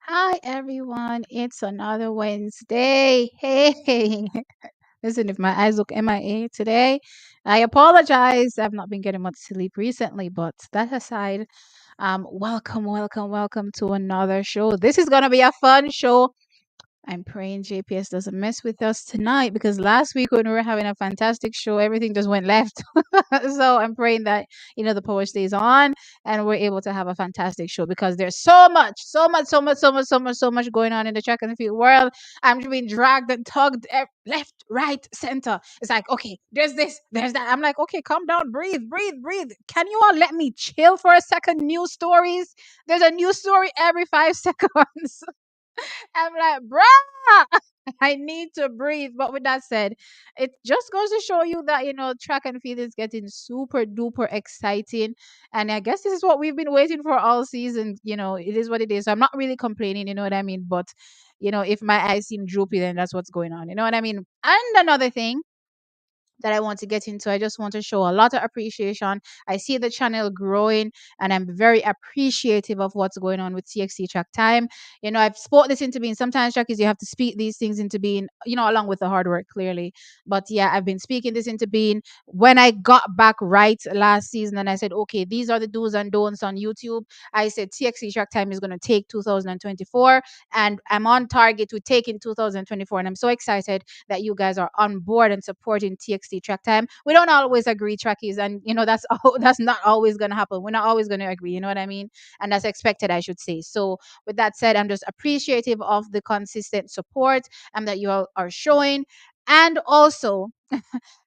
Hi everyone, it's another Wednesday. Hey, listen, if my eyes look MIA today, I apologize. I've not been getting much sleep recently, but that aside, welcome to another show. This is gonna be a fun show. I'm praying JPS doesn't mess with us tonight because last week when we were having a fantastic show, everything just went left. So I'm praying that the power stays on and we're able to have a fantastic show because there's so much going on in the track and field world. I'm being dragged and tugged left, right, center. It's like, okay, there's this, there's that. I'm like, okay, calm down, breathe. Can you all let me chill for a second? News stories. There's a news story every 5 seconds. I'm like, bruh, I need to breathe. But with that said, it just goes to show you that, track and field is getting super duper exciting. And I guess this is what we've been waiting for all season. It is what it is. So I'm not really complaining, you know what I mean? But, if my eyes seem droopy, then that's what's going on. You know what I mean? And another thing that I want to get into. I just want to show a lot of appreciation. I see the channel growing and I'm very appreciative of what's going on with TXT Track Time. I've spoke this into being. Sometimes trackies you have to speak these things into being, along with the hard work clearly. But yeah, I've been speaking this into being. When I got back right last season and I said, okay, these are the do's and don'ts on YouTube. I said TXT Track Time is going to take 2024 and I'm on target to take in 2024 and I'm so excited that you guys are on board and supporting TXT Track Time. We don't always agree, trackies, and that's that's not always gonna happen. We're not always gonna agree, you know what I mean? And that's expected, I should say. So with that said, I'm just appreciative of the consistent support and that you all are showing. And also,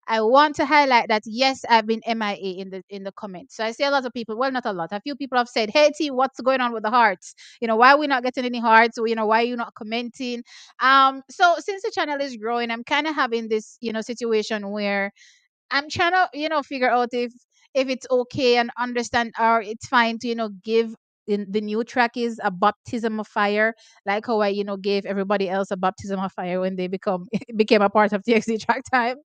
I want to highlight that yes, I've been MIA in the comments. So I see a lot of people, well, not a lot, a few people have said, "Hey T, what's going on with the hearts? Why are we not getting any hearts? Why are you not commenting?" So since the channel is growing, I'm kind of having this, situation where I'm trying to, figure out if it's okay and understand or it's fine to, give in the new track is a baptism of fire, like how I, gave everybody else a baptism of fire when they became a part of TXT track time.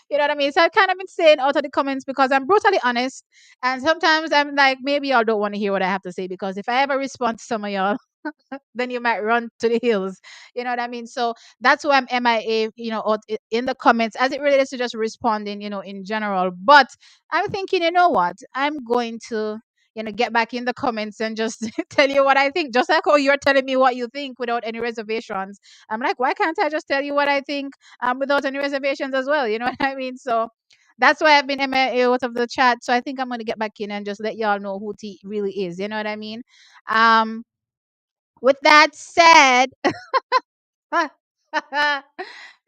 You know what I mean? So I've kind of been saying out of the comments because I'm brutally honest. And sometimes I'm like, maybe y'all don't want to hear what I have to say because if I ever respond to some of y'all, then you might run to the hills. You know what I mean? So that's why I'm MIA, in the comments as it relates to just responding, in general. But I'm thinking, you know what? I'm going to, get back in the comments and just tell you what I think. Just like how you're telling me what you think without any reservations. I'm like, why can't I just tell you what I think without any reservations as well? You know what I mean? So that's why I've been MIA out of the chat. So I think I'm going to get back in and just let y'all know who T really is. You know what I mean? Um, with that said,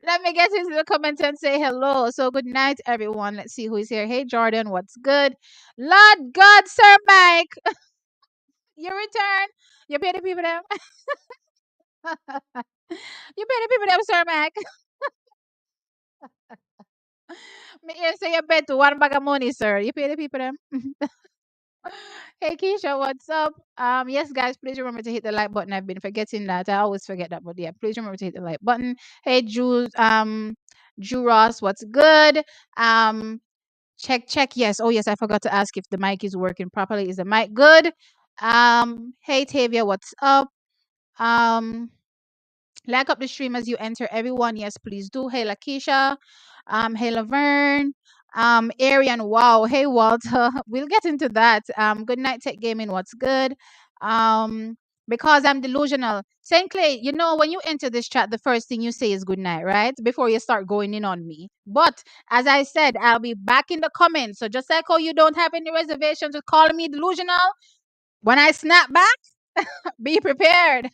let me get into the comments and say hello. So good night, everyone. Let's see who is here. Hey, Jordan, what's good? Lord God, Sir Mike, you return. You pay the people them. You pay the people them, Sir Mike. Me here say you bet to one bag of money, sir. You pay the people them. Hey Keisha, what's up? Yes, guys, please remember to hit the like button. I've been forgetting that. I always forget that, but yeah, please remember to hit the like button. Hey Drew Ross, what's good? Um, check. Yes. Oh yes, I forgot to ask if the mic is working properly. Is the mic good? Hey Tavia, what's up? Um, like up the stream as you enter, everyone. Yes, please do. Hey Lakeisha. Hey Laverne. Arian. Wow. Hey Walter. We'll get into that. Good night, Tech Gaming. What's good? Um, because I'm delusional. Saint Clay, when you enter this chat, the first thing you say is good night, right? Before you start going in on me. But as I said, I'll be back in the comments. So just like how you don't have any reservations with calling me delusional, when I snap back, be prepared.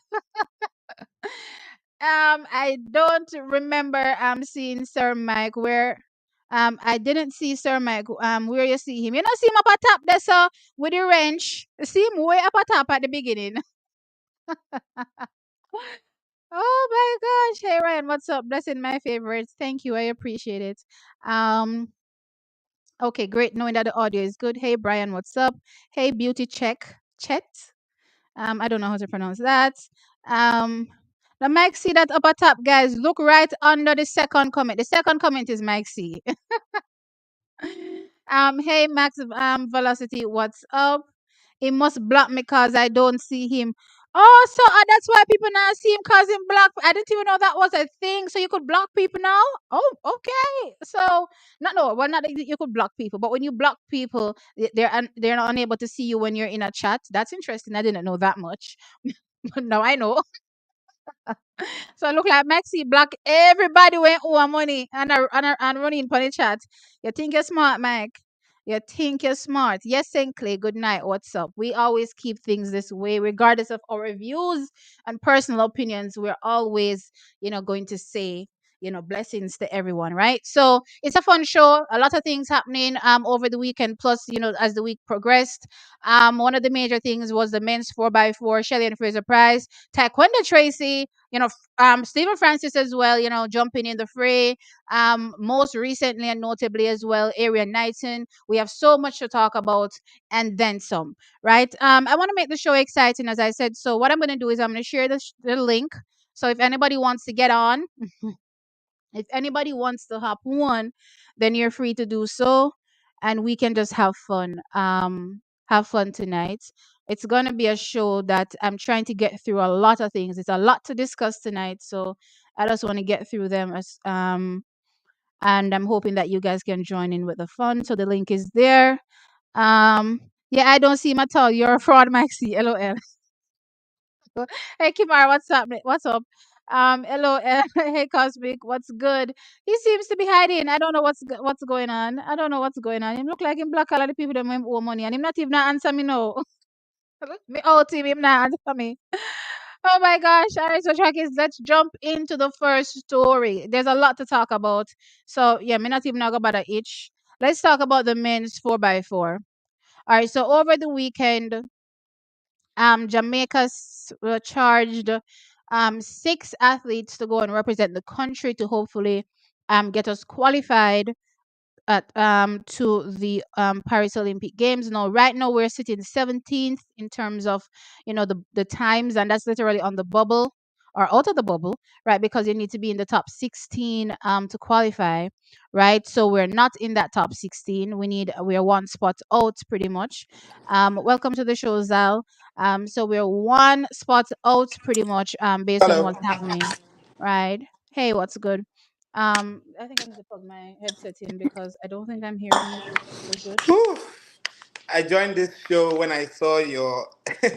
I don't remember seeing Sir Mike where I didn't see Sir Mike where you see him. You know see him up at top there so with the wrench. See him way up at top at the beginning. Oh my gosh. Hey Ryan, what's up? Blessing my favorites. Thank you. I appreciate it. Um okay, great knowing that the audio is good. Hey Brian, what's up? Hey Beauty Check. Chet. I don't know how to pronounce that. Um, the Mike C that upper top, guys. Look right under the second comment. The second comment is Mike C. Hey Max Velocity, what's up? He must block me because I don't see him. Oh, so that's why people now see him cause him black. I didn't even know that was a thing. So you could block people now. Oh, okay. So well, not that you could block people, but when you block people, they're not unable to see you when you're in a chat. That's interesting. I didn't know that much, but now I know. So look like Maxi block everybody when owe money and running for the chat. You think you're smart, Mike? You think you're smart? Yes, and Clay. Good night. What's up? We always keep things this way, regardless of our views and personal opinions. We're always, going to say, blessings to everyone, right? So it's a fun show. A lot of things happening over the weekend. Plus, as the week progressed, one of the major things was the men's 4x4 Shelly-Ann Fraser-Pryce, Taekwondo Tracy, Stephen Francis as well, jumping in the fray. Most recently and notably as well, Arian Knighton. We have so much to talk about and then some, right? I want to make the show exciting, as I said. So what I'm going to do is I'm going to share the link. So if anybody wants to get on, if anybody wants to hop on, then you're free to do so, and we can just have fun. Have fun tonight. It's gonna be a show that I'm trying to get through a lot of things. It's a lot to discuss tonight, so I just want to get through them and I'm hoping that you guys can join in with the fun. So the link is there. Yeah, I don't see him at all. You're a fraud, Maxi. LOL. Hey Kimar, what's up? What's up? Hello, hey Cosmic, what's good? He seems to be hiding. I don't know what's going on. I don't know what's going on. Him look like him black a lot of people that owe money, and him not even answer me no. Me out him not answer me. Oh my gosh! All right, so Jackies, let's jump into the first story. There's a lot to talk about. So yeah, me not even know about a itch. Let's talk about the men's 4x4. All right, so over the weekend, Jamaica's charged six athletes to go and represent the country to hopefully get us qualified to the Paris Olympic Games. Now, right now we're sitting 17th in terms of the times, and that's literally on the bubble or out of the bubble, right? Because you need to be in the top 16 to qualify, right? So we're not in that top 16. We're one spot out pretty much. Welcome to the show, Zal. So we're one spot out pretty much based on Hello. what's happening, right? Hey, what's good? I think I need to plug my headset in because I don't think I'm hearing you so good. Whew. I joined this show when I saw your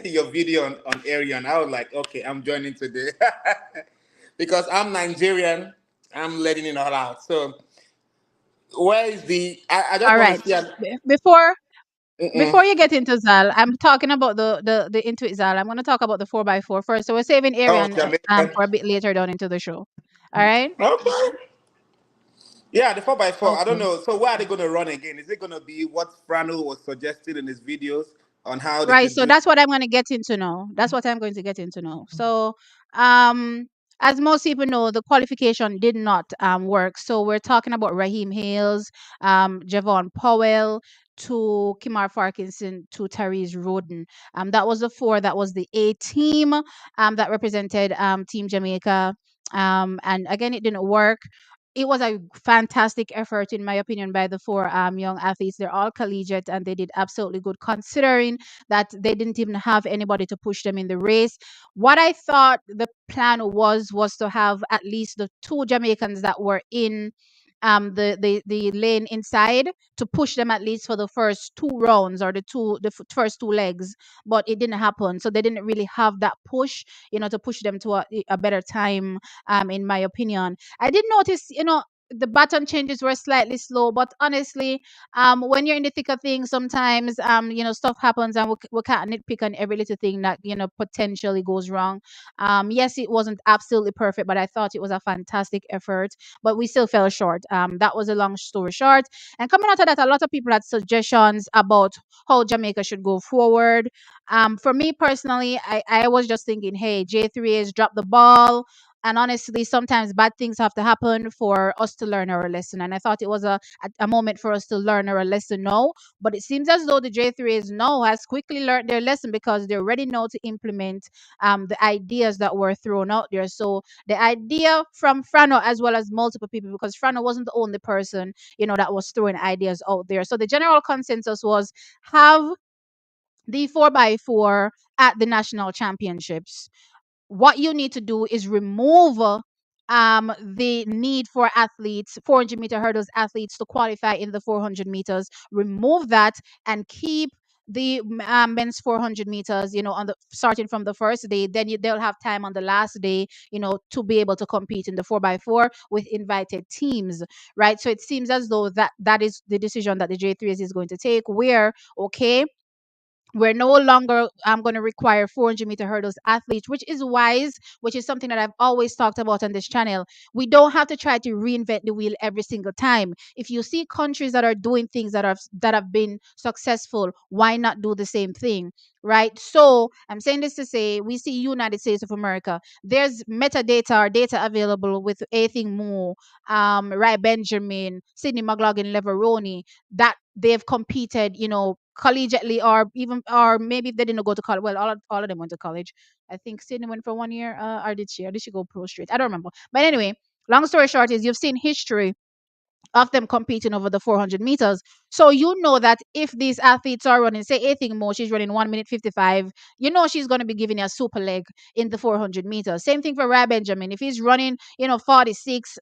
your video on Arian. I was like, okay, I'm joining today because I'm Nigerian. I'm letting it all out. So where is the? I just All want to right. see. Before you get into Zal, I'm talking about the into it Zal. I'm going to talk about the 4x4 first. So we're saving Oh, Arian Jamaican. for a bit later down into the show. All right. Okay. Yeah, the 4x4. I don't Okay. know. So where are they going to run again? Is it going to be what Frano was suggesting in his videos on how they Right. can So do? that's what I'm going to get into now. That's what I'm going to get into now. So, um, as most people know, the qualification did not work. So we're talking about Raheem Hales, Javon Powell, to Kimar Farkinson, to Tyrese Roden. That was the four. That was the A team that represented Team Jamaica. And again, it didn't work. It was a fantastic effort, in my opinion, by the four young athletes. They're all collegiate and they did absolutely good considering that they didn't even have anybody to push them in the race. What I thought the plan was to have at least the two Jamaicans that were in the lane inside to push them at least for the first two rounds or first two legs, but it didn't happen. So they didn't really have that push, to push them to a better time. In my opinion, I did notice, the button changes were slightly slow, but honestly, when you're in the thick of things, sometimes stuff happens, and we can't nitpick on every little thing that potentially goes wrong. Yes, it wasn't absolutely perfect, but I thought it was a fantastic effort, but we still fell short. That was a long story short. And coming out of that, a lot of people had suggestions about how Jamaica should go forward. For me personally, I was just thinking, hey, J3 has dropped the ball. And honestly, sometimes bad things have to happen for us to learn our lesson. And I thought it was a moment for us to learn our lesson now. But it seems as though the J3s now has quickly learned their lesson because they're ready now to implement the ideas that were thrown out there. So the idea from Frano as well as multiple people, because Frano wasn't the only person, that was throwing ideas out there. So the general consensus was have the 4x4 at the national championships, what you need to do is remove the need for athletes, 400-meter hurdles athletes, to qualify in the 400 meters. Remove that and keep the men's 400 meters, on the starting from the first day. Then they'll have time on the last day, to be able to compete in the 4x4 with invited teams, right? So it seems as though that is the decision that the J3S is going to take, where, okay, we're no longer going to require 400-meter hurdles athletes, which is wise, which is something that I've always talked about on this channel. We don't have to try to reinvent the wheel every single time. If you see countries that are doing things that have been successful, why not do the same thing, right? So I'm saying this to say, we see United States of America. There's metadata or data available with Athing Moore, Rai Benjamin, Sidney McLaughlin, Leveroni, that they've competed, collegiately, or maybe if they didn't go to college. Well, all of them went to college. I think Sydney went for 1 year, or did she go pro straight? I don't remember. But anyway, long story short is, you've seen history of them competing over the 400 meters. So you know that if these athletes are running, say Athing Mo, she's running 1 minute 55, she's going to be giving you a super leg in the 400 meters. Same thing for Ray Benjamin. If he's running, 46,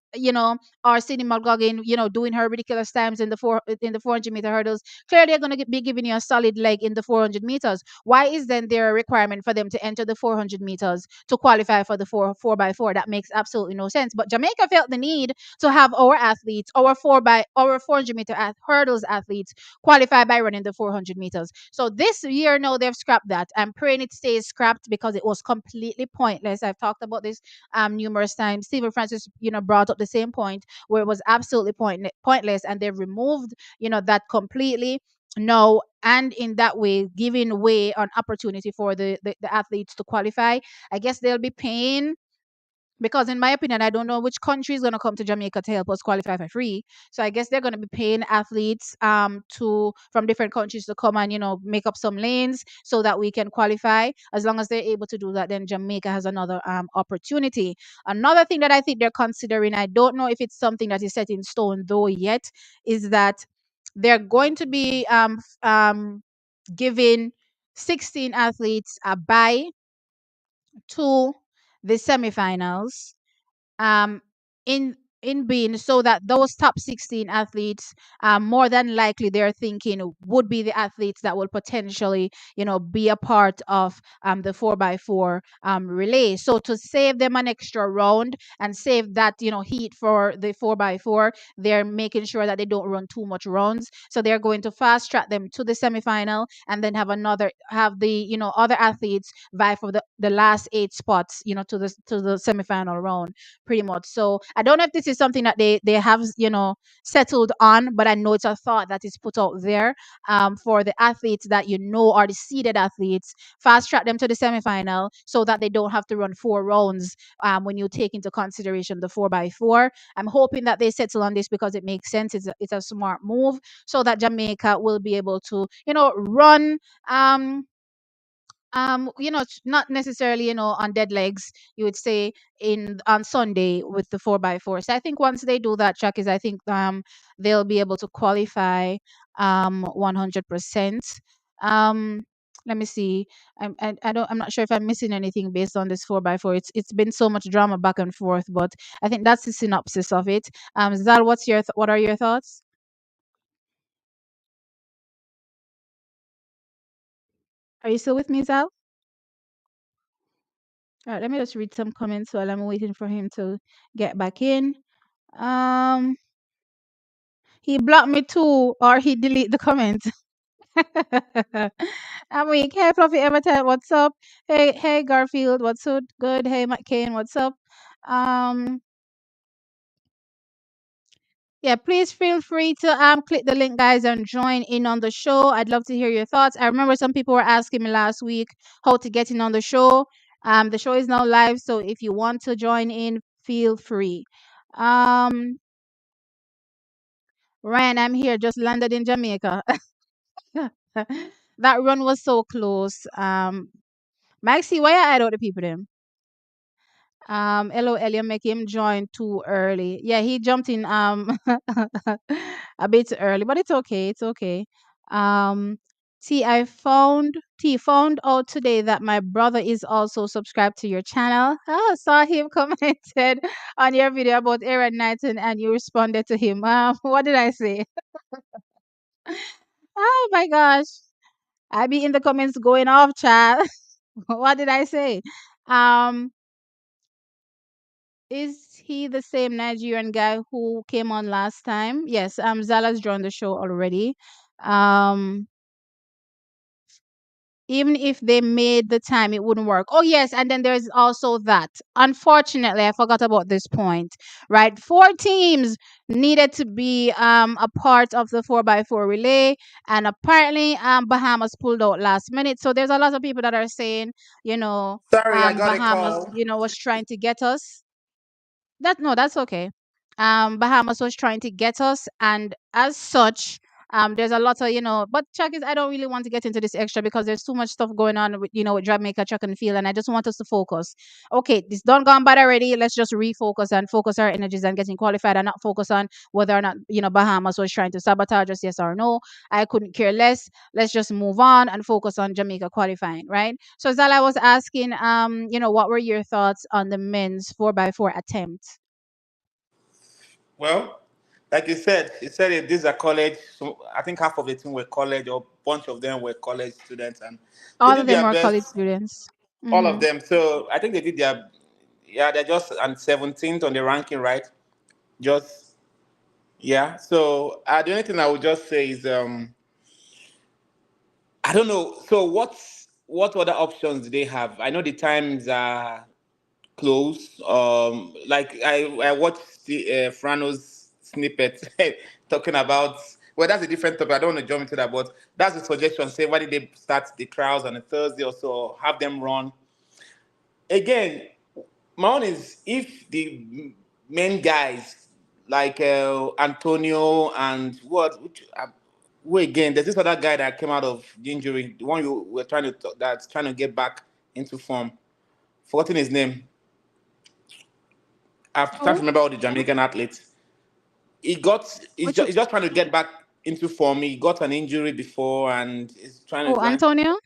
or Sidney McLaughlin, doing her ridiculous times in the 400-meter hurdles, clearly they're going to be giving you a solid leg in the 400 meters. Why is then there a requirement for them to enter the 400 meters to qualify for the 4x4? That makes absolutely no sense. But Jamaica felt the need to have our athletes, our 400-meter hurdles athletes, qualify by running the 400 meters. So this year, no, they've scrapped that. I'm praying it stays scrapped, because it was completely pointless. I've talked about this numerous times. Stephen Francis, brought up the same point, where it was absolutely pointless, and they've removed, that completely. No, and in that way, giving way on opportunity for the athletes to qualify. I guess they'll be paying, because in my opinion, I don't know which country is going to come to Jamaica to help us qualify for free. So I guess they're going to be paying athletes to from different countries to come and make up some lanes so that we can qualify. As long as they're able to do that, then Jamaica has another opportunity. Another thing that I think they're considering, I don't know if it's something that is set in stone though yet, is that they're going to be giving 16 athletes a bye to the semifinals, um, in being, so that those top 16 athletes, more than likely they're thinking, would be the athletes that will potentially be a part of the 4x4 relay. So to save them an extra round and save that heat for the 4x4, they're making sure that they don't run too much runs. So they're going to fast track them to the semifinal, and then have the other athletes vie for the last 8 spots, to the semifinal round, pretty much. So I don't know if this is something that they have settled on, but I know it's a thought that is put out there, for the athletes that are the seeded athletes. Fast track them to the semifinal, so that they don't have to run 4 rounds, when you take into consideration the 4x4. I'm hoping that they settle on this, because it makes sense. It's a smart move, so that Jamaica will be able to run, not necessarily on dead legs, you would say, in on Sunday with the 4x4. So I think once they do that, Chuck, is I think they'll be able to qualify 100%. um Let me see. I'm not sure if I'm missing anything based on this 4x4. It's been so much drama back and forth, but I think that's the synopsis of it. Zal, what are your thoughts? Are you still with me, Zal? All right, let me just read some comments while I'm waiting for him to get back in. Um, he blocked me too, or he delete the comments. I mean, hey Fluffy Everton, what's up? Hey Garfield, what's up? Good. Hey McCain, what's up? Um, yeah, please feel free to click the link, guys, and join in on the show. I'd love to hear your thoughts. I remember some people were asking me last week how to get in on the show. The show is now live, so if you want to join in, feel free. Um, Ryan, I'm here. Just landed in Jamaica. That run was so close. Maxie, why I out the people them? LOL, you make him join too early. Yeah, he jumped in a bit early, but it's okay. It's okay. Um, Found out today that my brother is also subscribed to your channel. I saw him commented on your video about Aaron Knighton and you responded to him. What did I say? Oh my gosh. I be in the comments going off, chat. What did I say? Um, is he the same Nigerian guy who came on last time? Yes, Zala's joined the show already. Um, even if they made the time, it wouldn't work. Oh yes, and then there's also that. Unfortunately, I forgot about this point. Right, 4 teams needed to be a part of the 4x4 relay, and apparently Bahamas pulled out last minute. So there's a lot of people that are saying, Sorry, I got a Bahamas, call. was trying to get us. That's okay. Bahamas was trying to get us, and as such, there's a lot of But check is, I don't really want to get into this extra because there's too much stuff going on with with Jamaica track and field, and I just want us to focus. Okay, this done gone bad already. Let's just refocus and focus our energies on getting qualified, and not focus on whether or not Bahamas was trying to sabotage us. Yes or no? I couldn't care less. Let's just move on and focus on Jamaica qualifying, right? So Zala was asking, what were your thoughts on the men's 4x4 attempt? Well, like you said these are college. So I think half of the team were college, or bunch of them were college students, and they All of did them their are college best. students. All of Mm-hmm. them. So I think they did their. Yeah, they're just on 17th on the ranking, right? Just yeah. So the only thing I would just say is I don't know. So what other options do they have? I know the times are close. Like I watched the Frano's snippet talking about. Well, that's a different topic. I don't want to jump into that, but that's a suggestion. Say, why did they start the trials on a Thursday or so? Have them run again. My own is if the main guys like Antonio and who again? There's this other guy that came out of the injury, the one you were trying to that's trying to get back into form. Forgotten his name. I'm trying to Oh, remember all the Jamaican athletes. which He's just trying to get back into form. He got an injury before and he's trying to like Antonio?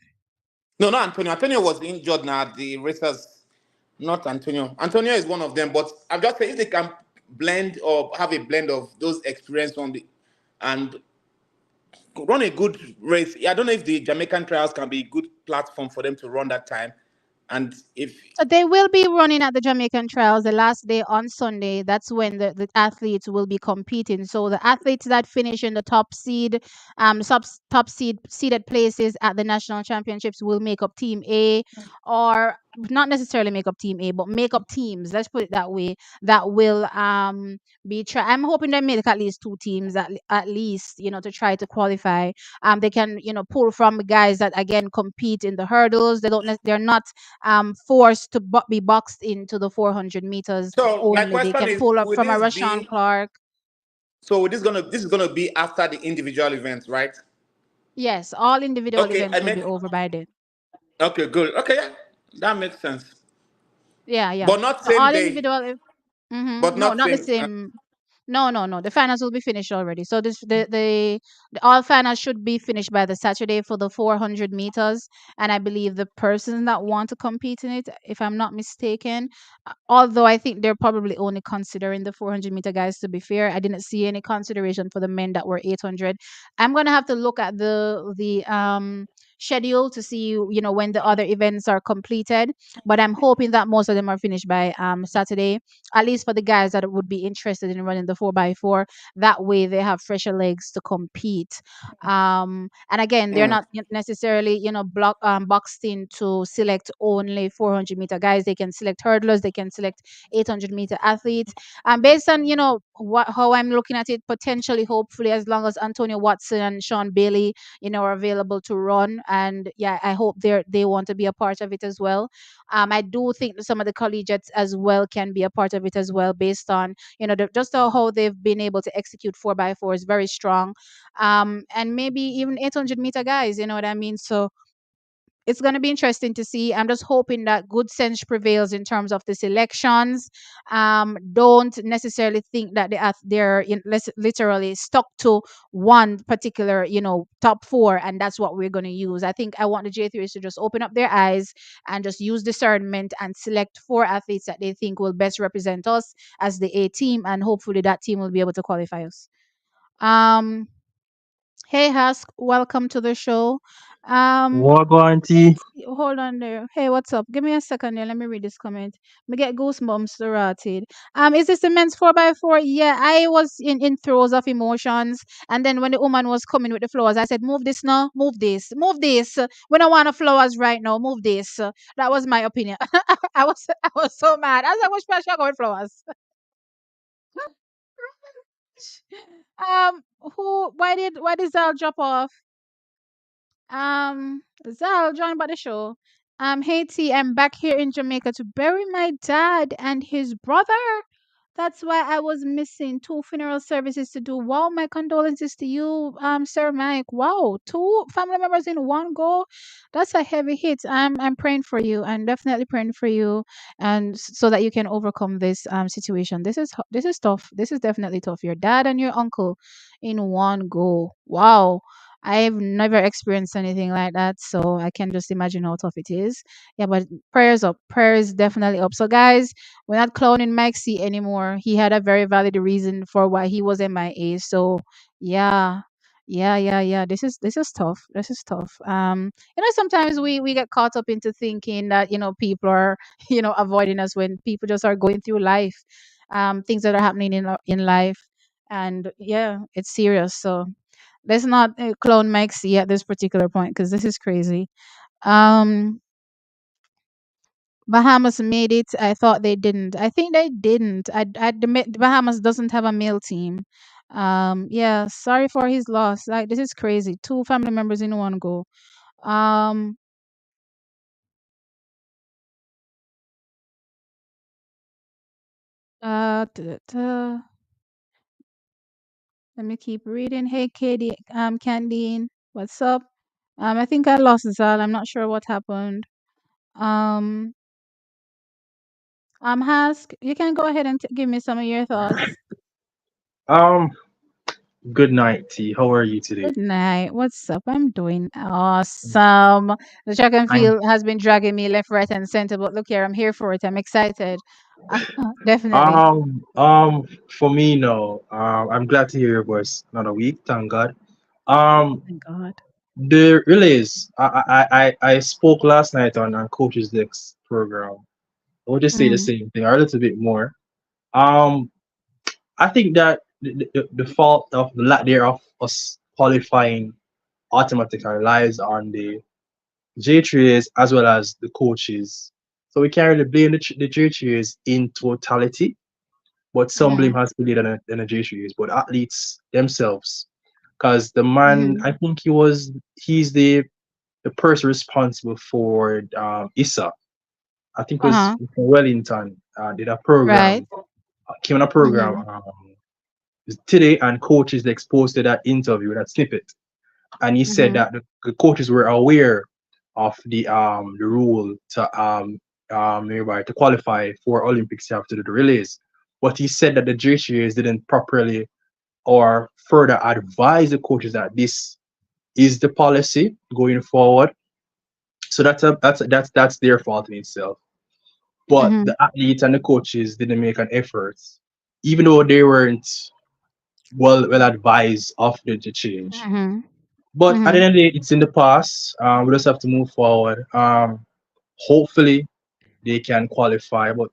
no, not Antonio. Antonio was injured now. The racers, not Antonio. Antonio is one of them. But I'm just saying if they can blend or have a blend of those experience on the and run a good race. I don't know if the Jamaican trials can be a good platform for them to run that time. And if So they will be running at the Jamaican Trials the last day on Sunday. That's when the athletes will be competing. So the athletes that finish in the top seeded places at the national championships will make up Team A, or not necessarily make up Team A, but make up teams. Let's put it that way. That will I'm hoping they make at least 2 teams at least, to try to qualify. They can pull from guys that again compete in the hurdles. They're not forced to be boxed into the 400 meters so, my only. They question can is, pull up will from a this Rashawn be Clark. so? This is gonna be after the individual events, right? Yes, all individual Okay, events will be over by then. okay, good. Okay, yeah, that makes sense. Yeah, yeah. But not So same all day. individual. But No, not not the same. same. No, no, no. The finals will be finished already. So the all finals should be finished by the Saturday for the 400 meters. And I believe the persons that want to compete in it, if I'm not mistaken, although I think they're probably only considering the 400-meter guys. To be fair, I didn't see any consideration for the men that were 800. I'm gonna have to look at the schedule to see when the other events are completed. But I'm hoping that most of them are finished by Saturday, at least for the guys that would be interested in running the 4x4. That way they have fresher legs to compete. And again, they're Mm. not necessarily boxed in to select only 400-meter guys. They can select hurdlers, they can select 800-meter athletes. Based on how I'm looking at it, potentially, hopefully, as long as Antonio Watson and Sean Bailey are available to run, and yeah, I hope they want to be a part of it as well. I do think that some of the collegiates as well can be a part of it as well, based on just how they've been able to execute 4x4 is very strong. And maybe even 800-meter guys, you know what I mean. So it's going to be interesting to see. I'm just hoping that good sense prevails in terms of the selections. Don't necessarily think that literally stuck to one particular, top four, and that's what we're going to use. I think I want the J3s to just open up their eyes and just use discernment and select four athletes that they think will best represent us as the A team, and hopefully that team will be able to qualify us. Um, Hey Husk, welcome to the show. Um, What auntie? let's hold on there. Hey, what's up? Give me a second there. Let me read this comment. Me get goosebumps started. Is this the men's 4x4? Yeah, I was in throes of emotions, and then when the woman was coming with the flowers, I said, "Move this now, move this, move this. We don't want the flowers right now. Move this." That was my opinion. I was so mad. I was like, "Which pressure going flowers?" Why did Zal drop off? Zal, join by the show. Hey T, I'm back here in Jamaica to bury my dad and his brother. That's why I was missing two funeral services to do. Wow, my condolences to you, Sir Mike. Wow, two family members in one go. That's a heavy hit. I'm praying for you. I'm definitely praying for you, and so that you can overcome this situation. This is tough. This is definitely tough. Your dad and your uncle in one go. Wow. I've never experienced anything like that, so I can just imagine how tough it is. Yeah, but prayers up. Prayers definitely up. So, guys, we're not clowning Mike C anymore. He had a very valid reason for why he was MIA. So, yeah. Yeah. This is tough. This is tough. Sometimes we get caught up into thinking that people are avoiding us when people just are going through life, things that are happening in life, and yeah, it's serious. So let's not clone Mike C at this particular point because this is crazy. Um, Bahamas made it. I thought they didn't. I think they didn't. The Bahamas doesn't have a male team. Yeah, sorry for his loss. Like this is crazy. Two family members in one go. Um, da, da, da. Let me keep reading. Hey, Katie, Candine, what's up? I think I lost Zal. I'm not sure what happened. Um, Hask, you can go ahead and give me some of your thoughts. Um, Good night, T. How are you today? Good night. What's up? I'm doing awesome. The track and I'm field has been dragging me left, right, and center, but look here, I'm here for it. I'm excited. Definitely. for me no. I'm glad to hear your voice. Another week, thank God. Um Thank God. the relays. I spoke last night on Coach's Dex program. I would just say the Mm-hmm. same thing, or a little bit more. Um I think that the fault of the lack thereof us qualifying automatically lies on the J3s as well as the coaches. So we can't really blame the J3s in totality, but some blame Mm-hmm. has to be laid on the J3s, but athletes themselves. Because the man, Mm-hmm. I think he's the person responsible for ISA. I think it was Uh-huh. Wellington did a Right. program, came on a program Mm-hmm. today, and coaches exposed to that interview, that snippet, and he said Mm-hmm. that the coaches were aware of the rule to qualify for Olympics you have to do the relays. But he said that the JCAs didn't properly or further advise the coaches that this is the policy going forward. So that's their fault in itself. But Mm-hmm. the athletes and the coaches didn't make an effort, even though they weren't well advised of the change. Mm-hmm. But at the Mm-hmm. end of the day, it's in the past. We just have to move forward. Hopefully they can qualify. But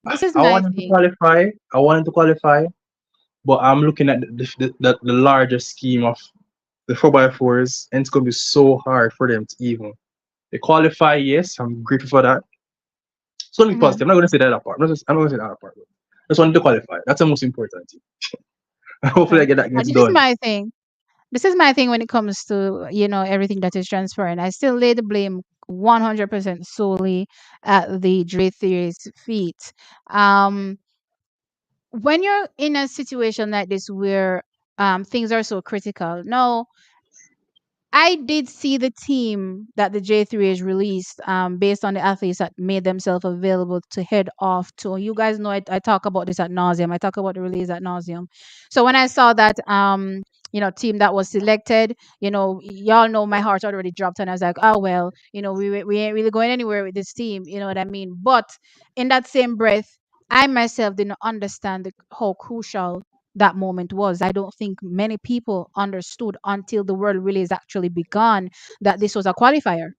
This is I my want them to thing. qualify. I want them to qualify. But I'm looking at the larger scheme of the 4x4s, and it's gonna be so hard for them to even they qualify. Yes, I'm grateful for that. It's gonna be Mm-hmm. positive. I'm not gonna say that part. I'm not gonna say that part. But I just want them to qualify. That's the most important thing. Hopefully, Okay. I get that gets This is done. my thing. This is my thing when it comes to everything that is transferring. I still lay the blame 100% solely at the Dre Theory's feet. Um, when you're in a situation like this where things are so critical, no, I did see the team that the J3 is released, based on the athletes that made themselves available to head off to. You guys know I talk about this at nauseum. I talk about the release at nauseum. So when I saw that, team that was selected, y'all know my heart already dropped, and I was like, oh well, we ain't really going anywhere with this team. You know what I mean? But in that same breath, I myself didn't understand how crucial that moment was. I don't think many people understood until the world relays actually began that this was a qualifier,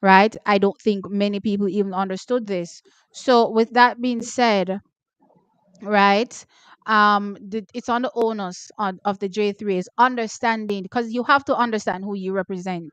right? I don't think many people even understood this. So, with that being said, right, it's on the onus of the J3 is understanding, because you have to understand who you represent,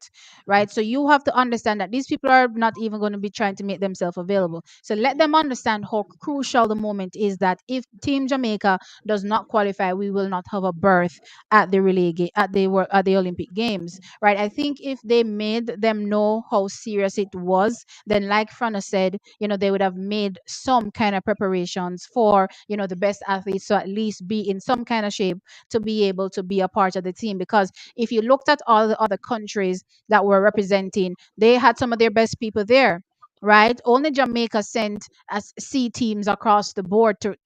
right? So you have to understand that these people are not even going to be trying to make themselves available, so let them understand how crucial the moment is, that if Team Jamaica does not qualify, we will not have a berth at the at the Olympic Games, right? I think if they made them know how serious it was, then like Frano said, they would have made some kind of preparations for, the best athletes to at least be in some kind of shape to be able to be a part of the team. Because if you looked at all the other countries that were representing, they had some of their best people there. Right, only Jamaica sent as C teams across the board to.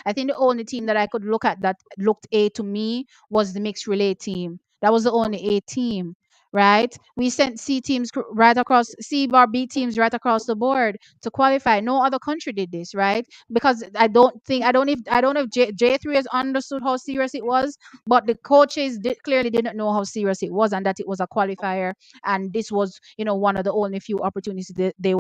I think the only team that I could look at that looked A to me was the mixed relay team. That was the only A team, right? We sent C teams right across, C bar B teams right across the board to qualify. No other country did this, right? Because I don't know if J3 has understood how serious it was, but the coaches clearly didn't know how serious it was, and that it was a qualifier, and this was, one of the only few opportunities that they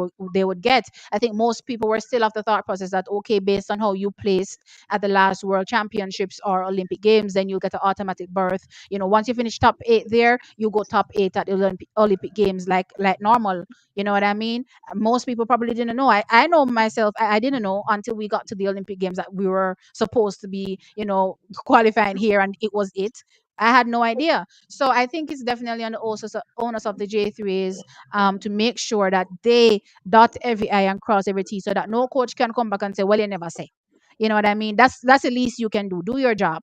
would get. I think most people were still of the thought process that, okay, based on how you placed at the last World Championships or Olympic Games, then you'll get an automatic berth. Once you finish top 8 there, you go top 8 at the Olympic Games, like normal. You know what I mean? Most people probably didn't know. I know myself, I didn't know until we got to the Olympic Games that we were supposed to be, qualifying here, and it was it. I had no idea. So I think it's definitely on the onus of the J3s, to make sure that they dot every I and cross every T, so that no coach can come back and say, well, you never say. You know what I mean? That's the least you can do. Do your job,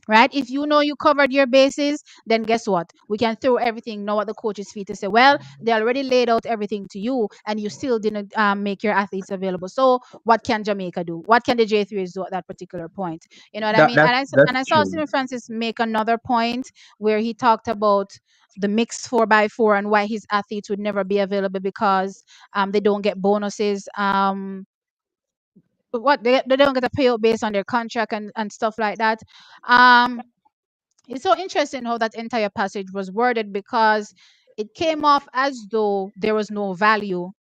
right? If you know you covered your bases, then guess what? We can throw everything now at the coach's feet to say, well, they already laid out everything to you, and you still didn't, make your athletes available. So what can Jamaica do? What can the J3s do at that particular point? You know what I That mean? that And that's I saw true. Stephen Francis make another point where he talked about the mixed 4x4 and why his athletes would never be available because, they don't get bonuses. What they don't get a payout based on their contract and stuff like that. Um, it's so interesting how that entire passage was worded, because it came off as though there was no value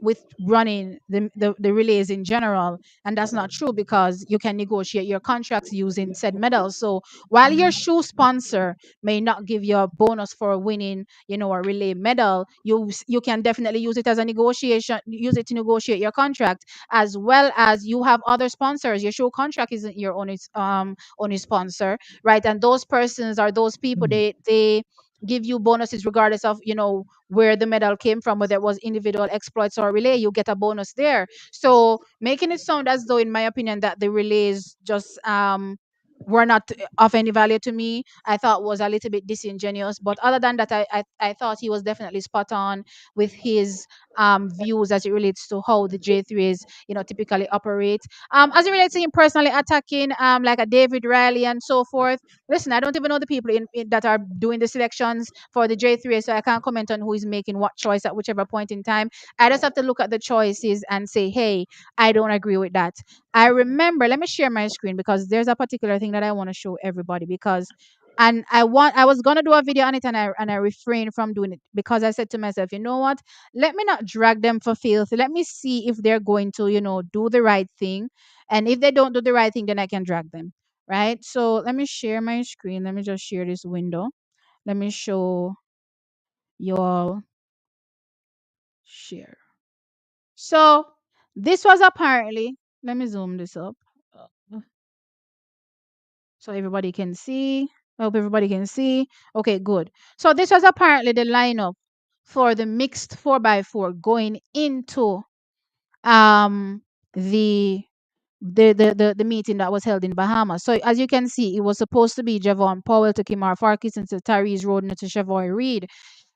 with running the relays in general. And that's not true, because you can negotiate your contracts using said medals. So while your shoe sponsor may not give you a bonus for winning, a relay medal, you can definitely use it as a negotiation, use it to negotiate your contract, as well as you have other sponsors. Your shoe contract isn't your only sponsor, right? And those persons are those people, they give you bonuses regardless of, where the medal came from, whether it was individual exploits or relay, you get a bonus there. So making it sound as though, in my opinion, that the relays just were not of any value to me, I thought was a little bit disingenuous. But other than that, I thought he was definitely spot on with his views as it relates to how the J3s, typically operate. As it relates to him personally attacking, like a David Riley and so forth. Listen, I don't even know the people that are doing the selections for the J3, so I can't comment on who is making what choice at whichever point in time. I just have to look at the choices and say, hey, I don't agree with that. I remember, let me share my screen, because there's a particular thing that I want to show everybody, because and I was gonna do a video on it, and I refrained from doing it, because I said to myself, you know what? Let me not drag them for filth. Let me see if they're going to, do the right thing. And if they don't do the right thing, then I can drag them. Right. So let me share my screen. Let me just share this window. Let me show you all share. So this was apparently, let me zoom this up, uh, so everybody can see. I hope everybody can see. Okay, good. So this was apparently the lineup for the mixed 4x4 going into um the the meeting that was held in Bahamas. So as you can see, it was supposed to be Javon Powell to Kimar Farkis and to Tyrese Roden to Chavoy Reed.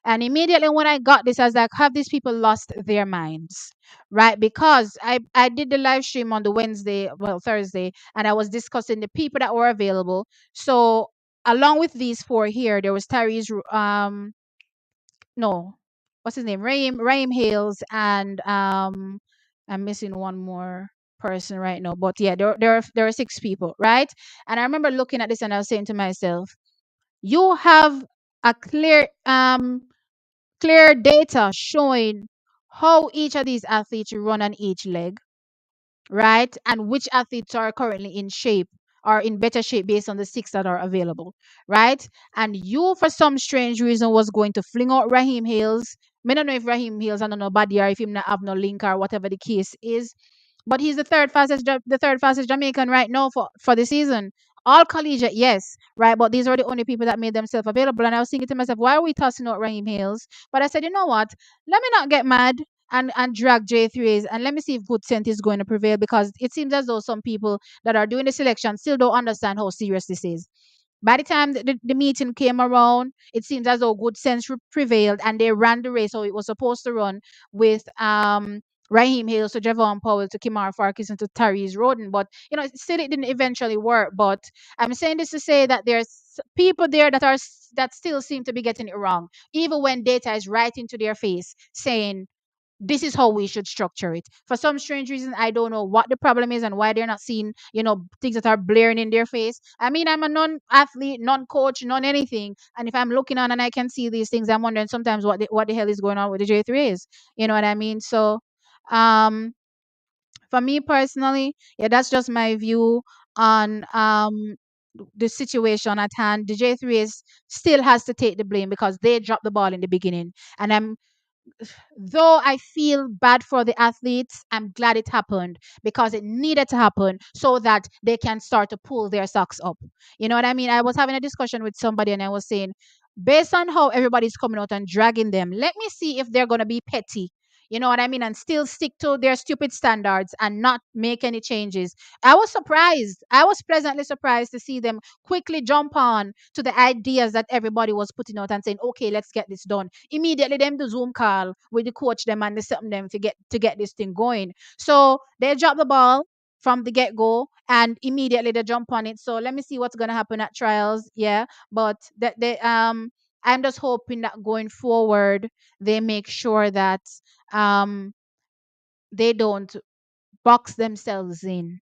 And immediately when I got this, I was like, have these people lost their minds? Right? Because I did the live stream on the Wednesday, well, Thursday, and I was discussing the people that were available. So along with these four here, there was Tyrese, no, what's his name? Raheem Hales, and I'm missing one more person right now. But yeah, there are six people, right? And I remember looking at this and I was saying to myself, you have a clear data showing how each of these athletes run on each leg, right? And which athletes are currently in shape, are in better shape based on the six that are available, right? And you, for some strange reason, was going to fling out Raheem Hales. I don't know if Raheem Hales, I don't know, body or if him not have no link or whatever the case is. But he's the third fastest Jamaican right now for the season. All collegiate, yes, right. But these are the only people that made themselves available. And I was thinking to myself, why are we tossing out Raheem Hales? But I said, you know what? Let me not get mad and drag J3s, and let me see if good sense is going to prevail, because it seems as though some people that are doing the selection still don't understand how serious this is. By the time the meeting came around, it seems as though good sense prevailed and they ran the race how it was supposed to run, with Raheem Hales to Javon Powell to Kimar Farkis and to Tyrese Roden. But still it didn't eventually work. But I'm saying this to say that there's people there that still seem to be getting it wrong, even when data is right into their face saying this is how we should structure it. For some strange reason, I don't know what the problem is and why they're not seeing, things that are blaring in their face. I mean, I'm a non-athlete, non-coach, non-anything, and if I'm looking on and I can see these things, I'm wondering sometimes what the hell is going on with the J3 is. You know what I mean? So, um, for me personally, yeah, that's just my view on the situation at hand. The J3 is still has to take the blame because they dropped the ball in the beginning, and though I feel bad for the athletes, I'm glad it happened because it needed to happen so that they can start to pull their socks up. You know what I mean? I was having a discussion with somebody and I was saying, based on how everybody's coming out and dragging them, let me see if they're going to be petty. You know what I mean? And still stick to their stupid standards and not make any changes. I was surprised. I was pleasantly surprised to see them quickly jump on to the ideas that everybody was putting out and saying, okay, let's get this done. Immediately them do Zoom call with the coach them and the something them to get this thing going. So they drop the ball from the get-go and immediately they jump on it. So let me see what's gonna happen at trials. Yeah. But that they I'm just hoping that going forward they make sure that um they don't box themselves in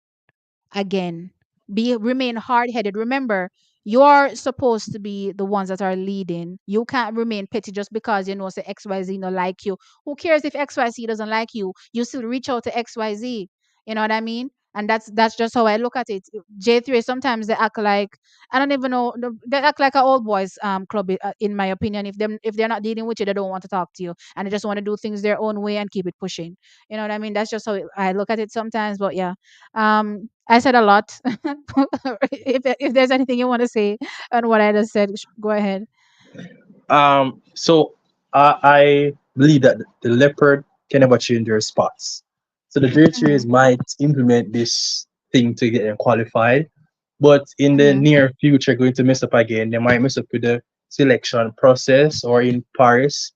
again. Remain hard-headed. Remember, you're supposed to be the ones that are leading. You can't remain petty just because say XYZ don't like you. Who cares if XYZ doesn't like you? You still reach out to XYZ. You know what I mean? And that's just how I look at it. J3 sometimes they act like, I don't even know, they act like a old boys club, in my opinion. If they're not dealing with you, they don't want to talk to you and they just want to do things their own way and keep it pushing. You know what I mean? That's just how I look at it sometimes. But yeah, I said a lot. If there's anything you want to say on what I just said, go ahead. So I believe that the leopard can never change their spots. So the J3s Mhm, might implement this thing to get them qualified, but in the mhm, near future, going to mess up again. They might mess up with the selection process or in Paris,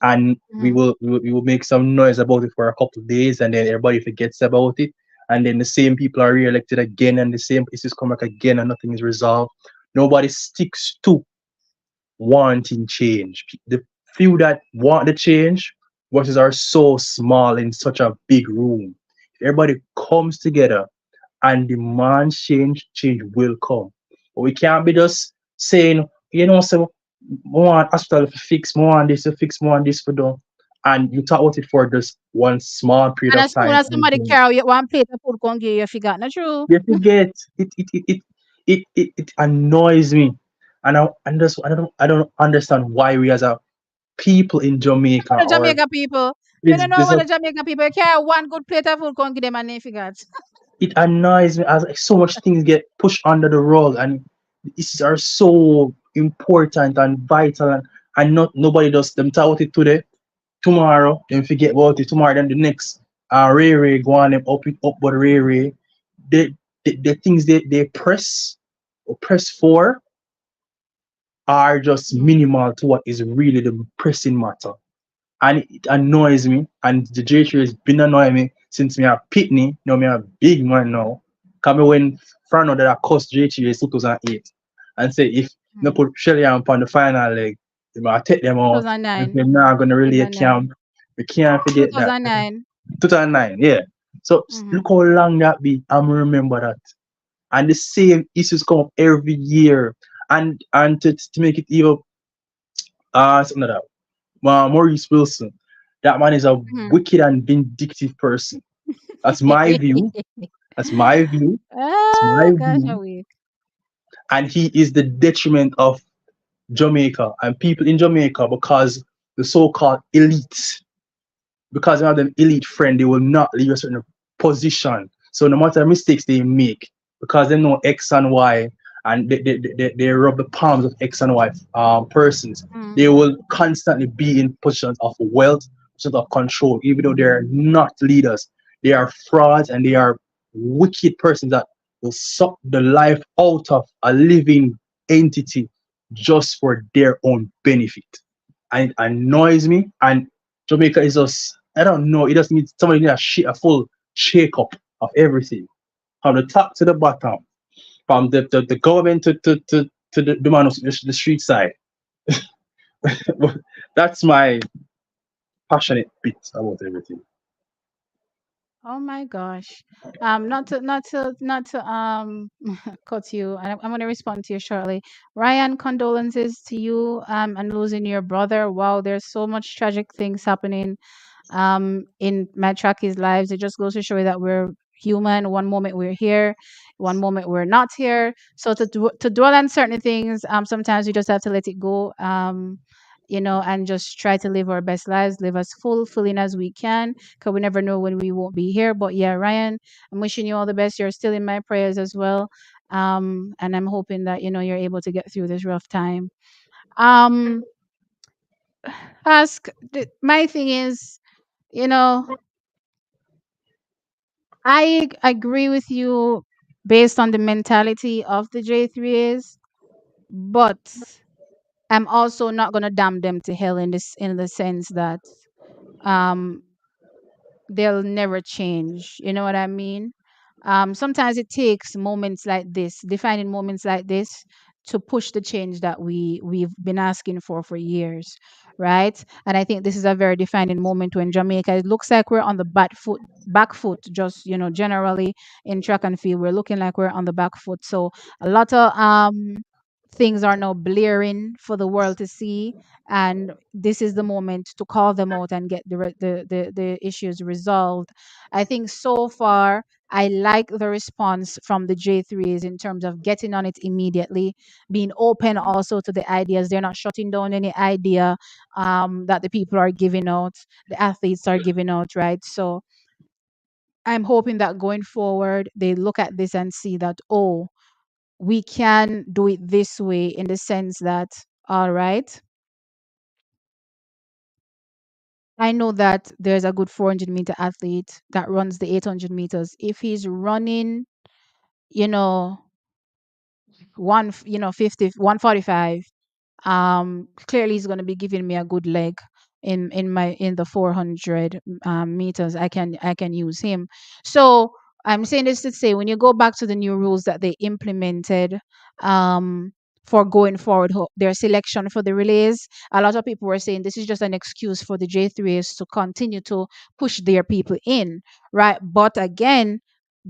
and mhm. we will make some noise about it for a couple of days, and then everybody forgets about it, and then the same people are re-elected again, and the same issues come back again, and nothing is resolved. Nobody sticks to wanting change. The few that want the change versus are so small in such a big room. If everybody comes together and demand change, change will come. But we can't be just saying, so more want hospital to fix, more want this to fix, more want this for them. And you talk about it for just one small period And of as soon time. as somebody carry you one plate of food, come give you forgot. Not true. You forget it annoys me. And I don't understand why we as a people in Jamaica For the or Jamaica people, me it's, don't know it's about a, the Jamaica people. You carry one good plate of food, come give them and they forgot. it annoys me as like, so much things get pushed under the rug and these are so important and vital and not nobody does them talk about it today, tomorrow, then forget about it tomorrow, then the next Ray Ray go on them up it up but Ray Ray. the things they press or press for are just Mhm. minimal to what is really the pressing matter. And it annoys me. And the J3 has been annoying me since me a pitney, now me a big man now. Come when Frano that I cost J3 is 2008 and say if no Mhm. put Shelly-Ann on the final leg, they might take them out. If 2009. they're not gonna really 2009. camp, we can't forget that. 2009. 2009, yeah. So Mhm. look how long that be. I'm remember that. And the same issues come up every year. And to make it even something like that. Maurice Wilson. That man is a Mhm. wicked and vindictive person. That's my view. That's my view. It's my Oh gosh, a view. week. And he is the detriment of Jamaica and people in Jamaica because the so-called elite, because they have an elite friend, they will not leave a certain position. So no matter the mistakes they make, because they know X and Y and they rub the palms of X and Y persons, Mm. they will constantly be in positions of wealth, positions of control, even though they're not leaders. They are frauds and they are wicked persons that will suck the life out of a living entity just for their own benefit. And it annoys me. And Jamaica is just, I don't know, it just needs somebody need a full shake up of everything. From the top to the bottom. From the government to the man on the street side. That's my passionate bit about everything. Oh my gosh. Not to cut you, and I'm going to respond to you shortly. Ryan, condolences to you and losing your brother. Wow, there's so much tragic things happening in Matraki's lives. It just goes to show you that we're human. One moment we're here, one moment we're not here. So to dwell on certain things, sometimes we just have to let it go. And just try to live our best lives, live as fulfilling as we can, because we never know when we won't be here. But yeah, Ryan, I'm wishing you all the best. You're still in my prayers as well. And I'm hoping that you're able to get through this rough time. Um, my thing is, you know, I agree with you based on the mentality of the J3s, but I'm also not gonna damn them to hell in the sense that um they'll never change. You know what I mean? Sometimes it takes moments like this, defining moments like this, to push the change that we've been asking for years, right? And I think this is a very defining moment when Jamaica. It looks like we're on the back foot. Just generally in track and field, we're looking like we're on the back foot. So a lot of things are now blaring for the world to see, and this is the moment to call them out and get the issues resolved. I think so far I like the response from the J3s in terms of getting on it immediately, being open also to the ideas. They're not shutting down any idea that the people are giving out, the athletes are giving out, right? So I'm hoping that going forward they look at this and see that, oh, we can do it this way, in the sense that, all right, I know that there's a good 400-meter athlete that runs the 800 meters. If he's running, you know, 50, 145, clearly he's going to be giving me a good leg in the 400 meters. I can use him. So I'm saying this to say, when you go back to the new rules that they implemented, um for going forward, their selection for the relays, a lot of people were saying this is just an excuse for the J3s to continue to push their people in, right? But again,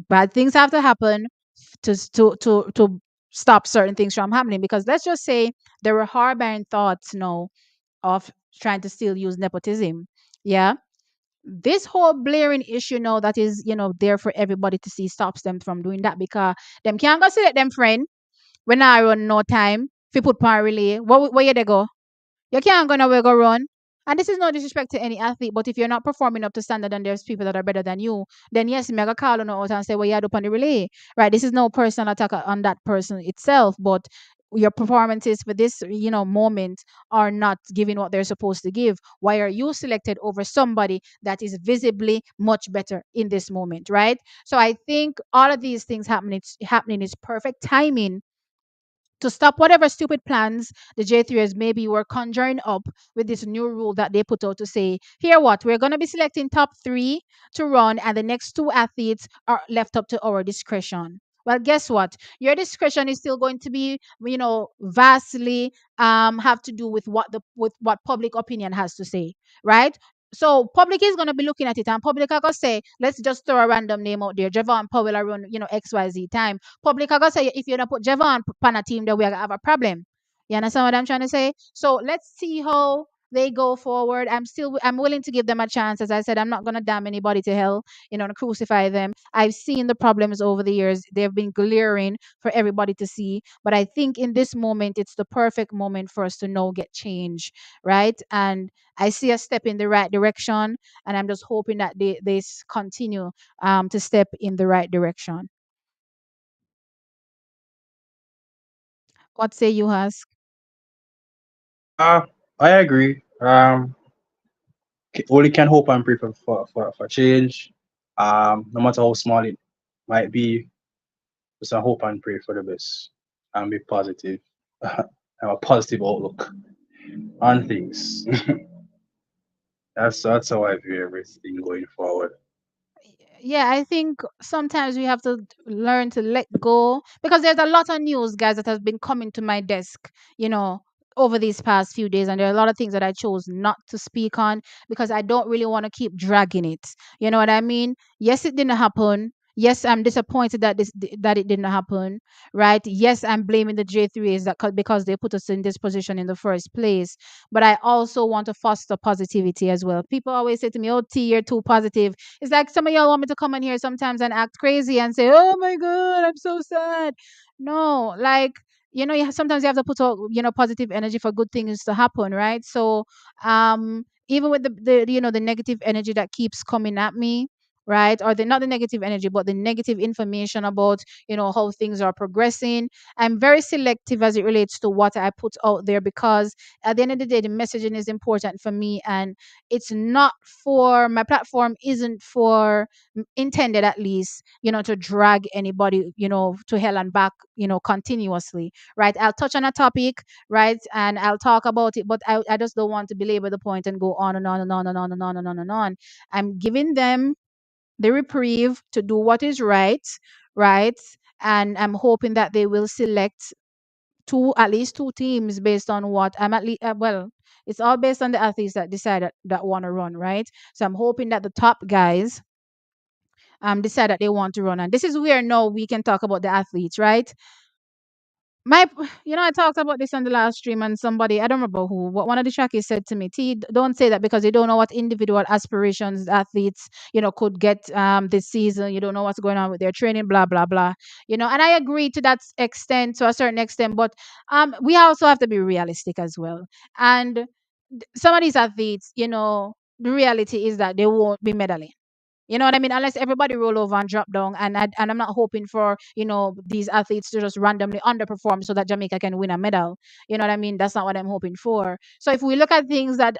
bad things have to happen to stop certain things from happening, because let's just say there were harboring thoughts of trying to still use nepotism. Yeah, this whole blaring issue now that is there for everybody to see stops them from doing that, because them can't go select them friend when I run no time if you put power relay. Where you they go? You can't go nowhere go run. And this is no disrespect to any athlete, but if you're not performing up to standard and there's people that are better than you, then yes, me I go call on out and say, well, you had up on the relay. Right. This is no personal attack on that person itself, but your performances for this moment are not giving what they're supposed to give. Why are you selected over somebody that is visibly much better in this moment, right? So I think all of these things happening is perfect timing to stop whatever stupid plans the J3s maybe were conjuring up with this new rule that they put out to say, here what, we're going to be selecting top 3 to run, and the next 2 athletes are left up to our discretion. Well, guess what? Your discretion is still going to be, vastly have to do with what public opinion has to say, right? So public is gonna be looking at it, and public are gonna say, let's just throw a random name out there. Javon Powell are run, XYZ time. Public are gonna say, if you don't put Javon on a team, then we're gonna have a problem. You understand what I'm trying to say? So let's see how they go forward. I'm willing to give them a chance. As I said, I'm not gonna damn anybody to hell, to crucify them. I've seen the problems over the years. They've been glaring for everybody to see. But I think in this moment, it's the perfect moment for us to know get change, right? And I see a step in the right direction, and I'm just hoping that they continue to step in the right direction. What say you, Husk? Uh, I agree. Only can hope and pray for change. No matter how small it might be, just a hope and pray for the best and be positive. Have a positive outlook on things. That's how I view everything going forward. Yeah, I think sometimes we have to learn to let go, because there's a lot of news, guys, that has been coming to my desk, you know, over these past few days, and there are a lot of things that I chose not to speak on because I don't really want to keep dragging it. You know what I mean? Yes, it didn't happen. Yes, I'm disappointed that it didn't happen, right? Yes, I'm blaming the J3s because they put us in this position in the first place. But I also want to foster positivity as well. People always say to me, "Oh, T, you're too positive." It's like some of y'all want me to come in here sometimes and act crazy and say, "Oh my God, I'm so sad." No, like, sometimes you have to put out, positive energy for good things to happen, right? So, even with the negative energy that keeps coming at me, right? Or the not the negative energy, but the negative information about, how things are progressing. I'm very selective as it relates to what I put out there, because at the end of the day, the messaging is important for me, and it's not for my platform isn't for intended, at least, to drag anybody, to hell and back, continuously, right? I'll touch on a topic, right, and I'll talk about it, but I just don't want to belabor the point and go on and on and on and on and on and on and on. I'm giving them the reprieve to do what is right, right? And I'm hoping that they will select at least two teams based on what I'm at least, well, it's all based on the athletes that decide that want to run, right? So I'm hoping that the top guys decide that they want to run. And this is where now we can talk about the athletes, right? My I talked about this on the last stream, and somebody, I don't remember who, but one of the trackies said to me, T, don't say that, because you don't know what individual aspirations athletes could get this season. You don't know what's going on with their training, blah blah blah. And I agree to that extent, to a certain extent, but we also have to be realistic as well. And some of these athletes, the reality is that they won't be medaling. You know what I mean? Unless everybody roll over and drop down, and I'm not hoping for these athletes to just randomly underperform so that Jamaica can win a medal. You know what I mean? That's not what I'm hoping for. So if we look at things that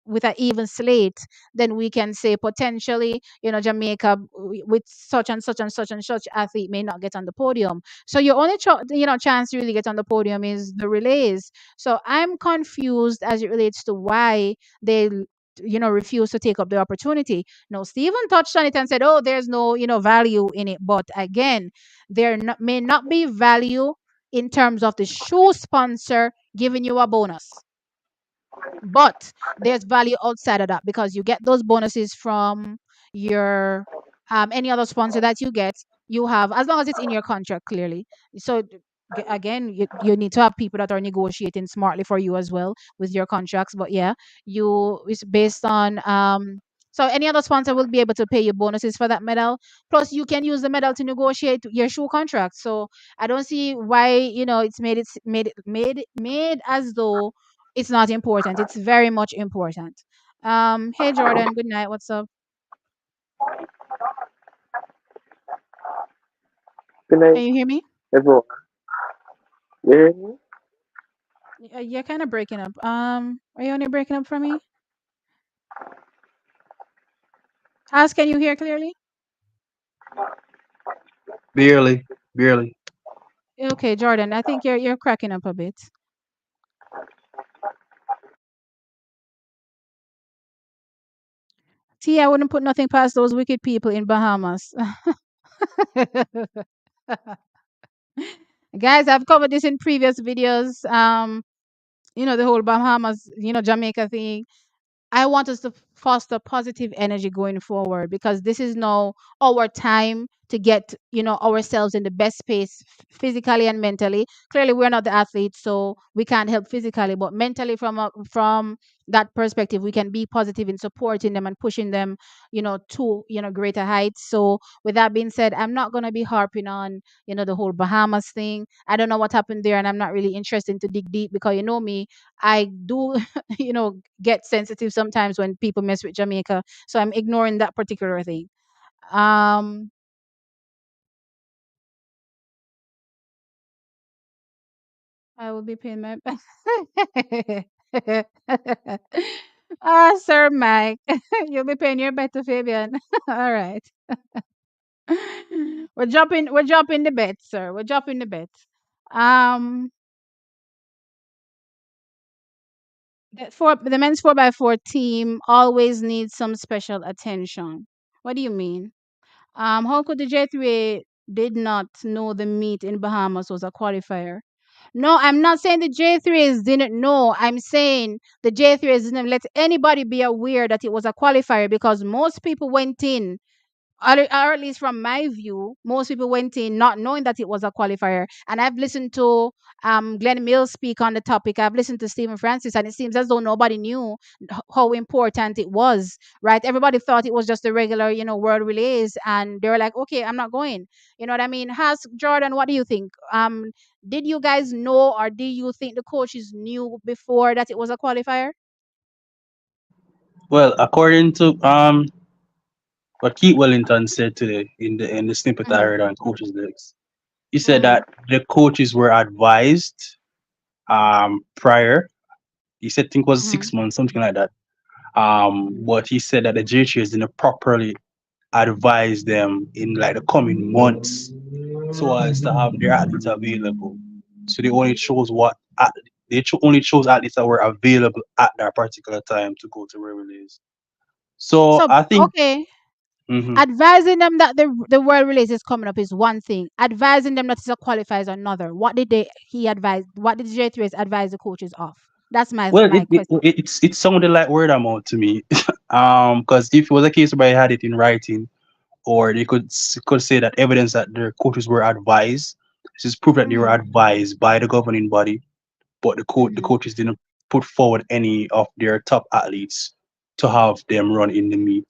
with an even slate, then we can say potentially, Jamaica with such and such and such and such athlete may not get on the podium. So your only chance to really get on the podium is the relays. So I'm confused as it relates to why they refuse to take up the opportunity. No, Stephen touched on it and said, "Oh, there's no value in it." But again, may not be value in terms of the shoe sponsor giving you a bonus, but there's value outside of that, because you get those bonuses from your any other sponsor that you get. You have, as long as it's in your contract clearly. So again, you need to have people that are negotiating smartly for you as well with your contracts. But yeah, it's based on so any other sponsor will be able to pay you bonuses for that medal, plus you can use the medal to negotiate your shoe contract. So I don't see why it's made as though it's not important. It's very much important. Hey Jordan, good night. What's up? Good Can night, you hear me? everyone. Really? You're kind of breaking up. Are you only breaking up for me? Has can you hear clearly? Barely, barely. Okay, Jordan, I think you're cracking up a bit. See, I wouldn't put nothing past those wicked people in Bahamas. Guys, I've covered this in previous videos. The whole Bahamas, Jamaica thing. I want us to foster positive energy going forward because this is now our time to get, ourselves in the best space physically and mentally. Clearly, we're not the athletes, so we can't help physically, but mentally, from that perspective, we can be positive in supporting them and pushing them, to greater heights. So, with that being said, I'm not gonna be harping on, the whole Bahamas thing. I don't know what happened there, and I'm not really interested to dig deep because you know me, I do get sensitive sometimes when people mess with Jamaica. So I'm ignoring that particular thing. Um, I will be paying my Sir Mike, you'll be paying your bet to Fabian. All right. We're dropping the bet, sir. We're dropping the bet. Um the men's 4x4 team always needs some special attention. What do you mean? How could the J3A did not know the meet in Bahamas was a qualifier? No, I'm not saying the J3As didn't know. I'm saying the J3As didn't let anybody be aware that it was a qualifier because most people went in, or at least from my view, most people went in not knowing that it was a qualifier. And I've listened to Glenn Mills speak on the topic. I've listened to Stephen Francis, and it seems as though nobody knew how important it was. Right? Everybody thought it was just the regular, world relays, and they were like, "Okay, I'm not going." You know what I mean? Has Jordan, what do you think? Did you guys know, or do you think the coaches knew before that it was a qualifier? Well, according to what Keith Wellington said today in the snippet I Mm-hmm. heard on Coach's Legs, he said Mm-hmm. that the coaches were advised prior. He said I think it was Mm-hmm. 6 months, something like that. But he said that the JHS didn't properly advise them in like the coming months so as to have their athletes available. So they only chose only chose athletes that were available at that particular time to go to where relays. So So I think okay. mhm. Advising them that the world release is coming up is one thing. Advising them that it's a qualifier is another. What did he advise? What did J3S advise the coaches of? That's my Well, my question. it sounded like word of mouth to me. Because if it was a case where I had it in writing, or they could say that evidence that their coaches were advised. This is proof that they were Mm-hmm. advised by the governing body, but the Mm-hmm. coaches didn't put forward any of their top athletes to have them run in the meet.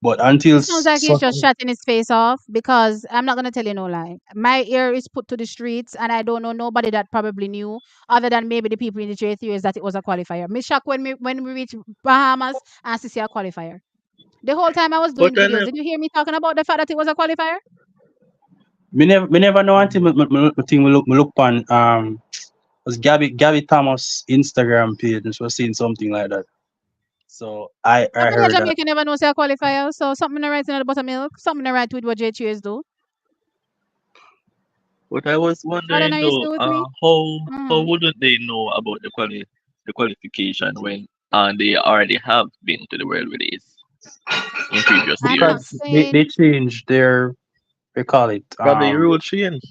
But until It sounds like he's just shutting his face off because I'm not gonna tell you no lie. My ear is put to the streets, and I don't know nobody that probably knew other than maybe the people in the J3S that it was a qualifier. Me shocked when we reached Bahamas and to see a qualifier. The whole time I was doing But the I videos, never, did you hear me talking about the fact that it was a qualifier? me never know until me think me look on was Gabby Thomas Instagram page and she was saying something like that. So I I think a heard that. Jamaican never knows a qualifier, so something to write in the buttermilk, something to write with what JHUs do. but I was Jordan, wondering are you though, still with me? how Mm-hmm. wouldn't they know about the qualification when they already have been to the World Relays in previous I'm not years? Because they saying changed their, they call it Probably rule change.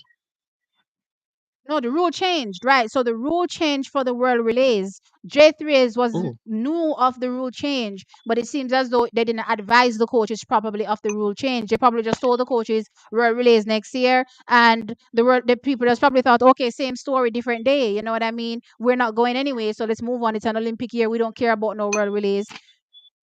no, the rule changed, right? So the rule changed for the world relays. J3s was Oh, knew of the rule change, but it seems as though they didn't advise the coaches properly of the rule change. They probably just told the coaches world relays next year, and the people just probably thought, okay, same story, different day. You know what I mean? We're not going anyway, so let's move on. It's an Olympic year. We don't care about no world relays.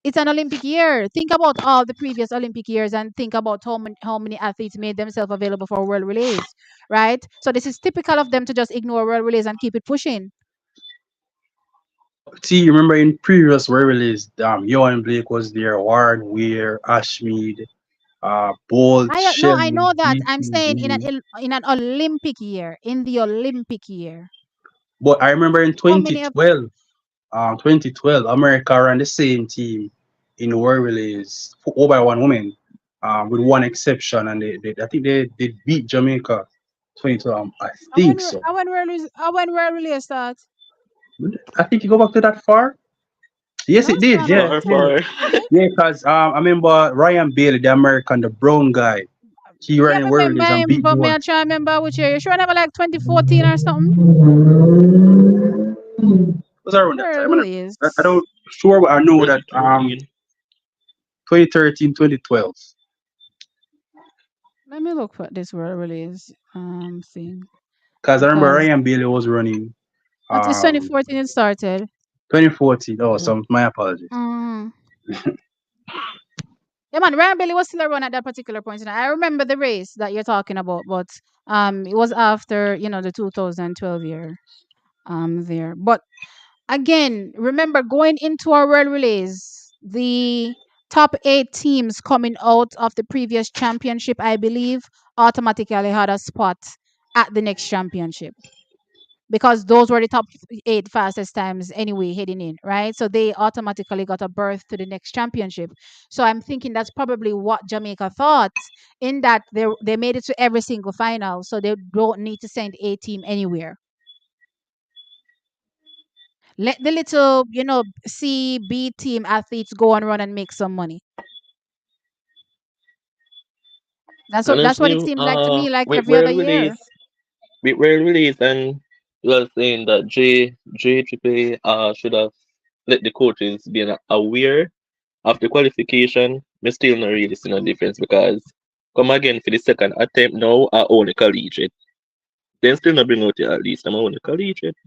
It's an Olympic year. Think about all the previous Olympic years and think about how many athletes made themselves available for world relays, right? So this is typical of them to just ignore world relays and keep it pushing. But see, remember in previous were released, Johan Blake was there, Warren Weir, Ashmead, Bolt, No, I Shelly, know that. I'm saying BTV. in an Olympic year, in the Olympic year. But I remember in How many of 2012, America ran the same team in the world relays for all by one woman, with one exception, and I think they beat Jamaica 2012. I think so. how when were really start? I think you go back to that far. Yes, No, it did. Strano, Yeah, don't Far, tell yeah, me. far. Did it? yeah. Because I remember Ryan Bailey, the American, the brown guy. He Yeah, ran in world relays and him, beat but me one. I try remember which year. You sure never like 2014 or something? It was around that Where time. really I is? don't sure, but I know that 2013. 2013, 2012. Let me look what this where really is thing. Because I remember Because Ryan Bailey was running at least um 2014 it started. 2014. Oh, Mm. so my apologies. Mm. Yeah, man, Ryan Bailey was still around at that particular point. And I remember the race that you're talking about, but it was after the 2012 year there. But again, remember going into our world relays, the top 8 teams coming out of the previous championship, I believe, automatically had a spot at the next championship because those were the top 8 fastest times anyway heading in, right? So they automatically got a berth to the next championship. So I'm thinking that's probably what Jamaica thought, in that they made it to every single final, so they don't need to send a team anywhere. Let the little, C, B team athletes go and run and make some money. That's what it Honestly, seems like to me, like with every other world year. release, and you are saying that JAAA should have let the coaches be aware of the qualification. Me still not really see no difference because come again for the second attempt now are only collegiate. Then still not bring out the at least I'm only collegiate.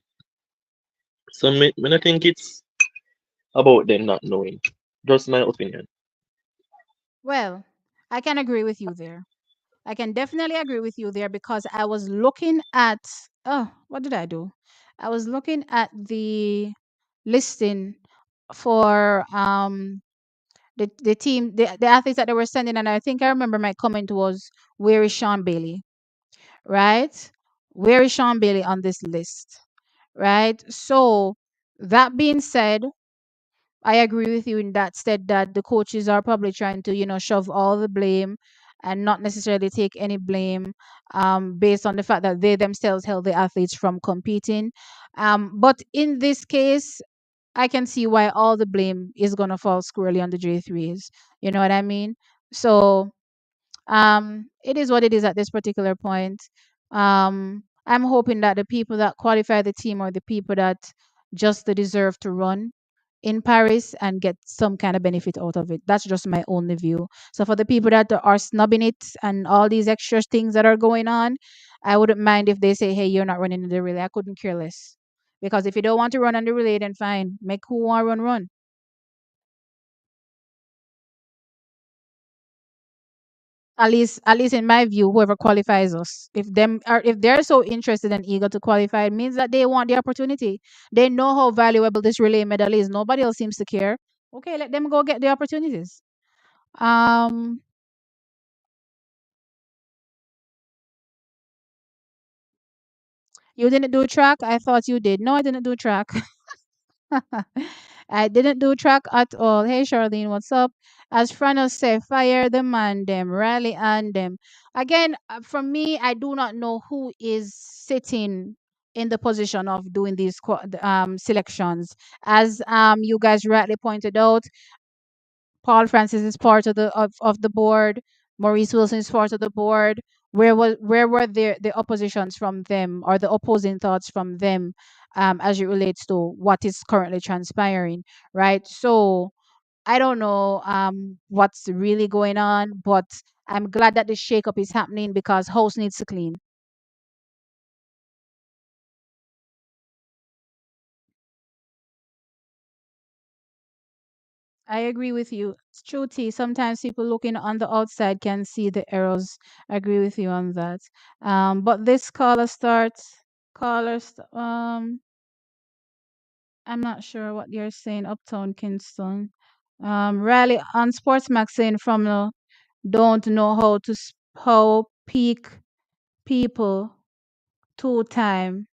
So me not think it's about them not knowing. Just my opinion. Well, I can agree with you there. I can definitely agree with you there because I was looking at, oh, what did I do? I was looking at the listing for the team, the athletes that they were sending, and I think I remember my comment was, where is Sean Bailey? Right? Where is Sean Bailey on this list? Right? So that being said, I agree with you in that said that the coaches are probably trying to, shove all the blame and not necessarily take any blame based on the fact that they themselves held the athletes from competing. But in this case, I can see why all the blame is gonna fall squarely on the J3s. You know what I mean? So it is what it is at this particular point. I'm hoping that the people that qualify the team are the people that just deserve to run in Paris and get some kind of benefit out of it. That's just my only view. So for the people that are snubbing it and all these extra things that are going on, I wouldn't mind if they say, "Hey, you're not running in the relay." I couldn't care less, because if you don't want to run on the relay, then fine, make who want to run. At least in my view, whoever qualifies us, if they're so interested and eager to qualify, it means that they want the opportunity. They know how valuable this relay medal is. Nobody else seems to care. Okay, let them go get the opportunities. um you didn't do track? I thought you did. No, I didn't do track. I didn't do track at all. Hey, Charlene, what's up? As Frano say, fire the man them, rally and them. Again, for me, I do not know who is sitting in the position of doing these selections. As you guys rightly pointed out, Paul Francis is part of the board. Maurice Wilson is part of the board. Where were the oppositions from them, or the opposing thoughts from them, as it relates to what is currently transpiring, right? So I don't know what's really going on, but I'm glad that the shakeup is happening because house needs to clean. I agree with you. It's true, T. Sometimes people looking on the outside can see the errors. I agree with you on that. But this caller starts. I'm not sure what you're saying. Uptown Kingston. Riley on Sportsmax saying from don't know how to how peak people two time.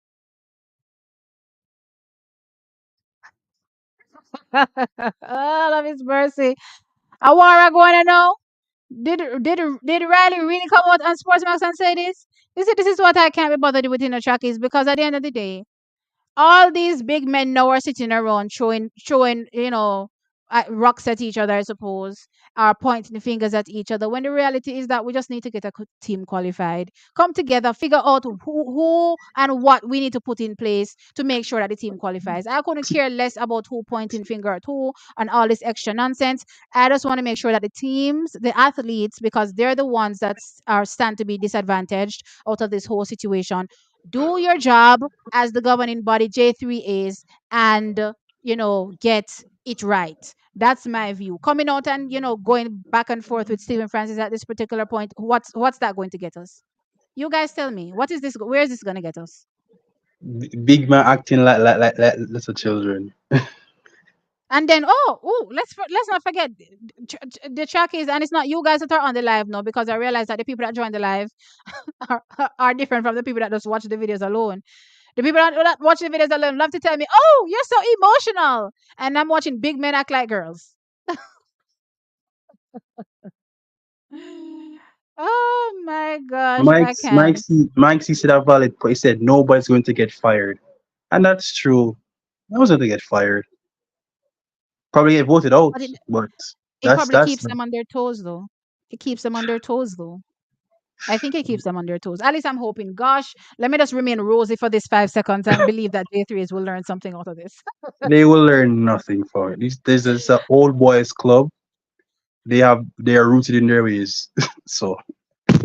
Oh, love his mercy. Awara going to know. Did Riley really come out on Sportsmax and say this? This is what I can't be bothered with in the track is because at the end of the day, all these big men now are sitting around showing rocks at each other, I suppose, are pointing the fingers at each other, when the reality is that we just need to get a team qualified, come together, figure out who and what we need to put in place to make sure that the team qualifies. I couldn't care less about who pointing finger at who and all this extra nonsense. I just want to make sure that the teams, the athletes, because they're the ones that are stand to be disadvantaged out of this whole situation, do your job as the governing body J3As and get it right. That's my view. Coming out and going back and forth with Stephen Francis at this particular point, what's that going to get us? You guys tell me. What is this? Where is this going to get us? Big man acting like little children. And then, let's not forget the track is, and it's not you guys that are on the live now, because I realize that the people that join the live are different from the people that just watch the videos alone. The people that watch the videos alone love to tell me, "Oh, you're so emotional," and I'm watching big men act like girls. Oh my gosh, I can't. Mike C said a valid point. He said nobody's going to get fired, and that's true. I was going to get fired. Probably get voted out, But but it that's probably that's keeps them on their toes, though. It keeps them on their toes, though. I think it keeps them on their toes. At least I'm hoping. Gosh, let me just remain rosy for this 5 seconds and believe that J3s will learn something out of this. they will learn nothing from it. This is an old boys club. They are rooted in their ways. So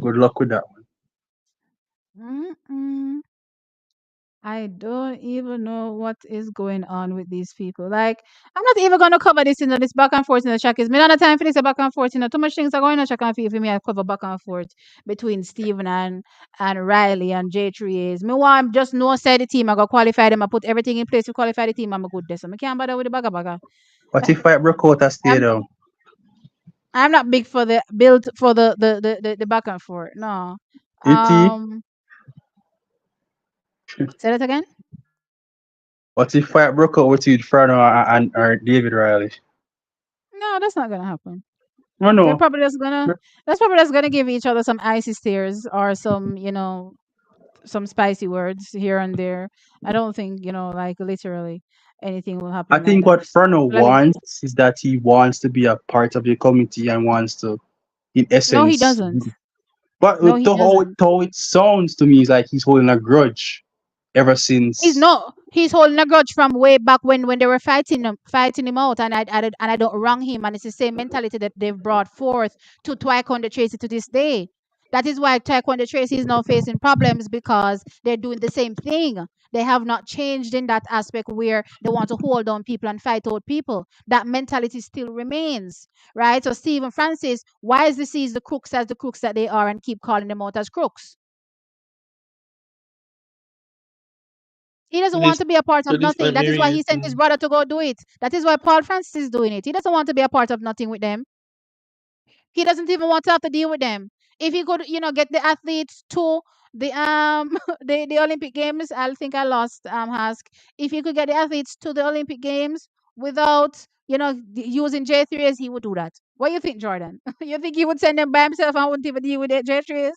good luck with that one. Mm-mm. I don't even know what is going on with these people. Like, I'm not even gonna cover this in this back and forth in the chat. Is me not the time for this back and forth. Too much things are going on. Check and feel for me. I cover back and forth between Stephen and Riley and J3 is. Me want just no say the team. I got qualify them. I put everything in place to qualify the team. I'm a good this. So I can't bother with the baga. What if I broke out a I'm stadium? I'm not big for the build for the back and forth. No. It Say that again. what if I broke out with you, Frano and or David Riley? No, that's not gonna happen. No, They're no. probably just gonna that's probably just gonna give each other some icy stares or some, some spicy words here and there. I don't think, like literally anything will I happen like think that. what Frano Like, wants is that he wants to be a part of the committee and wants to, in no, he essence, doesn't. but No, he to doesn't. how it sounds to me is like he's holding a grudge ever He's since. no. He's holding a grudge from way back when they were fighting him out, and I don't wrong him, and it's the same mentality that they've brought forth to Taekwondo Tracy to this day. That is why Taekwondo Tracy is now facing problems, because they're doing the same thing. They have not changed in that aspect where they want to hold on people and fight out people. That mentality still remains, right? So Stephen Francis, why is the sees the crooks as the crooks that they are and keep calling them out as crooks? He To doesn't want this to be a part to of this nothing. That is why very he sent his reason, brother to go do it. That is why Paul Francis is doing it. He doesn't want to be a part of nothing with them. He doesn't even want to have to deal with them. If he could, get the athletes to the the Olympic Games, I think I lost Hask. If he could get the athletes to the Olympic Games without using J3s, he would do that. What do you think, Jordan? You think he would send them by himself and wouldn't even deal with the J3s?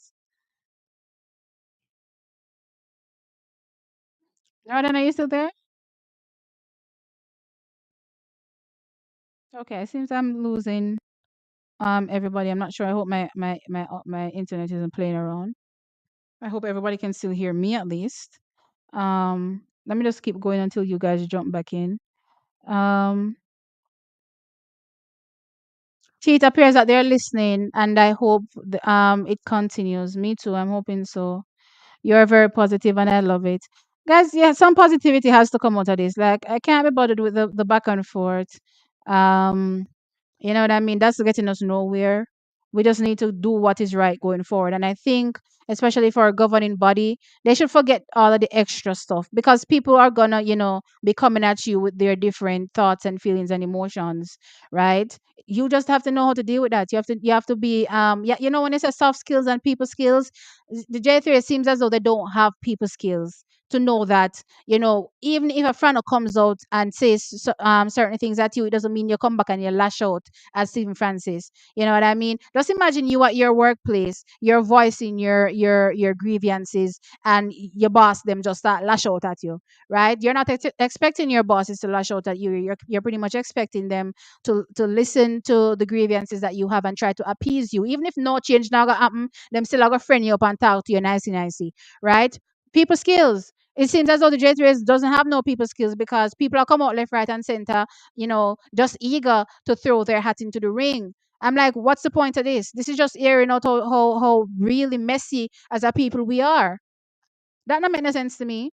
Jordan, are you still there? Okay, it seems I'm losing everybody. I'm not sure. I hope my internet isn't playing around. I hope everybody can still hear me at least. Let me just keep going until you guys jump back in. Um, See, it appears that they're listening, and I hope it continues. Me too. I'm hoping so. You're very positive, and I love it, guys. Yeah, some positivity has to come out of this. Like, I can't be bothered with the back and forth. Um, you know what I mean? That's getting us nowhere. We just need to do what is right going forward. And I think, especially for a governing body, they should forget all of the extra stuff, because people are gonna, be coming at you with their different thoughts and feelings and emotions, right? You just have to know how to deal with that. You have to be yeah, when it's a soft skills and people skills, the J3, it seems as though they don't have people skills to know that, even if a Frano comes out and says certain things at you, it doesn't mean you come back and you lash out as Stephen Francis. You know what I mean? Just imagine you at your workplace, you're voicing your grievances, and your boss them just start lash out at you, right? You're not expecting your bosses to lash out at you. You're pretty much expecting them to listen to the grievances that you have and try to appease you. Even if no change now gonna happen, them still are gonna friend you up and talk to you nicey, right? People skills. It seems as though the J3S doesn't have no people skills, because people are come out left, right, and center, just eager to throw their hat into the ring. I'm like, what's the point of this? This is just airing out how really messy as a people we are. That not make no sense to me.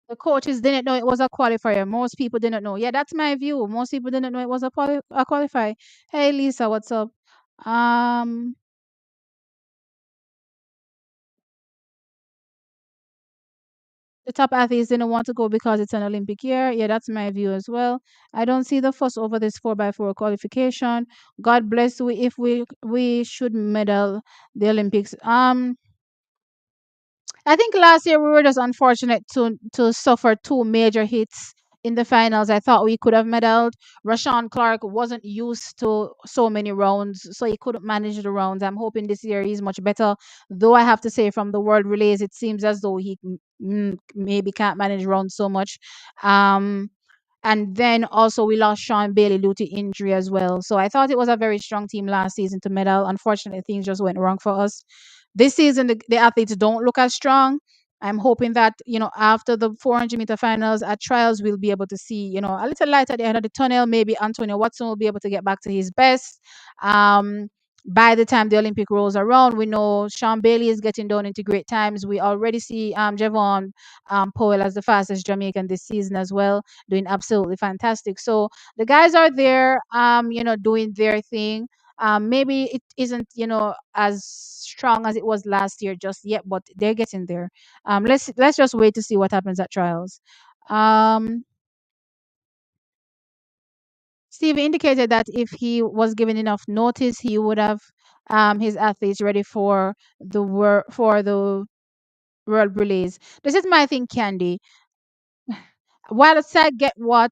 The coaches didn't know it was a qualifier. Most people didn't know. Yeah, that's my view. Most people didn't know it was a qualifier. Hey, Lisa, what's up? Um, the top athletes didn't want to go because it's an Olympic year. Yeah, that's my view as well. I don't see the fuss over this 4x4 qualification. God bless we if we should medal the Olympics. I think last year we were just unfortunate to suffer two major hits in the finals. I thought we could have medaled. Rashawn Clark wasn't used to so many rounds, so he couldn't manage the rounds. I'm hoping this year he's much better. Though I have to say, from the world relays, it seems as though he maybe can't manage rounds so much. Um, and then also we lost Sean Bailey due to injury as well. So I thought it was a very strong team last season to medal. Unfortunately, things just went wrong for us. This season, the athletes don't look as strong. I'm hoping that, after the 400-meter finals at trials, we'll be able to see, a little light at the end of the tunnel. Maybe Antonio Watson will be able to get back to his best. Um, by the time the Olympic rolls around, we know Sean Bailey is getting down into great times. We already see Javon Powell as the fastest Jamaican this season as well, doing absolutely fantastic. So the guys are there, doing their thing. Maybe it isn't, as strong as it was last year just yet, but they're getting there. Let's just wait to see what happens at trials. Um, Steve indicated that if he was given enough notice, he would have his athletes ready for the world relays. This is my thing, Candy. Whilst I get what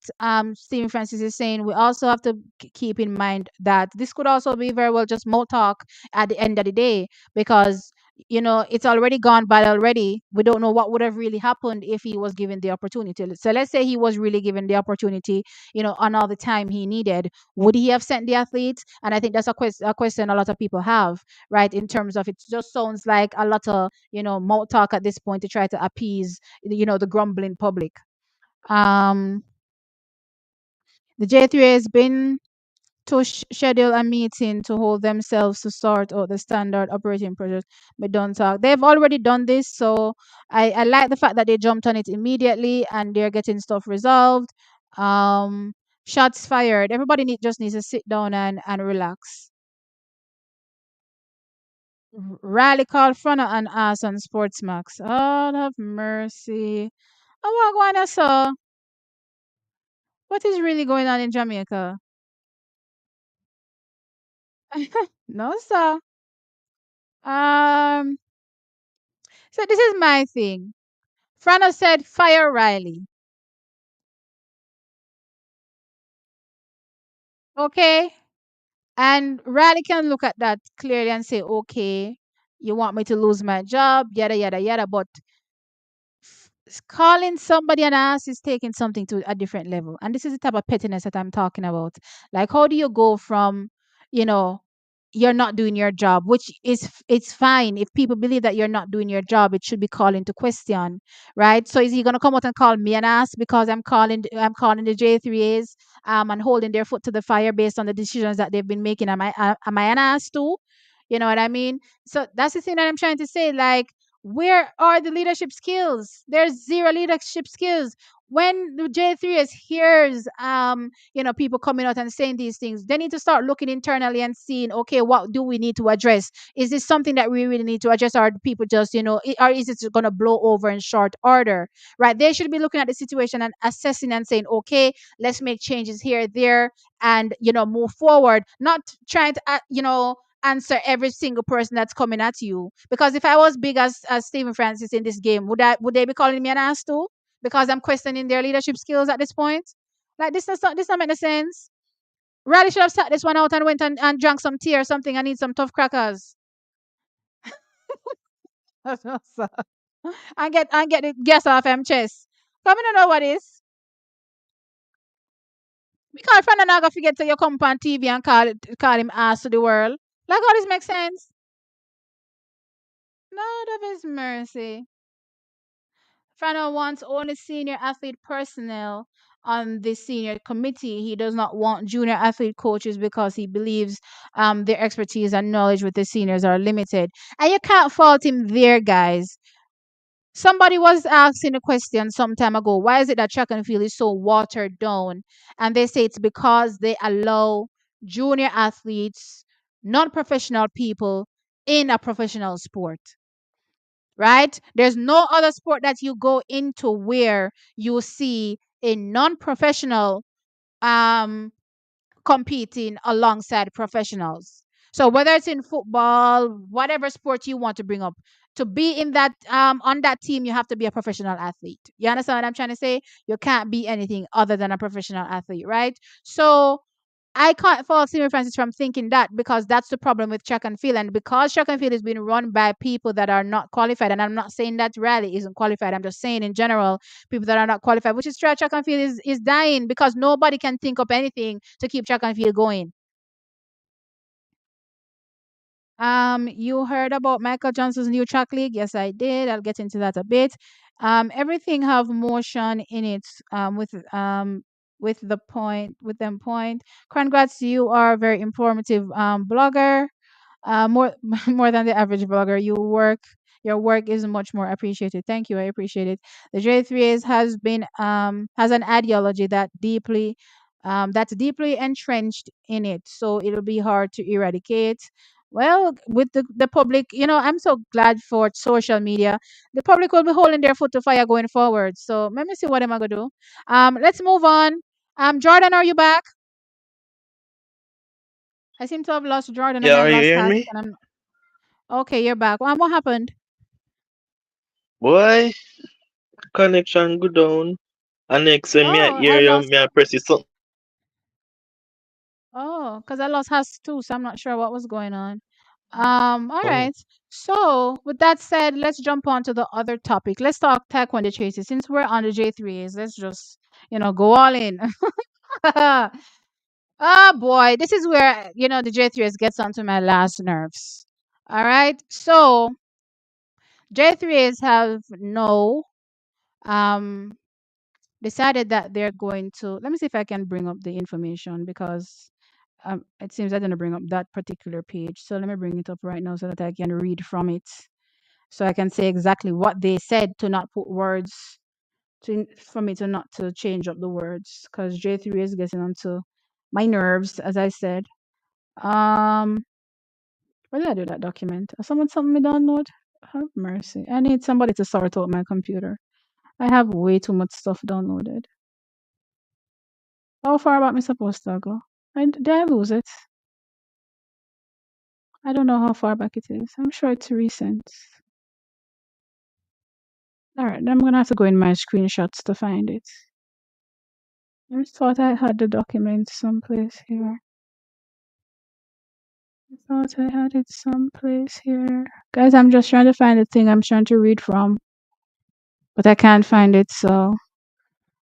Stephen Francis is saying, we also have to keep in mind that this could also be very well just more talk at the end of the day, because it's already gone bad already. We don't know what would have really happened if he was given the opportunity. So let's say he was really given the opportunity, on all the time he needed. Would he have sent the athletes? And I think that's a question a lot of people have, right? In terms of, it just sounds like a lot of more talk at this point to try to appease the grumbling public. um, the J3 has been to schedule a meeting to hold themselves to sort out the standard operating procedures. But don't talk. They've already done this, so I like the fact that they jumped on it immediately and they're getting stuff resolved. Um, Shots fired. Everybody just needs to sit down and relax. Rally called Front and ass on Sportsmax. Oh, have mercy. Oh, what going on, sir? What is really going on in Jamaica? No, sir. Um, so this is my thing. Frano said, fire Riley. Okay. And Riley can look at that clearly and say, okay, you want me to lose my job, yada, yada, yada. But calling somebody an ass is taking something to a different level. And this is the type of pettiness that I'm talking about. Like, how do you go from, you know, you're not doing your job, which it's fine. If people believe that you're not doing your job, it should be called into question, right? So is he gonna come out and call me an ass because I'm calling the J3As and holding their foot to the fire based on the decisions that they've been making? Am I an ass too? You know what I mean? So that's the thing that I'm trying to say. Like, Where are the leadership skills? There's zero leadership skills. When the J3S hears people coming out and saying these things, they need to start looking internally and seeing, okay, what do we need to address? Is this something that we really need to address, or do people just, or is it going to blow over in short order? Right? They should be looking at the situation and assessing and saying, okay, let's make changes here, there, and move forward. Not trying to answer every single person that's coming at you. Because if I was big as Stephen Francis in this game, would they be calling me an ass too? Because I'm questioning their leadership skills at this point. Like this not make no sense. Riley should have sat this one out and went and drank some tea or something. I need some tough crackers. and get the gas off him chest. Come in and know what is. Because Frano not gonna forget to you come on TV and call him ass to the world. Like all this makes sense. Lord of his mercy. Frano wants only senior athlete personnel on the senior committee. He does not want junior athlete coaches because he believes their expertise and knowledge with the seniors are limited. And you can't fault him there, guys. Somebody was asking a question some time ago, why is it that track and field is so watered down? And they say it's because they allow junior athletes, non-professional people in a professional sport. Right? There's no other sport that you go into where you see a non-professional um competing alongside professionals. So whether it's in football, whatever sport you want to bring up, to be in that on that team, you have to be a professional athlete. You understand what I'm trying to say? You can't be anything other than a professional athlete, right? So I can't fault Stephen Francis from thinking that, because that's the problem with track and field. And because track and field is being run by people that are not qualified, and I'm not saying that Riley isn't qualified, I'm just saying in general, people that are not qualified, which is track and field is dying because nobody can think up anything to keep track and field going. You heard about Michael Johnson's new track league? Yes, I did. I'll get into that a bit. Everything have motion in it. With the point, with them point. Congrats, you are a very informative blogger. More more than the average blogger. Your work is much more appreciated. Thank you, I appreciate it. The J3S has an ideology that's deeply entrenched in it, so it'll be hard to eradicate. Well, with the public, I'm so glad for social media. The public will be holding their foot to fire going forward. So let me see what am I gonna do. Let's move on. Jordan, are you back? I seem to have lost Jordan and Yeah, I are you lost hearing Hask, me? and I'm okay. You're back. What happened? Boy, connection go down. And next when me I Oh, hear I you, lost. me I press it something. Oh, because I lost Hask too, so I'm not sure what was going on. All Oh, right. So with that said, let's jump on to the other topic. Let's talk Taekwondo, Tracy. Since we're on the J3s, let's just go all in. Oh boy, this is where the J3s gets onto my last nerves. All right. So J3s have no um decided that they're going to, let me see if I can bring up the information, because it seems I didn't bring up that particular page. So let me bring it up right now so that I can read from it. So I can say exactly what they said, to not put words, for me to not to change up the words, because J3 is getting onto my nerves, as I said. Where did I do that document? Someone sent me download? Have mercy. I need somebody to sort out my computer. I have way too much stuff downloaded. How far back am I supposed to go? Did I lose it? I don't know how far back it is. I'm sure it's recent. Alright, I'm gonna have to go in my screenshots to find it. I just thought I had the document someplace here. I thought I had it someplace here. Guys, I'm just trying to find the thing I'm trying to read from, but I can't find it, so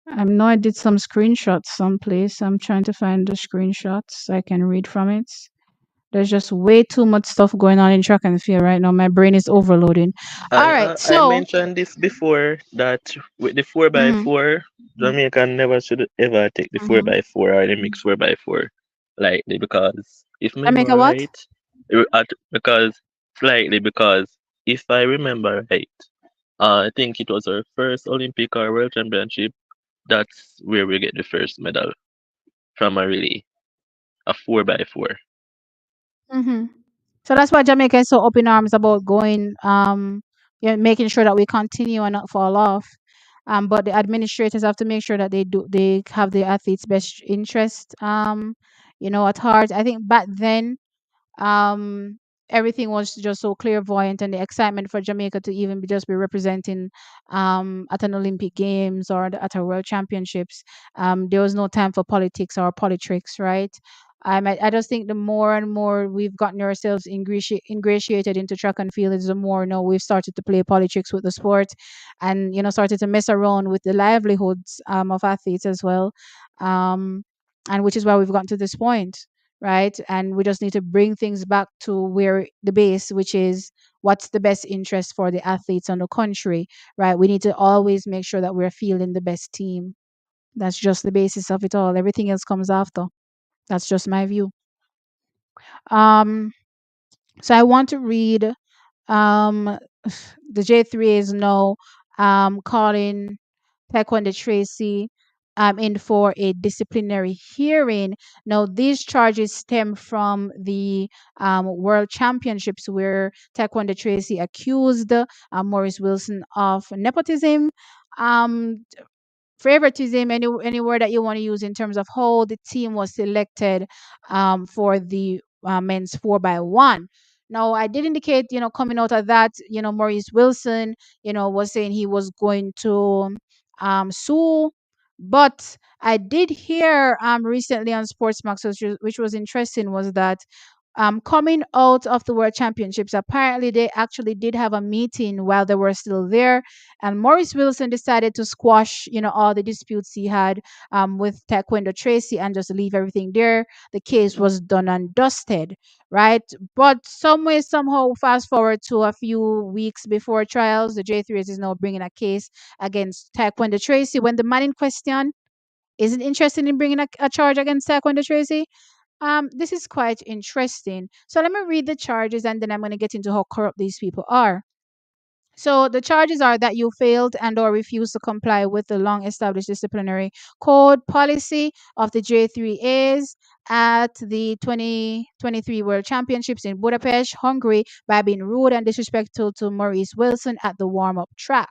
I know I did some screenshots someplace. I'm trying to find the screenshots so I can read from it. There's just way too much stuff going on in track and field right now. My brain is overloading. All right, I so mentioned this before that with the 4 by mhm, 4 Jamaica never should ever take the 4 mhm. by 4 or the mixed 4 by 4 lightly, because if Jamaica memory what? right, because slightly, because if I remember right, I think it was our first Olympic or World Championship. That's where we get the first medal from a relay, a 4x4. Mm-hmm. So that's why Jamaica is so up in arms about going, yeah, making sure that we continue and not fall off. But the administrators have to make sure that they have the athletes' best interest, at heart. I think back then, um everything was just so clairvoyant, and the excitement for Jamaica to even just be representing at an Olympic Games or at a World Championships. There was no time for politics or politics, right? I just think the more and more we've gotten ourselves ingratiated into track and field, is the more we've started to play politics with the sport, and started to mess around with the livelihoods of athletes as well, and which is why we've gotten to this point, right? And we just need to bring things back to where the base, which is what's the best interest for the athletes and the country, right? We need to always make sure that we're fielding the best team. That's just the basis of it all. Everything else comes after. That's just my view. Um, so I want to read um the J3 is now calling Taekwondo Tracy in for a disciplinary hearing. Now, these charges stem from the World Championships, where Taekwondo Tracy accused Maurice Wilson of nepotism, um, favoritism, any word that you want to use in terms of how the team was selected for the men's 4x1. Now, I did indicate, coming out of that, Maurice Wilson, was saying he was going to sue. But I did hear recently on Sportsmax, which was interesting, was that coming out of the World Championships, apparently they actually did have a meeting while they were still there, and Maurice Wilson decided to squash, all the disputes he had with Taekwondo Tracy and just leave everything there. The case was done and dusted, right? But some way, somehow, fast forward to a few weeks before trials, the J3s is now bringing a case against Taekwondo Tracy when the man in question isn't interested in bringing a charge against Taekwondo Tracy. This is quite interesting. So let me read the charges, and then I'm going to get into how corrupt these people are. So the charges are that you failed and or refused to comply with the long established disciplinary code policy of the J3As at the 2023 World Championships in Budapest, Hungary, by being rude and disrespectful to Maurice Wilson at the warm-up track.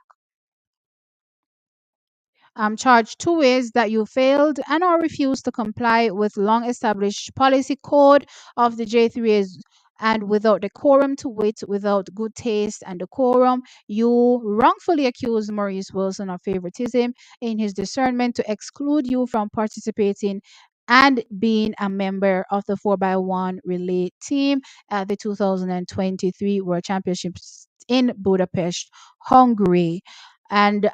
Charge 2 is that you failed and or refused to comply with long established policy code of the J3s, and without decorum, to wit, without good taste and decorum, you wrongfully accused Maurice Wilson of favoritism in his discernment to exclude you from participating and being a member of the 4x1 relay team at the 2023 World Championships in Budapest, Hungary. And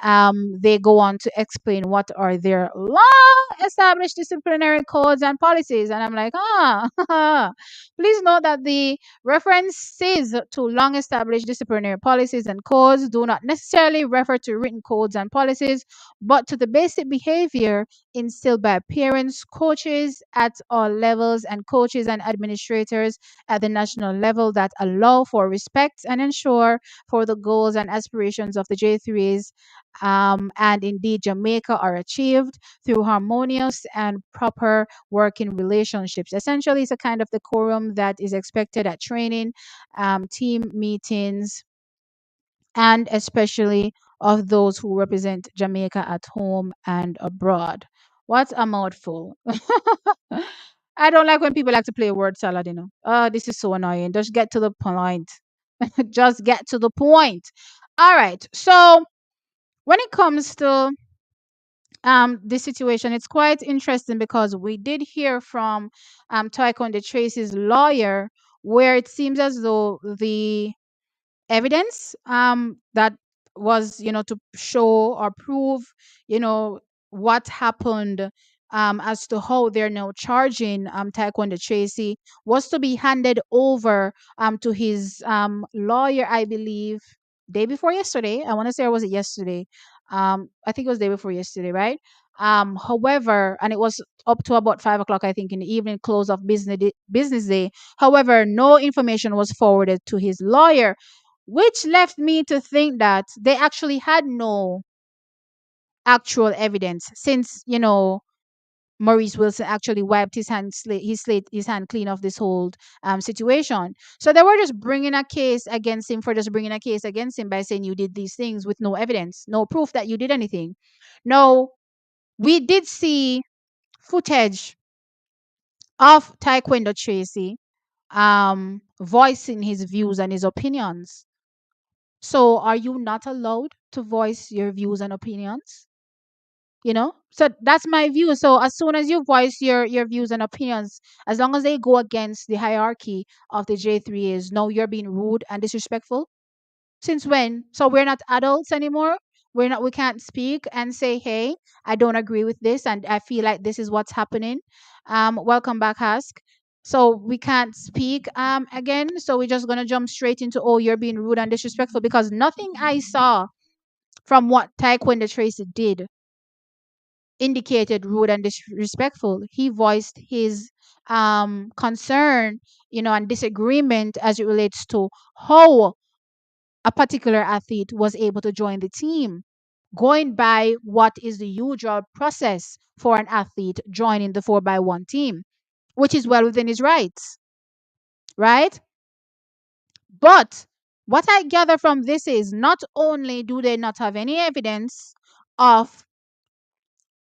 they go on to explain what are their long established disciplinary codes and policies. And I'm like, please note that the references to long established disciplinary policies and codes do not necessarily refer to written codes and policies, but to the basic behavior instilled by parents, coaches at all levels, and coaches and administrators at the national level that allow for respect and ensure for the goals and aspirations of the J3s, and indeed Jamaica, are achieved through harmonious and proper working relationships. Essentially, it's a kind of decorum that is expected at training, team meetings, and especially of those who represent Jamaica at home and abroad. What a mouthful. I don't like when people like to play word salad, Oh, this is so annoying. Just get to the point. Just get to the point. All right. So when it comes to this situation, it's quite interesting because we did hear from Taekwondo Tracy's lawyer, where it seems as though the evidence that was, to show or prove, you know what happened, as to how they're now charging Taekwondo Tracy, was to be handed over to his lawyer, I believe day before yesterday. I want to say, or was it yesterday? I think it was day before yesterday, right? However, and it was up to about 5 o'clock, I think, in the evening, close of business day. However, no information was forwarded to his lawyer. which left me to think that they actually had no actual evidence, since Maurice Wilson actually wiped his hand clean of this whole situation. So they were just bringing a case against him for just bringing a case against him by saying you did these things with no evidence, no proof that you did anything. No, we did see footage of Taekwondo Tracy voicing his views and his opinions. So are you not allowed to voice your views and opinions? So that's my view. So as soon as you voice your views and opinions, as long as they go against the hierarchy of the J3As, no, you're being rude and disrespectful. Since when? So we're not adults anymore. We can't speak and say, hey, I don't agree with this and I feel like this is what's happening. Welcome back, Ask. So we can't speak again. So we're just gonna jump straight into, oh, you're being rude and disrespectful, because nothing I saw from what Taekwondo Tracy did indicated rude and disrespectful. He voiced his concern, and disagreement as it relates to how a particular athlete was able to join the team, going by what is the usual process for an athlete joining the 4x1 team, which is well within his rights, right? But what I gather from this is, not only do they not have any evidence of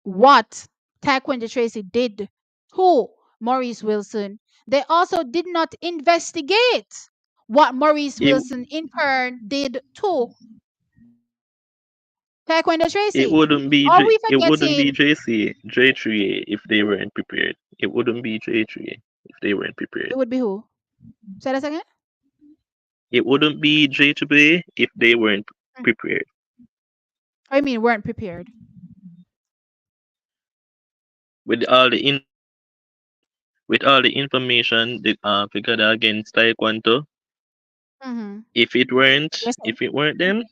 what Taekwondo Tracy did to Maurice Wilson, they also did not investigate what Maurice It Wilson in turn did to Taekwondo it Tracy. wouldn't be Are we it wouldn't be forgetting? J3A if they weren't prepared. It wouldn't be J3A if they weren't prepared. It would be who? Say that again? It wouldn't be J2A if they weren't Mm. prepared. I mean, weren't prepared. With all the information that we got against Taekwondo, Mm-hmm. if it weren't Yes, sir. if it weren't them,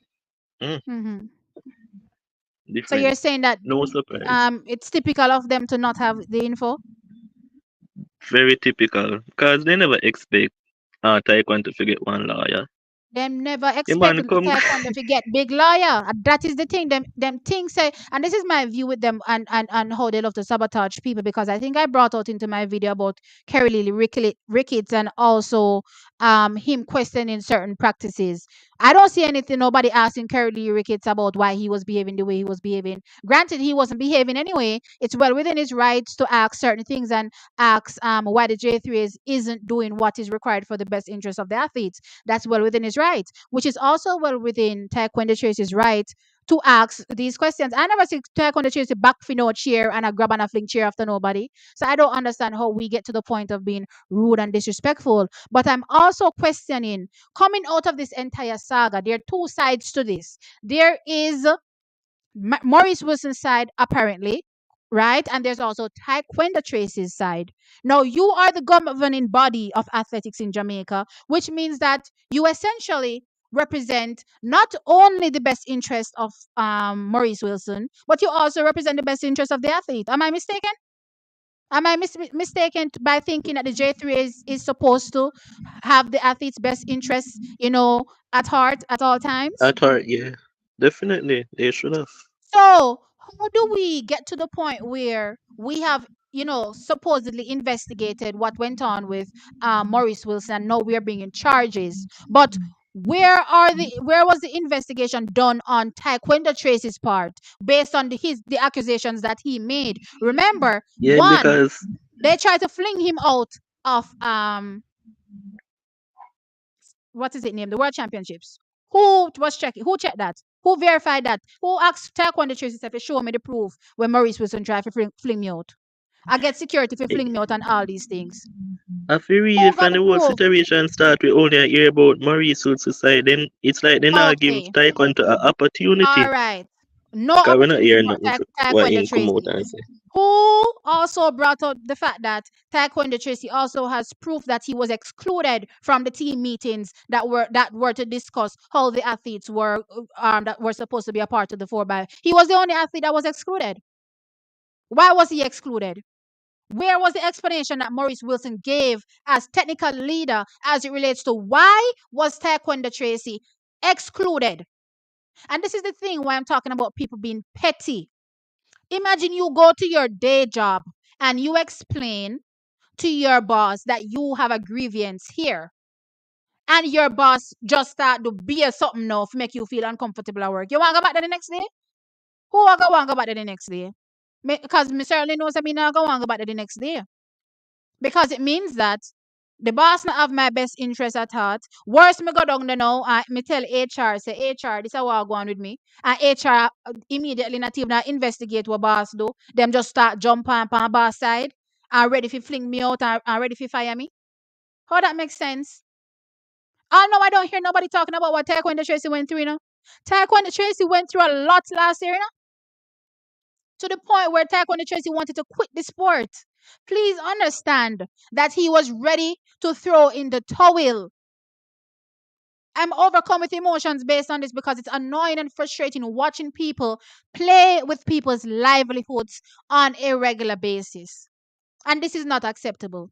mm, Mm-hmm. So different. you're saying that No surprise. it's typical of them to not have the info? Very typical. Because they never expect Taekwondo to get one lawyer. Them never The expect man come Taekwondo to get big lawyer. And that is the thing. Them things say, and this is my view with them, and how they love to sabotage people, because I think I brought out into my video about Kerry Lily Ricketts, and also him questioning certain practices. I don't see anything, nobody asking Kerry Lily Ricketts about why he was behaving the way he was behaving. Granted, he wasn't behaving anyway. It's well within his rights to ask certain things, and ask why the J3 isn't doing what is required for the best interest of the athletes. That's well within his right, which is also well within Taekwondo Tracy's right to ask these questions. I never see Taekwondo Tracy back for no chair and a grab and a fling chair after nobody. So I don't understand how we get to the point of being rude and disrespectful. But I'm also questioning, coming out of this entire saga, there are two sides to this. There is Maurice Wilson's side, apparently, right? And there's also Tyquendo Tracy's side. Now, you are the governing body of athletics in Jamaica, which means that you essentially represent not only the best interest of Maurice Wilson, but you also represent the best interest of the athlete. Am I mistaken? Am I mistaken by thinking that the J3 is supposed to have the athlete's best interests, at heart at all times? at heart, yeah. Definitely. They should have. So, how do we get to the point where we have, supposedly investigated what went on with Maurice Wilson, and now we're bringing charges? But where was the investigation done on Taekwondo Tracy's part based on the accusations that he made? Remember, Yeah, one, because they tried to fling him out of what is it named? The World Championships. Who was checking? Who checked that? Who verified that? Who asked Taekwondo Tracy to show me the proof when Maurice Wilson tried to fling me out? I get security for fling me out and all these things. I feel really Who got from the the whole proof? situation start, we only hear about Maurice side. Then it's like they not give Okay. Taekwondo an opportunity. All right. No Because we're not opportunity hearing for nothing for what Taekwondo him come out Tracy. and say. Who also brought out the fact that Taekwondo Tracy also has proof that he was excluded from the team meetings that were to discuss how the athletes were that were supposed to be a part of the 4x. He was the only athlete that was excluded. Why was he excluded? Where was the explanation that Maurice Wilson gave as technical leader as it relates to why was Taekwondo Tracy Excluded. And this is the thing why I'm talking about people being petty. Imagine you go to your day job and you explain to your boss that you have a grievance here. And your boss just start to beer something now to make you feel uncomfortable at work. You want to go back there the next day? Who want to go back there the next day? Because me certainly knows that me not going to go back there the next day. Because it means that the boss not have my best interest at heart. Worse, me go down there now and me tell HR, say, HR, this is what go on with me. And HR immediately not even investigate what boss do. Them just start jumping on boss side and ready to fling me out and ready to fire me. How that makes sense? Oh no, I don't hear nobody talking about what Tyquendo Tracy went through, you know. Tyquendo Tracy went through a lot last year, you know, to the point where Tyquendo Tracy wanted to quit the sport. Please understand that he was ready to throw in the towel. I'm overcome with emotions based on this because it's annoying and frustrating watching people play with people's livelihoods on a regular basis. And this is not acceptable.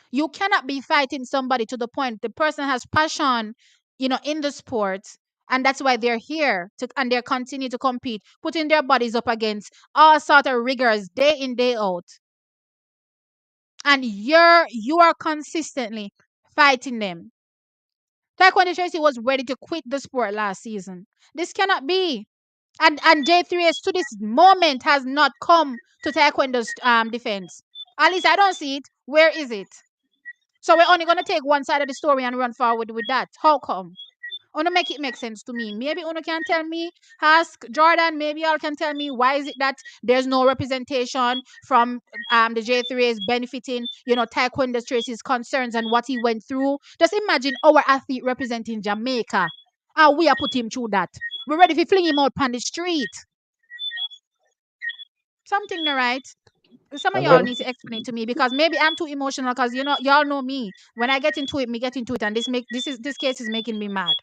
You cannot be fighting somebody to the point the person has passion, you know, in the sport, and that's why they're here to, and they continue to compete, putting their bodies up against all sort of rigors day in day out, and you are consistently fighting them. Taekwondo Tracy was ready to quit the sport last season. This cannot be. And J3S to this moment has not come to Taekwondo's defense. At least I don't see it. Where is it? So we're only gonna take one side of the story and run forward with that. How come? Wanna make it make sense to me. Maybe Uno can tell me, ask Jordan, maybe y'all can tell me why is it that there's no representation from the J3 is benefiting, you know, Taekwondo Tracy's concerns and what he went through. Just imagine our athlete representing Jamaica. And we are put him through that. We're ready to fling him out on the street. Something no right. Some of y'all Well, need to explain to me because maybe I'm too emotional because you know y'all know me. When I get into it, and this case is making me mad.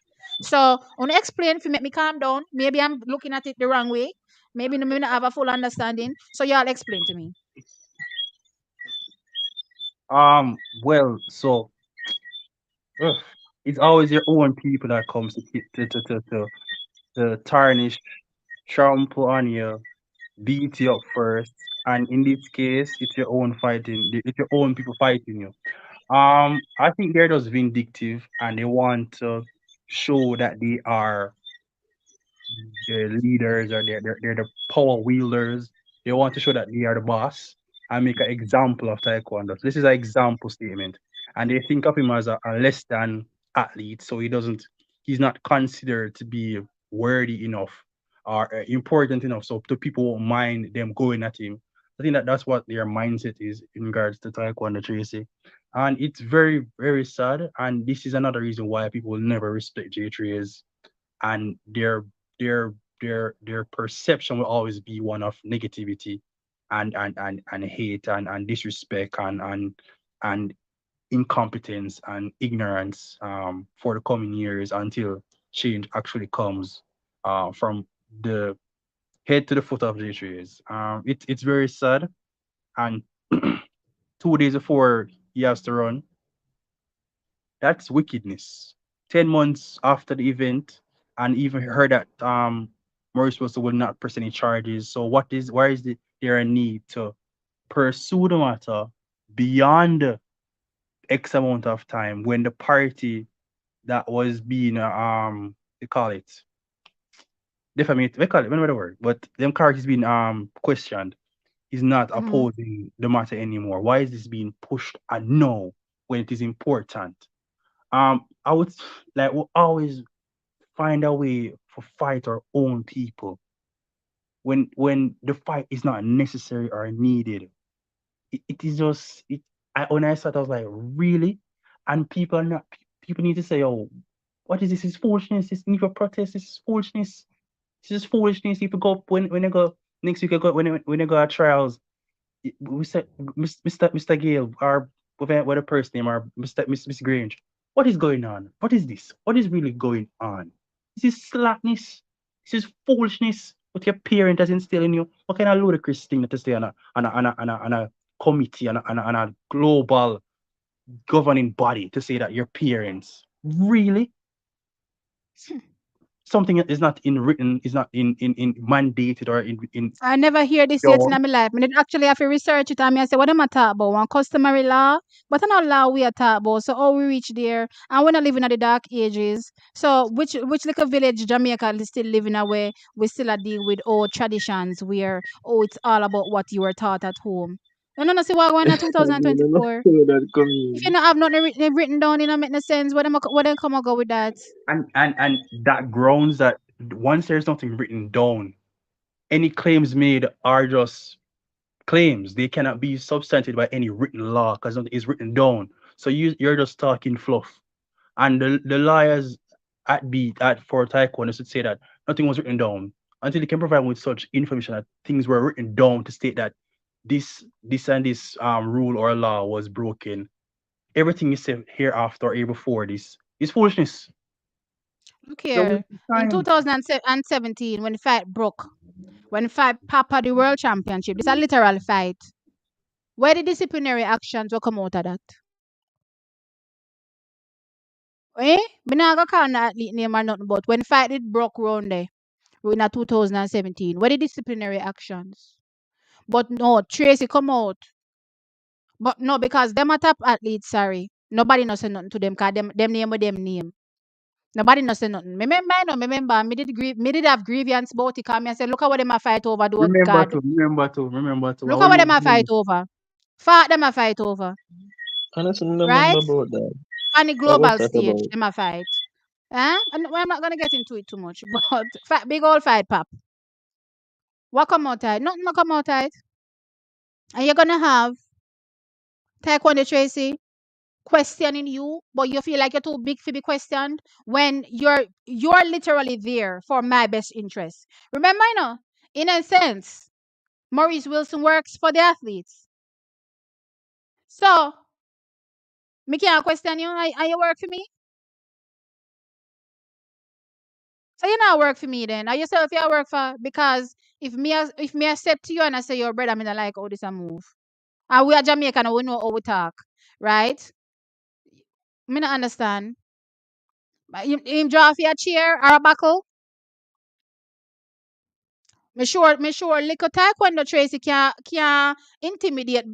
So on explain if you make me calm down. Maybe I'm looking at it the wrong way. Maybe I may not have a full understanding. So y'all explain to me. well, so ugh, it's always your own people that comes to to tarnish, trample on you, beat you up first, and in this case, it's your own fighting. It's your own people fighting you. I think they're just vindictive, and they want to show that they are the leaders or they're the power wielders. They want to show that they are the boss and make an example of Taekwondo. So this is an example statement. And they think of him as a less than athlete. So he's not considered to be worthy enough or important enough. So the people won't mind them going at him. I think that's what their mindset is in regards to Taekwondo Tracy. And it's very, very sad. And this is another reason why people will never respect J3s and their perception will always be one of negativity and hate and disrespect and incompetence and ignorance for the coming years until change actually comes from the head to the foot of the trees. It's very sad and 2 days before he has to run, that's wickedness. 10 months after the event, and even heard that Maurice Wilson will not press any charges. So why is there a need to pursue the matter beyond X amount of time when the party that was being they call it defamate, we call it, remember the word, but them characters being questioned is not Mm-hmm. opposing the matter anymore. Why is this being pushed and no when it is important? I would like we'll always find a way to fight our own people when the fight is not necessary or needed. It is just it. When I started, I was like, really? And people are not. People need to say, oh, what is this? This is foolishness. This need for protest. This is foolishness. This is foolishness. If you go when they go next week, I go when they go at trials. We said, Mr. Gale, or what a person name, or Miss Grange. What is going on? What is this? What is really going on? This is slackness. This is foolishness. What your parent has instilled in you. What kind of ludicrous thing to stay on a committee on a global governing body to say that your parents really? Something that is not in written, is not in mandated or in I never hear this yet in done. my life. I did actually have to research it and me I say, what am I talk about? One customary law, but another law we are talk about. So how we reach there and we're not living at the dark ages. So which little village Jamaica is still living away, we still are deal with old traditions where it's all about what you were taught at home. You know, see what going on I don't know 2024. where that If you coming. not have nothing written down, it don't make no sense. What them come and go with that? And that grounds that once there's nothing written down, any claims made are just claims. They cannot be substantiated by any written law because nothing is written down. So you're just talking fluff. And the lawyers at for Taekwondo should say that nothing was written down until they can provide with such information that things were written down to state that this and this rule or law was broken. Everything you say hereafter or here before this is foolishness. Look You're here. wasting In time. 2017, when the fight broke, when the fight Papa the World Championship, this a literal fight. Where the disciplinary actions will come out of that? Eh? Me not gonna call no athlete name or nothing, but when fight it broke round there, in a 2017, where the disciplinary actions? But no, Tracy come out. But no, because them a top athletes, sorry. Nobody no say nothing to them, cause them name with them name. Nobody no say nothing. Me did have grievance about it, cause me I said, look at what them a fight over, do God. Remember to Look our at what youth them a fight them. over. Fought them a fight over. Honestly, don't Right? remember about that. On the What was global that stage, about? them a fight. And I'm not gonna get into it too much, but big old fight, pap. What come out tight? Nothing no come out tight. And you're gonna have Taekwondo Tracy questioning you, but you feel like you're too big to be questioned when you're literally there for my best interest. Remember, in a sense, Maurice Wilson works for the athletes. So me can't question you and you work for me. So you not work for me then. Are yourself you work for because if me accept you and I say your brother, I mean I like how this a move. And we are Jamaican and we know how we talk. Right? Me not understand. But him draw for a chair or a buckle. Me sure little taekwondo Tracy can intimidate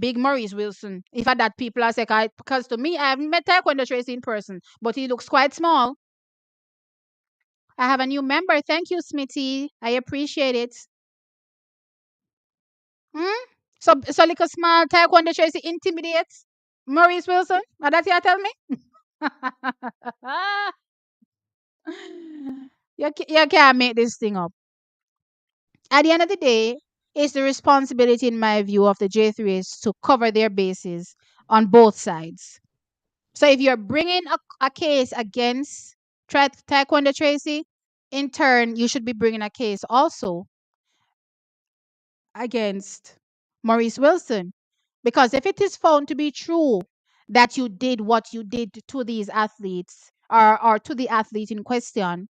big Maurice Wilson. If at that people are say because to me I haven't met taekwondo Tracy in person, but he looks quite small. I have a new member. Thank you, Smitty. I appreciate it. Hmm? So little small taekwondo Tracy intimidates Maurice Wilson? Are that you tell me? You can't make this thing up. At the end of the day, it's the responsibility, in my view, of the J3s to cover their bases on both sides. So if you're bringing a case against Taekwondo Tracy, in turn, you should be bringing a case also against Maurice Wilson. Because if it is found to be true that you did what you did to these athletes or to the athlete in question,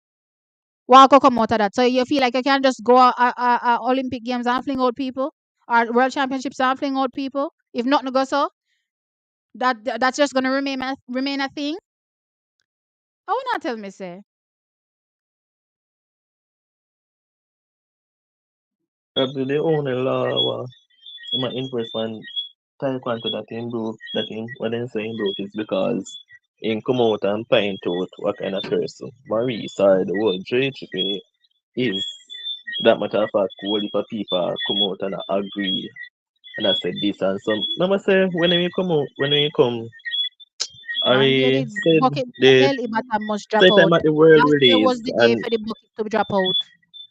what will come out of that? So you feel like you can just go Olympic Games and fling out people or World Championships and fling out people? If nothing goes so, that's just gonna remain a thing? I will not tell me say. That's the only law my interest on Taekwondo that him broke, that him, what they say him broke is because him come out and point out what kind of person Maurice or the whole JAAA is. That matter of fact, whole heap of people come out and agree and I said this and some. Remember say when we come, One year I the said bucket the belly bottom must drop same time out. at the world Last year release was the day and for the bucket to drop out.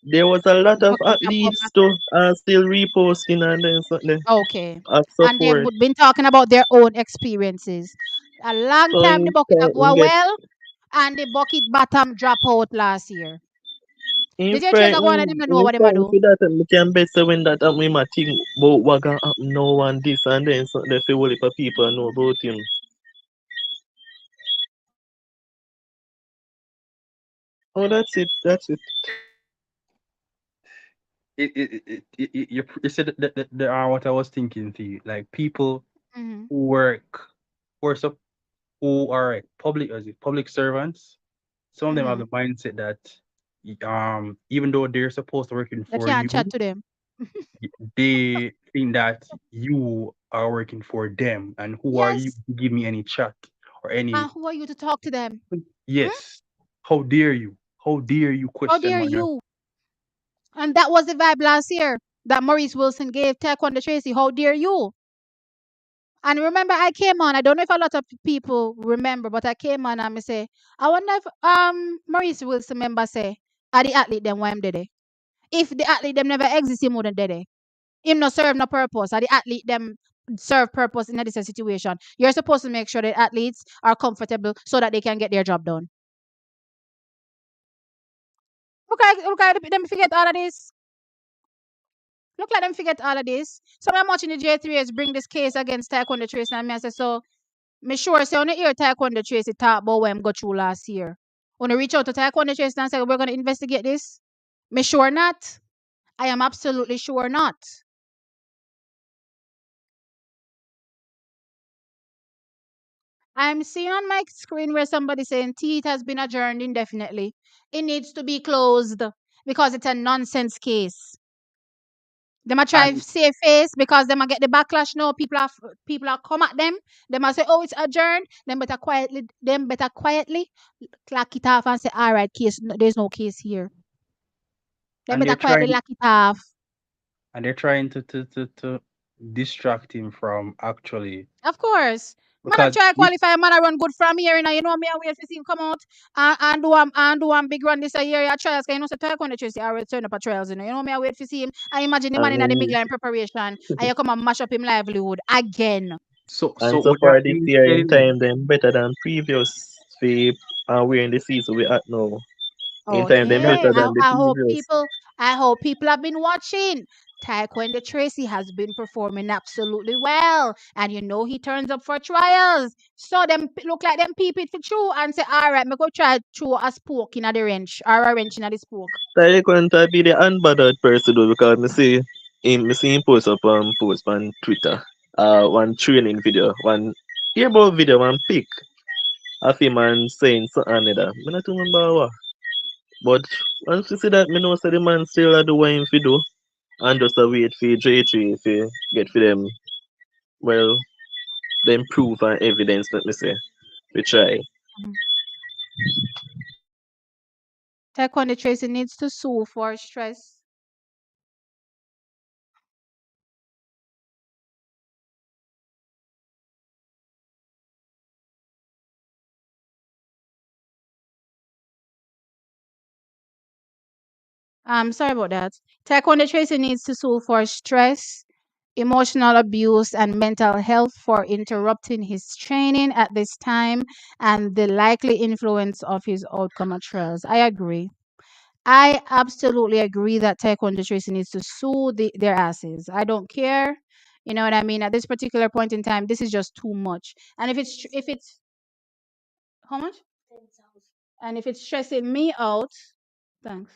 there was a lot of Bucket have come athletes back. to still reposting and then something Okay. of And they've support. been talking about their own experiences. A long So time the bucket a him go get well and the bucket bottom drop out last year. him The J3s friend are going to them know him what they friend do. for that and we can bet say when that we might think about what gonna happen now and this and then so the whole heap of people know about him. Oh that's it. You said that there are what I was thinking to you, like people Hmm. who work who are who are public servants, some of them have Mm-hmm. the mindset that even though they're supposed to working They for can't you, chat to them. they think that you are working for them, and who are you Yes. to give me any chat or any? And who are you to talk to them? Hmm? Yes, how dare you? How dare you How question dare my? you? And that was the vibe last year that Maurice Wilson gave Taekwondo Tracy. How dare you? And remember, I came on. I don't know if a lot of people remember, but I came on and I say, I wonder if Maurice Wilson member say, are the athlete them why him did it? If the athlete them never exist, him wouldn't did it. Him no serve no purpose. Are the athlete them serve purpose in this situation? You're supposed to make sure that athletes are comfortable so that they can get their job done. Look at them forget all of this. Look like them forget all of this. So I'm watching the J3s bring this case against Taekwondo Tracy and I say, so me sure say on the ear Taekwondo Tracy talk about what I'm go through last year. When I reach out to Taekwondo Tracy and say we're gonna investigate this. Me sure not. I am absolutely sure not. I'm seeing on my screen where somebody saying teeth has been adjourned indefinitely. It needs to be closed because it's a nonsense case. Them a try And save face because them a get the backlash now. People are come at them. Them a say, oh, it's adjourned. Them better quietly clack it off and say, all right, case. There's no case here. Them and better they're quietly trying lock it off. to distract him from actually, Of course. Man, I because try if qualify. Man, I run good from here. You know me. I wait to see him come out and do one big run this a year. I trials. Cause you know, so Taekwondo Tracy, I return up a trials. You know me. I wait to see him. I imagine the I man in the big mean, line preparation, and you come and mash up him livelihood again. so and so with far that this being year in said, time, them better than previous. We are wearing the season we at now. In time, them that Okay. better than the previous. I hope people have been watching. Taekwondo Tracy has been performing absolutely well. And you know he turns up for trials. So them look like them peep it for true and say, all right, me go try throw a spoke in the wrench or a wrench in the spoke. I going to be the unbothered person though because me see him post on Twitter. One training video, one airball video, one pic of him and saying something another. I not remember what. But once you see that, me know say the man still a do what him fi do and just a wait for J3 if get for them. Well, them proof and evidence. Let me say we try. Mhm. Taekwondo Tracy needs to sue for stress. Sorry about that. Taekwondo Tracy needs to sue for stress, emotional abuse, and mental health for interrupting his training at this time and the likely influence of his outcome at trials. I agree. I absolutely agree that Taekwondo Tracy needs to sue their asses. I don't care. You know what I mean? At this particular point in time, this is just too much. And if it's how much? And if it's stressing me out, thanks.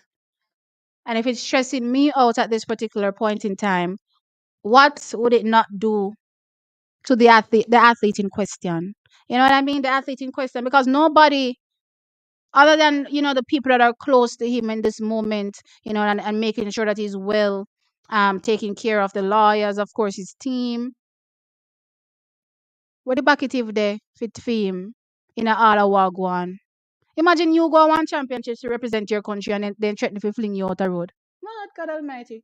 And if it's stressing me out at this particular point in time, what would it not do to the athlete in question? You know what I mean? The athlete in question, because nobody other than the people that are close to him in this moment, and making sure that he's well, taking care of the lawyers, of course, his team. What the bucket if there fit for him in a all a wagwan. Imagine you go one championship to represent your country and then threaten to fling you out the road. Lord God Almighty.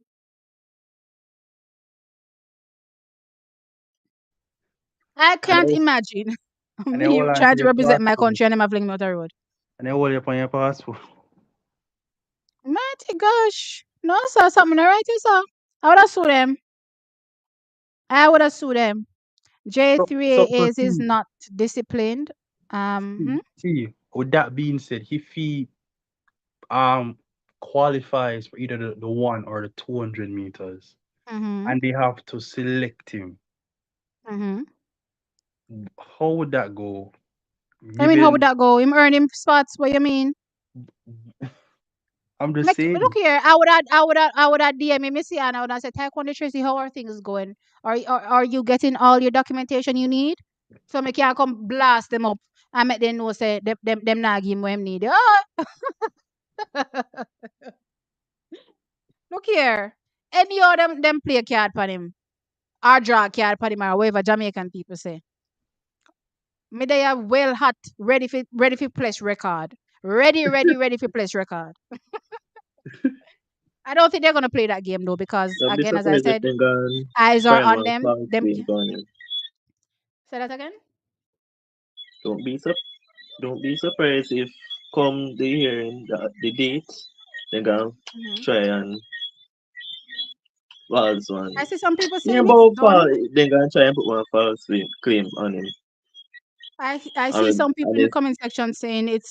I and can't imagine they me hold on to trying to your represent my passport country and them have fling me out the road. and they hold you upon your passport. Mighty gosh. No, sir, something right here, sir. I would have sued them. I would have sued them. So J3A is not disciplined. Hmm. with that being said, if he qualifies for either the 1 or the 200 meters, Hmm. and they have to select him, Hmm. how would that go? I mean, how would Given, that go? Him earn him spots. What you mean? I'm just Look saying. here. I would have DM Missy and I would have said, Taekwondo Tracy, how are things going? Are you getting all your documentation you need? So me can come blast them up I met them know say them not give him what him need. Oh, look here. Any of them play a card for him. Or draw a card for him or whatever Jamaican people say. Me they are well hot, ready for place record. Ready for place record. I don't think they're gonna play that game though, because Don't be again, as I surprised if said, they gone eyes are prime on one them. false Them claim on him. say that again. Don't be sup don't be surprised if come the hearing the date they gonna Mhm. try and false one. I see some people Yeah, saying it's but done. they gonna try and put one false claim on him. I I see mean, some people and in the if comment section saying it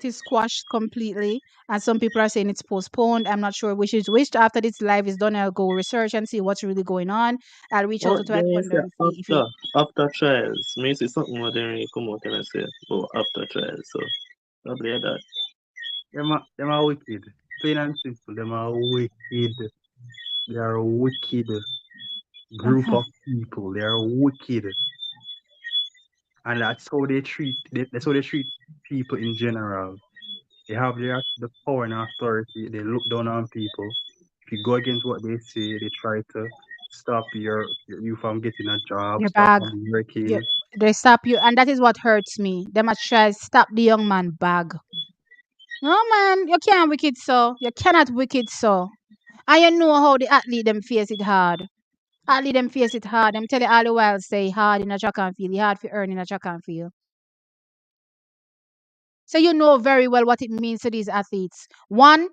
is squashed completely, and some people are saying it's postponed. I'm not sure which is which. After this live is done, I'll go research and see what's really going on. I'll reach out oh, to then you Taekwondo say and see if it. after trials, me see something more than really come out and I say, oh, after trials, so probably that. Them are wicked. Plain and simple. Them are wicked. They are a wicked group of people. They are wicked. And that's how they treat people in general. They have the power and authority. They look down on people. If you go against what they say, they try to stop you from getting a job, Your stop bag. from You, working. they stop you, and that is what hurts me. They must try stop the young man bag. No man, you can't wicked so. You cannot wicked so. And you know how the athlete them face it hard. Athlete them face it hard. Them tell you all the while say hard in a track and field, hard for earn in a track and field. So you know very well what it means to these athletes. One,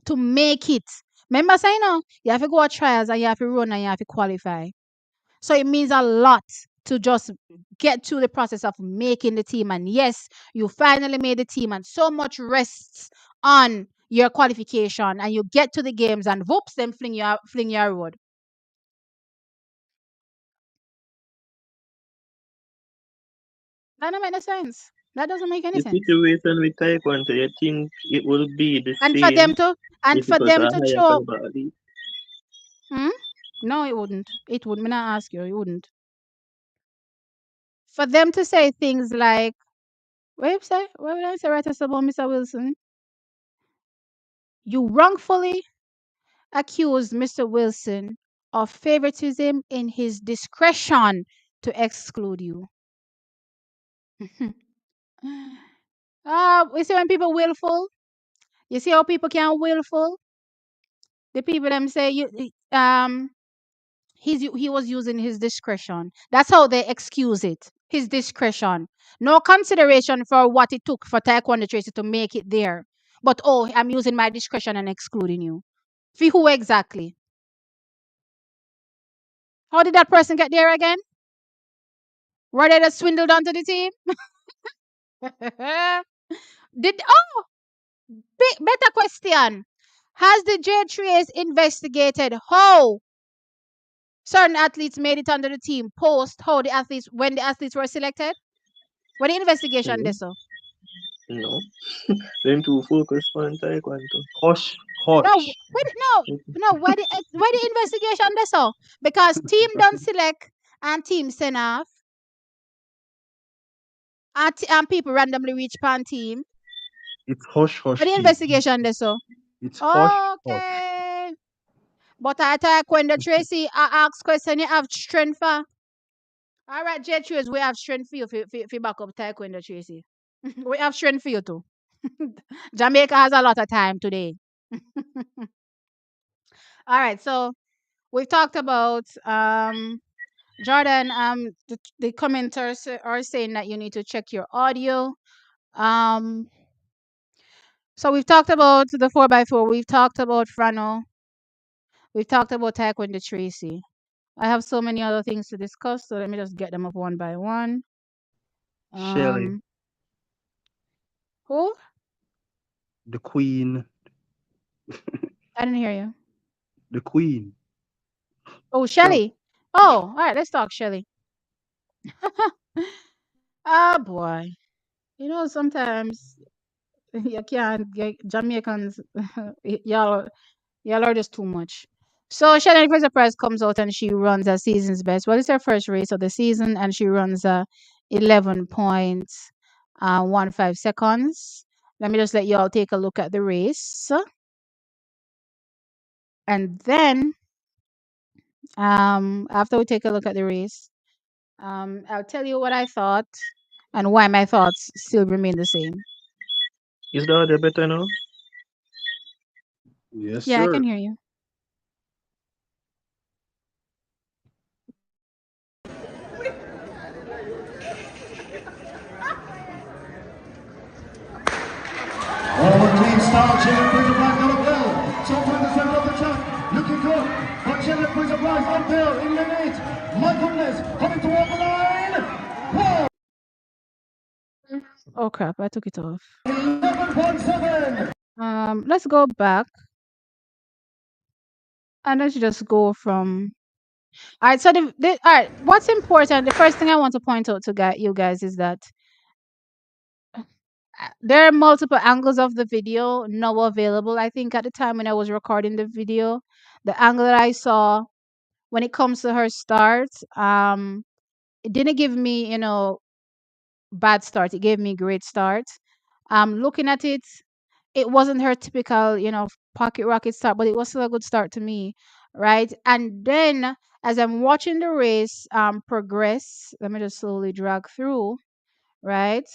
to make it. Remember saying no, you have to go to trials and you have to run and you have to qualify. So it means a lot to just get to the process of making the team. And yes, you finally made the team, and so much rests on your qualification, and you get to the games and whoops, them fling your road. That don't make no sense. That doesn't make any The sense. situation with Taekwondo, you think it will be the And for same them to and if for it was them a to higher show, caliber athlete? hmm? No, it wouldn't. It would. Me not ask you. It wouldn't. For them to say things like, what you say? What would I say right about Mr. Wilson? You wrongfully accused Mr. Wilson of favoritism in his discretion to exclude you. You see when people willful? You see how people can willful? The people them say he was using his discretion. That's how they excuse it. His discretion. No consideration for what it took for Taekwondo Tracy to make it there. But oh, I'm using my discretion and excluding you. For who exactly? How did that person get there again? Were they just swindled onto the team? Did better question. Has the J3S investigated how certain athletes made it onto the team post how the athletes when the athletes were selected? What the investigation No, this so? no. Them too focused on Taekwondo. Hush, No, hush. where the investigation this so? Because team don't select and team send off and people randomly reach pan team. It's hush, Where hush, the team. investigation this so? It's hush, hush. Okay. But I thought when the Tracy I ask question, you have strength for. All right, J Trace, we have strength for you for back up Taekwondo Tracy. We have strength for you too. Jamaica has a lot of time today. All right, so we've talked about Jordan. The commenters are saying that you need to check your audio. Um, so we've talked about the 4x4. We've talked about Frano. We've talked about Taekwondo Tracy. I have so many other things to discuss, so let me just get them up one by one. Shelly, Um, who? the queen, I didn't hear you. the queen. Oh, Sure. Shelly. Oh, all right. Let's talk Shelly. Ah, boy. You know, sometimes you can't get Jamaicans. y'all, y'all are just too much. So Shelly Fraser-Pryce comes out and she runs a season's best. Well, it's her first race of the season, and she runs 11.15 seconds. Let me just let you all take a look at the race. And then after we take a look at the race, I'll tell you what I thought and why my thoughts still remain the same. Is the audio better now? Yes, Yeah, I sir. can hear you. Our team star, Shelly-Ann Fraser-Pryce, got a blow. So far in the center of the track, looking good. But Shelly-Ann Fraser-Pryce up there in lane 8. My goodness, coming toward the line. Whoa! Oh crap, I took it off. 11.7. Let's go back and let's just go from. All right, so all right, what's important, the first thing I want to point out to you guys is that there are multiple angles of the video now available. I think at the time when I was recording the video, the angle that I saw when it comes to her start, it didn't give me, bad start. It gave me great start. Looking at it, it wasn't her typical, pocket rocket start, but it was still a good start to me, right? And then as I'm watching the race progress, let me just slowly drag through, right?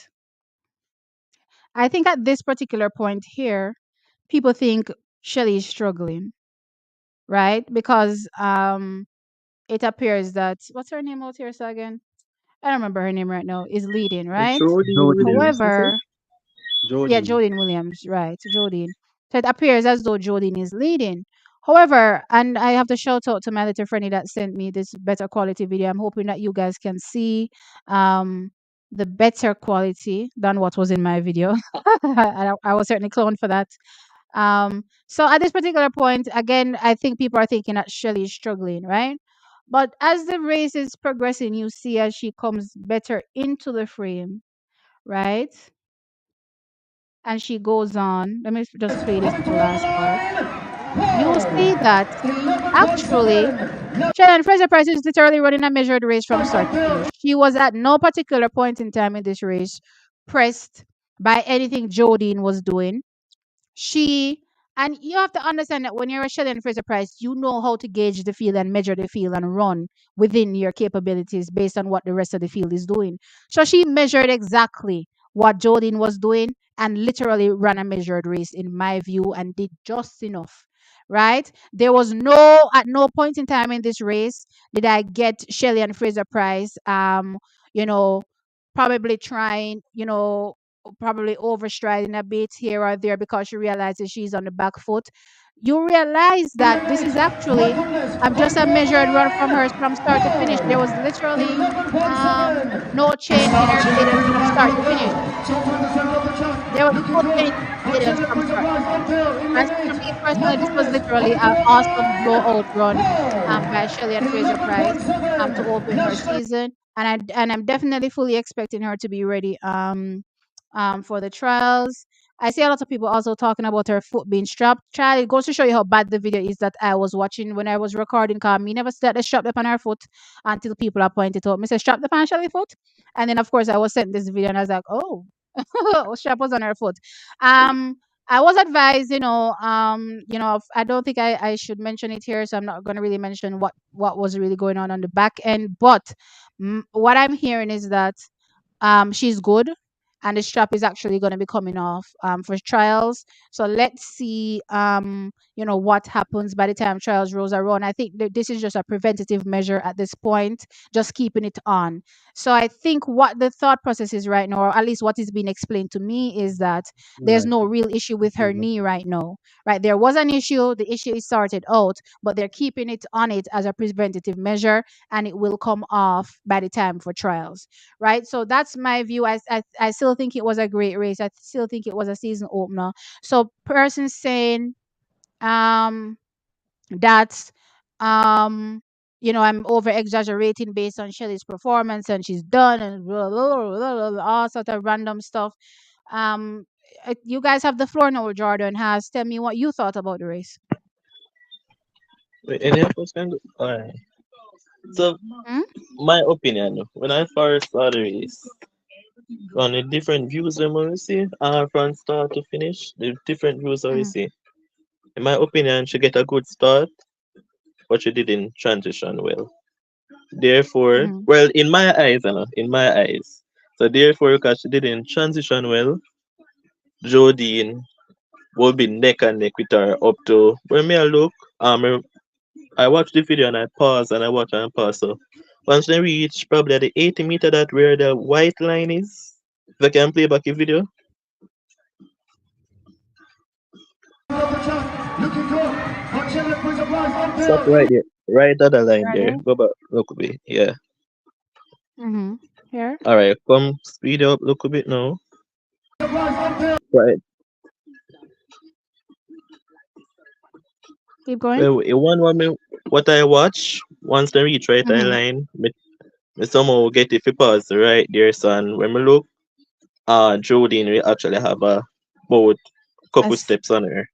I think at this particular point here, people think Shelly is struggling, right? Because it appears that what's her name out here so again? I don't remember her name right now. Is leading, right? Jody Jodine. Williams, is it? However, yeah, Jodine. Jodine Williams, right? Jodine. So it appears as though Jodine is leading. However, and I have to shout out to my little friend that sent me this better quality video. I'm hoping that you guys can see um the better quality than what was in my video. I was certainly cloned for that. So at this particular point, again, I think people are thinking that Shelly is struggling, right? But as the race is progressing, you see as she comes better into the frame, right? And she goes on. Let me just play this Coming little toward the last part. line. You'll see Whoa! that actually 11.7. Shelly-Ann Fraser-Pryce is literally running a measured race from Up start to there. finish. She was at no particular point in time in this race pressed by anything Jodine was doing. She and you have to understand that when you're a Shelly-Ann Fraser-Pryce, you know how to gauge the field and measure the field and run within your capabilities based on what the rest of the field is doing. So she measured exactly what Jordan was doing and literally ran a measured race in my view and did just enough. Right? There was at no point in time in this race did I get Shelly-Ann Fraser-Pryce you know, probably trying, probably overstriding a bit here or there because she realizes she's on the back foot. You realize In that lane this 8. is My actually goodness, just coming a toward the measured run from her line. from start to finish. There was Whoa! literally 11.7. no change in Star her Shelly-Ann cadence from Fraser-Pryce start got to a finish. bell. So far in the center of the There track, was looking no good. change in her But cadence Shelly-Ann from start to Fraser-Pryce up finish. there in And lane so for 8. me My personally, this was goodness, literally coming an toward the awesome line. blowout run Whoa! by Shelly-Ann Fraser-Pryce to 11.7. open her Let's go. season. And I'm definitely fully expecting her to be ready for the trials. I see a lot of people also talking about her foot being strapped. Child, it goes to show you how bad the video is that I was watching when I was recording. Cause me never said the strap up on her foot until people are pointed out. Me say strap the on Shelly foot, and then of course I was sent this video and I was like, oh, strap was on her foot. I was advised, I don't think I should mention it here, so I'm not going to really mention what was really going on the back end. But what I'm hearing is that she's good and the strap is actually going to be coming off for trials. So let's see what happens by the time trials rolls around. I think that this is just a preventative measure at this point, just keeping it on. So I think what the thought process is right now, or at least what is being explained to me, is that there's Right. no real issue with her knee right now. Right, there was an issue, the issue is sorted out, but they're keeping it on it as a preventative measure, and it will come off by the time for trials. Right, so that's my view. I still think it was a great race. I still think it was a season opener. So persons saying that I'm over exaggerating based on Shelly's performance and she's done and blah, blah, blah, blah, blah, all sort of random stuff. You guys have the floor now. Jordan has, tell me what you thought about the race. Wait, any of us can do? Alright. So Hmm? my opinion, when I first saw the race, on the different views them we see, from start to finish, the different views that we Hmm. see. In my opinion, she get a good start, but she didn't transition well. Therefore, Hmm. well, in my eyes, in my eyes. So therefore, because she didn't transition well, Jodine will be neck and neck with her up to when me I look. I watched the video and I pause and I watch and pause. So once they reach probably at the 80 meter that where the white line is, if I can play back the video. Looking good. But Shelly-Ann Fraser-Pryce Stop uphill. right there. Right at the line Right there. there. Go back. Look a bit. Yeah. Hmm. Here. Alright, come speed up look a bit now. Fraser-Pryce uphill. Right. Keep going. Well, one me what I watch, once they reach right at the Hmm. line, me somehow get it for pause right there, son. When me look, Jodine we actually have a about A, couple s- steps on her.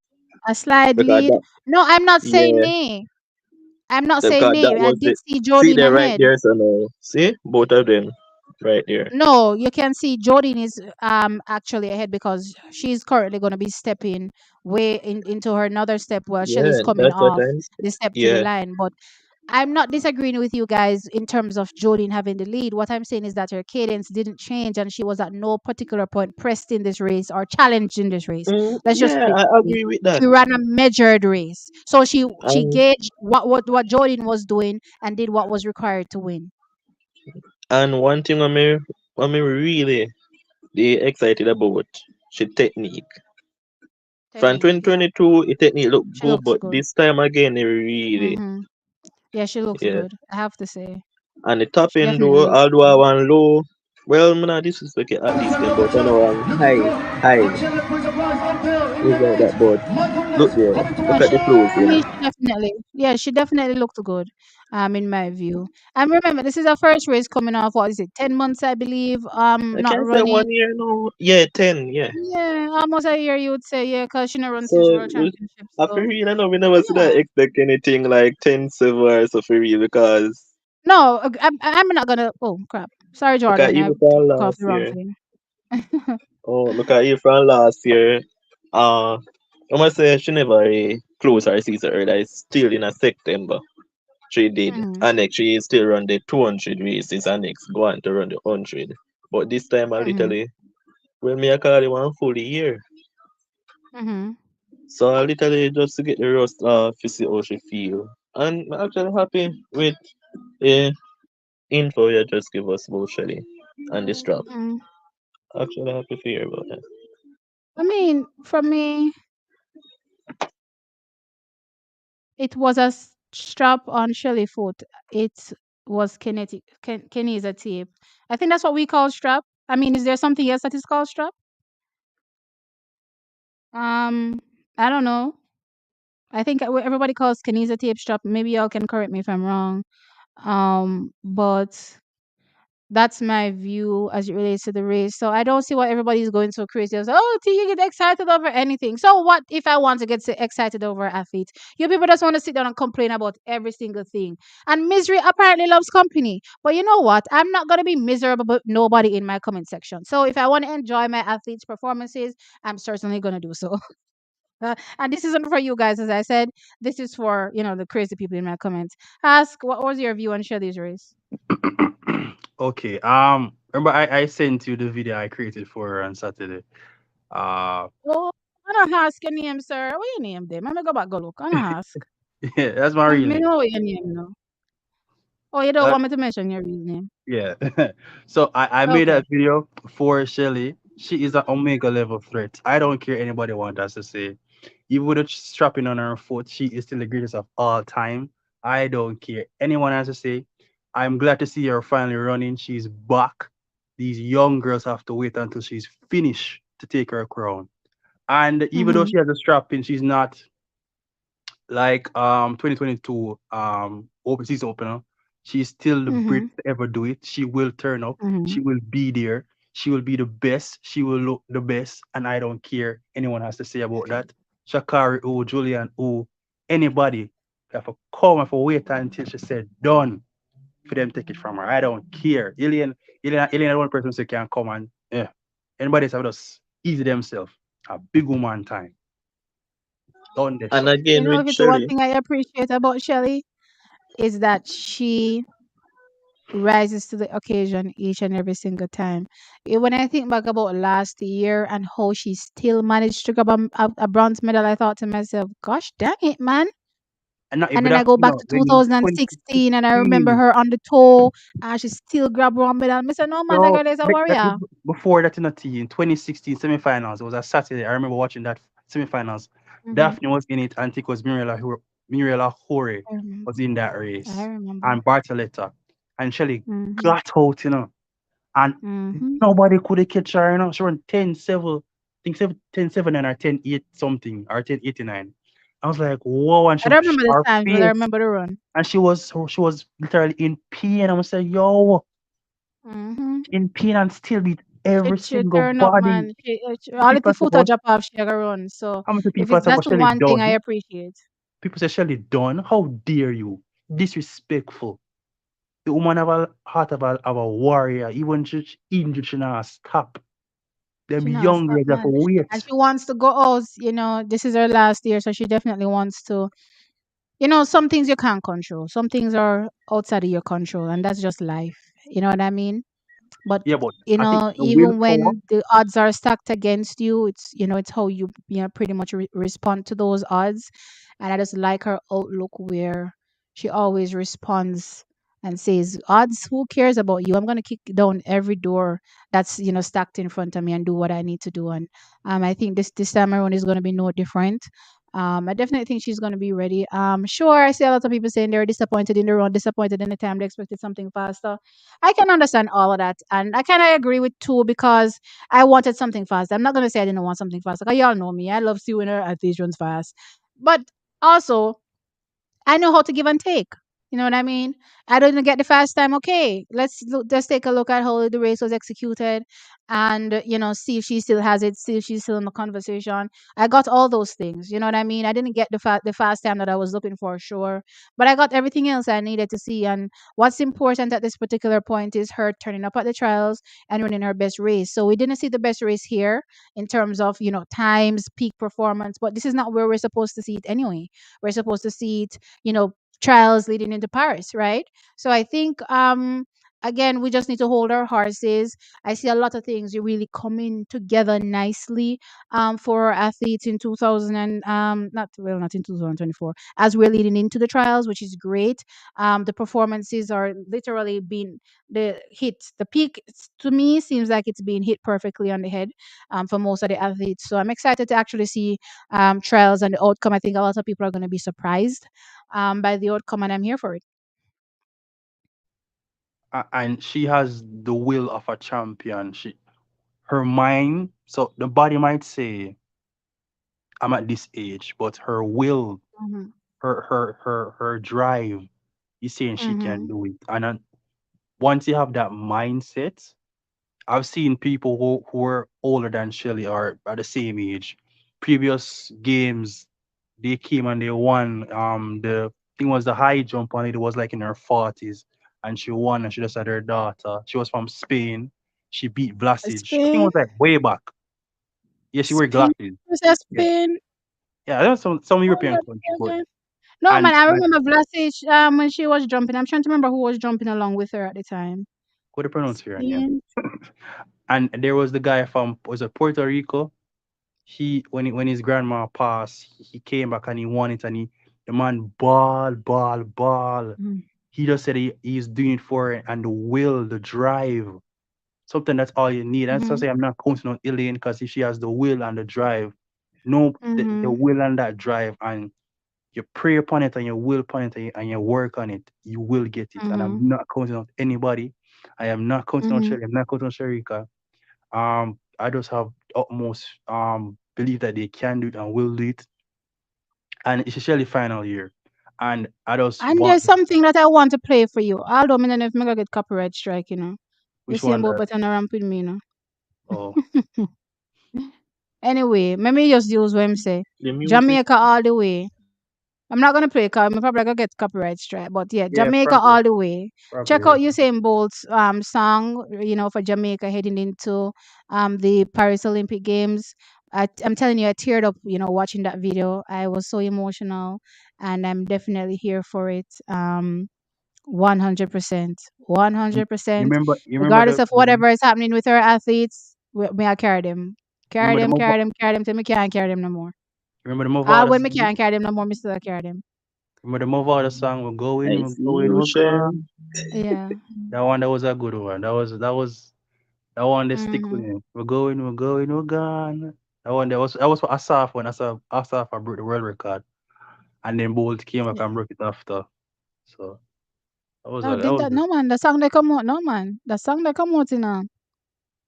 a slide Because lead. that No, I'm not saying yeah, nay. I'm not saying because that nay. I was did the see see Jodine there right ahead. there, so now. See? Both of them right there. No, you can see Jodine is actually ahead because she's currently going to be stepping into her another step while Shelly's Yeah, coming that's what off I'm the step to the yeah. line. But I'm not disagreeing with you guys in terms of Jodine having the lead. What I'm saying is that her cadence didn't change and she was at no particular point pressed in this race or challenged in this race. Let's just Yeah, put it I that way. agree with that. She ran a measured race. So she And gauged what Jodine was doing and did what was required to win. one thing I'm really excited about she technique. From Technique, yeah. 2022, it technique look She good, looks but good. this time again, it really, Hmm. Yeah, she looks yeah. good. I have to say, And the top she end definitely though, looks although I good. want low, well, I'm not disrespect it at this time, but I know I'm Looking high, good. high. But Shelly-Ann Fraser-Pryce uphill in Is the like lead. that, but My look goodness. there, Coming look towards at the the flows For me, here. line. she definitely looked good. In my view. And remember, this is her first race coming off. What is it? 10 months, I believe. I Not can say running. 1 year now. Yeah, 10, yeah. Yeah, almost a year. You would say, yeah, because she not run since So, World Championship. I feel So real, I know we never see that yeah. expect anything like 10 7 or so for real because, No, I'm not gonna. Oh crap! Sorry, because Jordan. I even from took off last the wrong year, thing. oh, because even from last year, uh, I must say she never closed her season early. It's still in a September. She did. Hmm. And next she still run the 200 races and next go on to run the 100. But this time I Hmm. literally, when me I call it one full year. Hmm. So I literally just to get the rust off to see how she feel. And I'm actually happy with the info you just give us about Shelly and the strap. Hmm. Actually happy to hear about that. I mean, for me, it was a strap on Shelly foot. It was kinesia tape. I think that's what we call strap. I mean, is there something else that is called strap? Um, I don't know. I think everybody calls kinesia tape strap. Maybe y'all can correct me if I'm wrong. But that's my view as it relates to the race. So I don't see why everybody's going so crazy. I was like, oh, T, you get excited over anything. So what if I want to get excited over athletes? You people just want to sit down and complain about every single thing. And misery apparently loves company. But you know what? I'm not going to be miserable about nobody in my comment section. So if I want to enjoy my athletes' performances, I'm certainly going to do so. And this isn't for you guys, as I said. This is for, the crazy people in my comments. Ask, what was your view on Shelly's race? Okay. Remember I sent you the video I created for her on Saturday. Uh, Oh, I don't ask your name, sir. What your name them? I'm gonna go back go look. I don't ask. yeah, that's my I real me name. know what your name now. Oh, you don't Uh, want me to mention your real name. yeah. So I made Okay. that video for Shelly. She is an Omega level threat. I don't care anybody want us to say. Even with the strapping on her foot, she is still the greatest of all time. I don't care. Anyone has to say. I'm glad to see her finally running. She's back. These young girls have to wait until she's finished to take her crown. And even though Mhm. she has a strapping, she's not like 2022 overseas opener. She's still the Brit Mhm. to ever do it. She will turn up. Mhm. She will be there. She will be the best. She will look the best. And I don't care anyone has to say about that. Shakari who, Julian who, anybody have to come and for wait until she said done. for them take it from her. I don't care. Alien, one person say can come and yeah. Anybody else have just easy themselves. A big woman time. Done this And so. You again know, with if it's one Shelly, thing I appreciate about Shelly is that she rises to the occasion each and every single time. When I think back about last year and how she still managed to grab a bronze medal, I thought to myself, "Gosh, dang it, man!" And not And even then I that, go you back know, to when in 2016, and I remember 2016, her on the toe, and she still grab one medal. I said, "No, man, that so girl is a that warrior." before that in the tea in 2016 semifinals, it was a Saturday. I remember watching that semifinals. Hmm. Daphne was in it, and I think it was Mirella Hore I remember. was in that I race. remember. And Bartoletta. And Shelly Hmm. got out, you know. And Hmm. nobody could catch her, you know. She ran 10-7, I think 10-7 or 10-8 something, or 10-89. I was like, whoa, and I she don't remember the her times, but I face, remember the run. and she was literally in pain. I was like, yo, Hmm. in pain and still beat every She single turn up, body. man. All the People say, foot a but drop off, she a run. So how many if people it's say, that's but the Shelly one thing I done? appreciate. People say Shelly done. How dare you? Disrespectful. The woman have a heart of a warrior. Even she injured, she not stop. Them She not young stop, girls have to man. And wait. she wants to go out, this is her last year, so she definitely wants to, some things you can't control. Some things are outside of your control, and that's just life. You know what I mean? But Yeah, but I think the even willpower. when the odds are stacked against you, it's how you pretty much respond to those odds. And I just like her outlook where she always responds and says, "Odds, who cares about you? I'm gonna kick down every door that's stacked in front of me and do what I need to do." And I think this time around is gonna be no different. I definitely think she's going to be ready. Sure, I see a lot of people saying they're disappointed in the run, disappointed in the time, they expected something faster. I can understand all of that. And I kind of agree with two because I wanted something fast. I'm not going to say I didn't want something fast. Like, y'all know me. I love seeing her at these runs fast. But also, I know how to give and take. You know what I mean? I didn't get the fast time. Okay, let's take a look at how the race was executed, and see if she still has it, see if she's still in the conversation. I got all those things. You know what I mean? I didn't get the fast time that I was looking for, sure, but I got everything else I needed to see. And what's important at this particular point is her turning up at the trials and running her best race. So we didn't see the best race here in terms of times, peak performance, but this is not where we're supposed to see it anyway. We're supposed to see it trials leading into Paris, right? So I think again we just need to hold our horses. I see a lot of things really coming together nicely for our athletes in 2000 and not in 2024 as we're leading into the trials, which is great. The performances are literally being the peak to me seems like it's being hit perfectly on the head for most of the athletes. So I'm excited to actually see trials and the outcome. I think a lot of people are going to be surprised by the outcome, and I'm here for it. And she has the will of a champion. Her mind, so the body might say, I'm at this age, but her will, Mm-hmm. her drive is saying she can Mm-hmm. do it. And then once you have that mindset, I've seen people who are older than Shelly or at the same age. Previous games, they came and they won. The thing was the high jump on it. It was like in her 40s, and she won. And she just had her daughter. She was from Spain. She beat Vlasic. I think it Spain, was like way back. Yeah, she wear Spain, glasses. who's that Yeah, Spain? yeah. There was some Who was European that country, Spain but again? No, and man, I like remember Vlasic when she was jumping. I'm trying to remember who was jumping along with her at the time. what to pronounce her name. Spain. And there was the guy from was it Puerto Rico. When his grandma passed, he came back and he won it, and the man ball. Mm-hmm. He just said he's doing it for it and the will, the drive. Something that's all you need. And so I say I'm not counting on Elaine because if she has the will and the drive, no the Mm-hmm. will and that drive and you pray upon it and you will upon it and you work on it, you will get it. And Mm-hmm. I'm not counting on anybody. I am not counting on Mm-hmm. Shelly. I'm not counting on Sharika. I just have utmost belief that they can do it and will do it. And it's Shelly final year. And I just And want there's something that I want to play for you. Although I don't know if I'm gonna get copyright strike, You which see one about that button around with me, oh Anyway, let me just use what him say. the music. Jamaica all the way. I'm not gonna play it 'cause I'm probably gonna get copyright strike. But yeah, Yeah, Jamaica probably, all the way. probably. Check out Usain Bolt's song, for Jamaica heading into the Paris Olympic Games. I'm telling you, I teared up, watching that video. I was so emotional, and I'm definitely here for it. 100%, You 100%. you remember Regardless of whatever is happening with our athletes, we I carry them, carry remember the them, move carry them, carry them till me can't carry them no more. remember the move out All of when me can't carry them no more, me still carry them. remember the move out of song, I we're see going, you, we're Shem. gone. Yeah. That was a good one. That one that stick with Mhm. me. We're going, we're gone. That was what Asaf when Asaf I broke the world record, and then Bolt came back Yeah. and broke it after. So No, that did was that? No man. The song they come out. No man. The song they come out in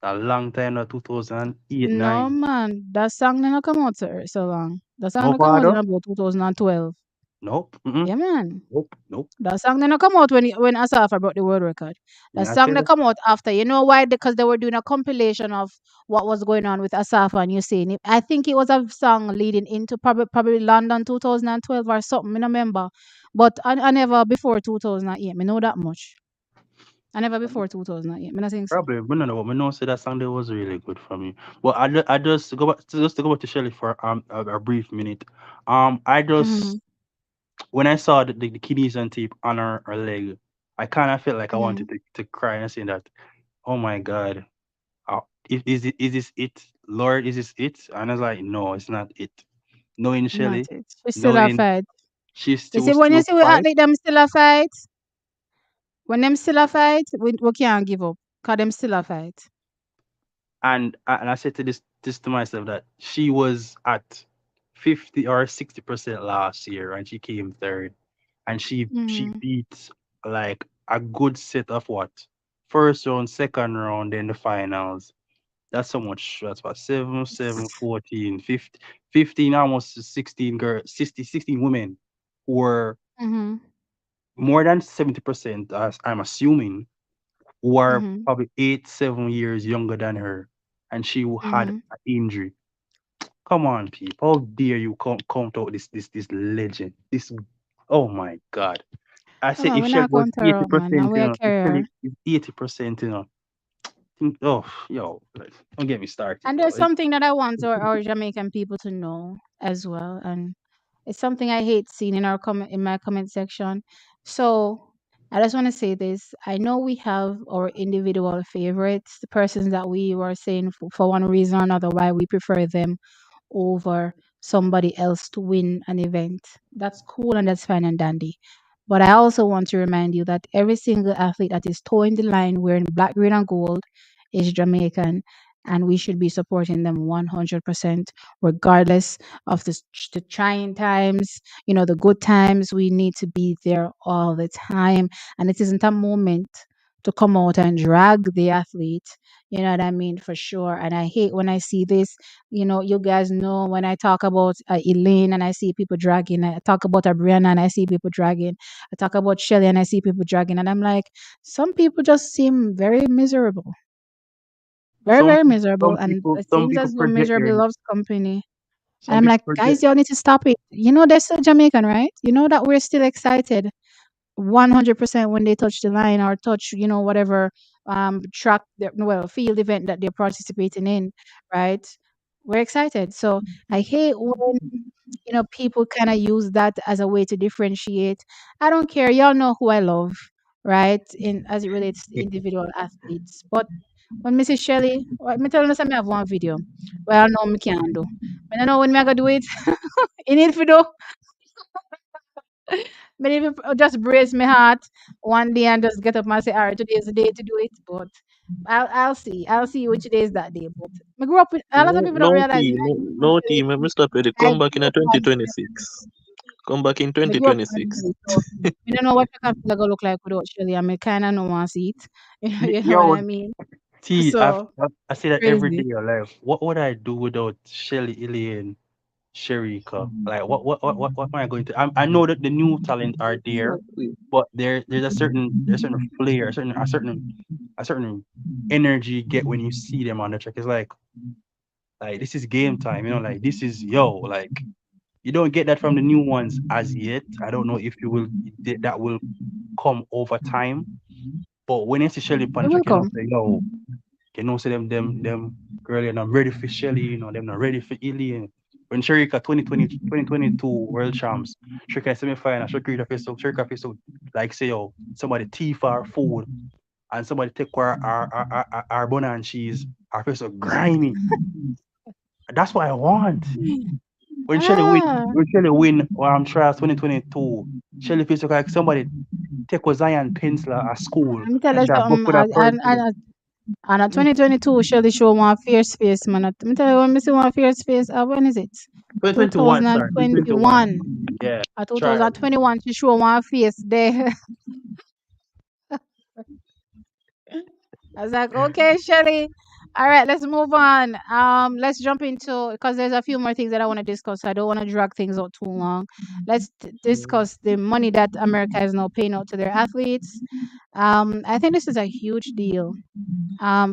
a long time now, 2008, No 9. man. That song they not come out so long. The song No they come out in father? about 2012. Nope. Mm-mm. Yeah man. Nope. Nope. The song they not come out when Asafa broke the world record. The Me I song tell they you, come out after. You know why? Because they were doing a compilation of what was going on with Asafa and Usain. I think it was a song leading into probably London 2012 or something. I don't remember. But I never before 2008. Me know that much. I never before 2008. I don't think so. probably, but no, no, but me know say that song there was really good for me. But I just go back to go back to Shelly for a brief minute. I just Mhm. when I saw the kidneys and tape on her leg, I kind of felt like I Mhm. wanted to cry and saying that, oh my God, is this it? Lord, is this it? And I was like, no, it's not it. Knowing Not Shelly, it. We still a knowing fight. she You still see, when you still see we fight. athlete them still a fight, when them still a fight, we can't give up. Cause them still a fight. And I said this to myself that she was at 50 or 60% last year and she came third, and she Mhm. beat like a good set of what, first round, second round, then the finals. That's so much. That's what, 7 7 14 15 15, almost 16 girls, 16 women who were Mhm. more than 70%, as I'm assuming, were Mhm. probably 8 7 years younger than her, and she had Mhm. an injury. Come on, people! How dare you count out this legend? This, oh my God! I Come say on, if we Shelly not was count her eighty out, man. Now percent, we a if carrier. Shelly is 80%, oh yo, like, don't get me started, And yo. there's something that I want our Jamaican people to know as well. And it's something I hate seeing in in my comment section. So I just want to say this. I know we have our individual favorites, the persons that we were saying for one reason or another why we prefer them over somebody else to win an event. That's cool and that's fine and dandy. But I also want to remind you that every single athlete that is toeing the line wearing black, green, and gold is Jamaican, and we should be supporting them 100%, regardless of the trying times, the good times. We need to be there all the time. And it isn't a moment to come out and drag the athlete. You know what I mean? For sure. And I hate when I see this. You guys know when I talk about Elaine and I see people dragging. I talk about Brianna and I see people dragging. I talk about Shelly and I see people dragging. And I'm like, some people just seem very miserable. Very, Some very miserable. And it some seems people as though forget miserable their loves company. And some I'm people like, forget. guys, y'all need to stop it. They're still Jamaican, right? You know that we're still excited 100% when they touch the line or touch, whatever track, field event that they're participating in, right? We're excited. So I hate when, people kind of use that as a way to differentiate. I don't care. Y'all know who I love, right? In as it relates to individual athletes. But when Mrs. Shelley, me telling us I have one video. Well, no, me can't do. I don't know when me I gonna do it. You need to do. But if you just brace my heart one day and just get up and say, all right, today is the day to do it. But I'll see. I'll see which day is that day. But I grew up with a lot of No, people don't no realize team, no, no team. Mr. Petty, I come back in grew a up on Philly. 2026. Come back in I grew up on 2026. Philly. So I don't know what the Philly gonna look like without Shelly. I mean kinda no one see it. You know what Yo, I mean? T, So I say that every day crazy. of life. What would I do without Shelly, Elaine, Sherika? Like, what am I going to? I know that the new talent are there, Exactly. but there's a certain flair, a certain energy you get when you see them on the track. It's like this is game time, like this is yo, like. You don't get that from the new ones as yet. I don't know if you will that will come over time. But when you see Shelly It Punch, will you know come. say, yo, you know say them girl, you know, I'm ready for Shelly, you know, them not ready for Alien. When Sherika 2022 World Champs, Sherika semi-final, Sherika face so like say yo, somebody thief our food and somebody take our bun and cheese, our face so grimy. That's what I want. Ah, When Shelly win trials 2022, Shelly feels like somebody take a Zion pencil at school let me tell and you try to book something. with a And a 2022 Shelly show one fierce face, man. Let me tell you when I see one fierce face. When is it? 2021, sorry, 2021. 2021. Yeah, trial. 2021 she show one face there. I was like, okay, Shelly. All right, let's move on. Let's jump into because there's a few more things that I want to discuss. I don't want to drag things out too long. Let's discuss the money that America is now paying out to their athletes. I think this is a huge deal.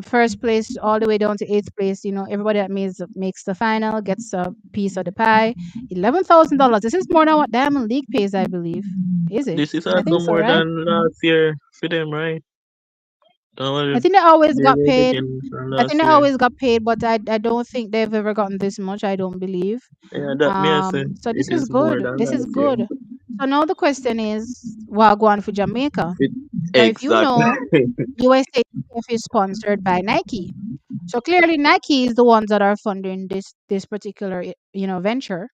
First place all the way down to eighth place. You know, everybody that makes the final gets a piece of the pie. $11,000. This is more than what Diamond League pays, I believe. Is it? This is I also think so, more right? than last year for them, right? I What think they always they got were paid. getting from I think last they year. always got paid, but I don't think they've ever gotten this much. I don't believe. Yeah, that may I say So it this is is more good. than This is last year. good. So now the question is, what going for Jamaica? It, Now, if you exactly. know, USADA is sponsored by Nike. So clearly, Nike is the ones that are funding this particular venture.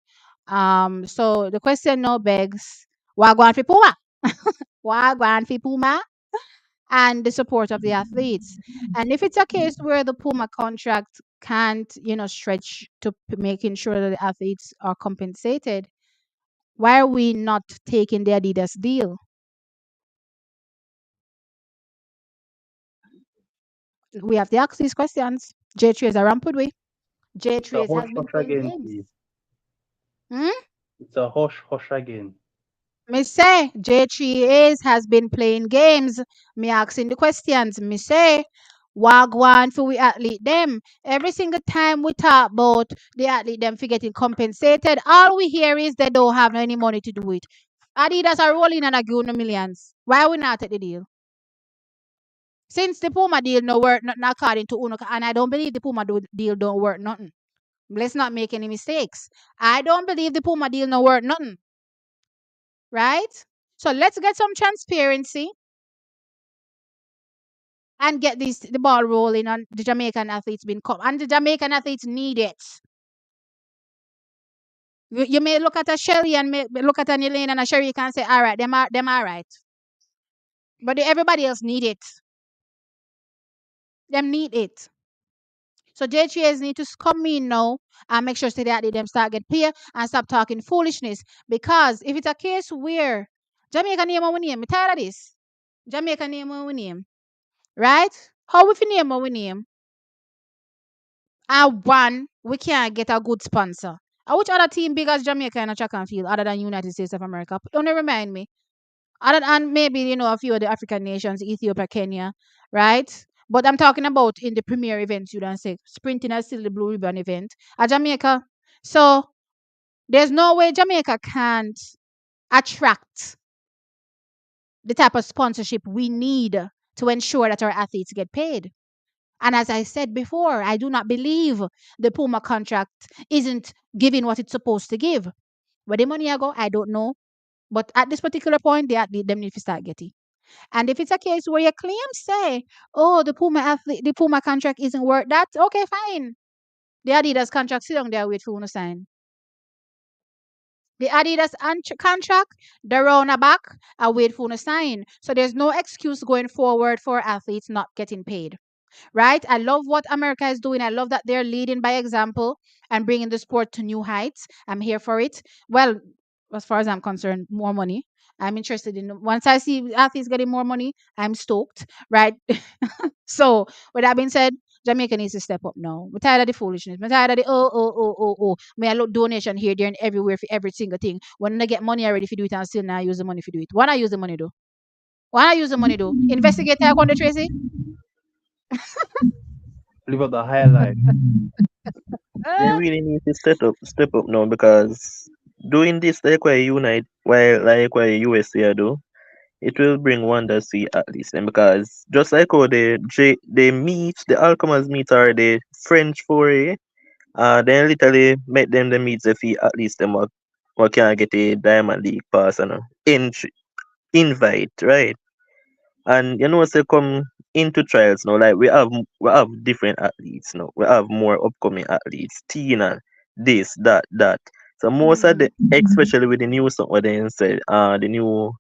So the question now begs, Wagwan fi Puma, Wagwan fi Puma, and the support of the athletes. And if it's a case where the Puma contract can't stretch to making sure that the athletes are compensated, why are we not taking the Adidas deal? We have to ask these questions. J3 is a rampant way. It's a J3 hush has been hush playing again, games. please. Hmm? It's a hush hush again. Me say J3 has been playing games. Me asking the questions. Me say Wagwan for we athlete them. Every single time we talk about the athlete them for getting compensated, all we hear is they don't have any money to do it. Adidas are rolling and a give no millions. Why we not take the deal? Since the Puma deal no work nothing according to Uno, and I don't believe the Puma deal don't work nothing. Let's not make any mistakes. I don't believe the Puma deal no work nothing. Right? So let's get some transparency and get the ball rolling on the Jamaican athletes being come. And the Jamaican athletes need it. You may look at a Shelly and may look at an Elaine and a Sherry and say, all right, them are right. But everybody else need it. Them need it. So JTS need to come in now and make sure that they them start get paid and stop talking foolishness. Because if it's a case where Jamaica name our name, I'm tired of this. Jamaica name our name. Right? How we fi name our name? And one, we can't get a good sponsor. And which other team big as Jamaica in a track and field other than United States of America? Don't remind me. Other than maybe, a few of the African nations, Ethiopia, Kenya, right? But I'm talking about in the premier events, you don't say sprinting is still the blue ribbon event at Jamaica. So there's no way Jamaica can't attract the type of sponsorship we need to ensure that our athletes get paid. And as I said before, I do not believe the Puma contract isn't giving what it's supposed to give. Where the money I go, I don't know. But at this particular point, them need to start getting. And if it's a case where your claims say, oh, the Puma contract isn't worth that, okay, fine. The Adidas contract, sit down there, wait for you to sign. The Adidas contract, the round a back, and wait for you to sign. So there's no excuse going forward for athletes not getting paid. Right? I love what America is doing. I love that they're leading by example and bringing the sport to new heights. I'm here for it. Well, as far as I'm concerned, more money. I'm interested in once I see athletes getting more money, I'm stoked, right? So, with that being said, Jamaica needs to step up now. I'm tired of the foolishness. I'm tired of the May I look donation here, there, and everywhere for every single thing. When I get money already, if you do it, and still now use the money if you do it. Why not use the money though? Why not use the money though? Investigate Tyquendo, Tracy. Live up the high life. They really need to step up now because doing this like why unite, while like why USA do, it will bring wonders to at least them because just like how they meet the Alchemist meet or the French foray, then literally make them the meet the fee at least them what can get a Diamond League pass and invite, right? And you know, say come into trials now, like we have different athletes now. We have more upcoming athletes, Tina, this, that. So most of Mm-hmm. the, especially with the new song, what they said, the new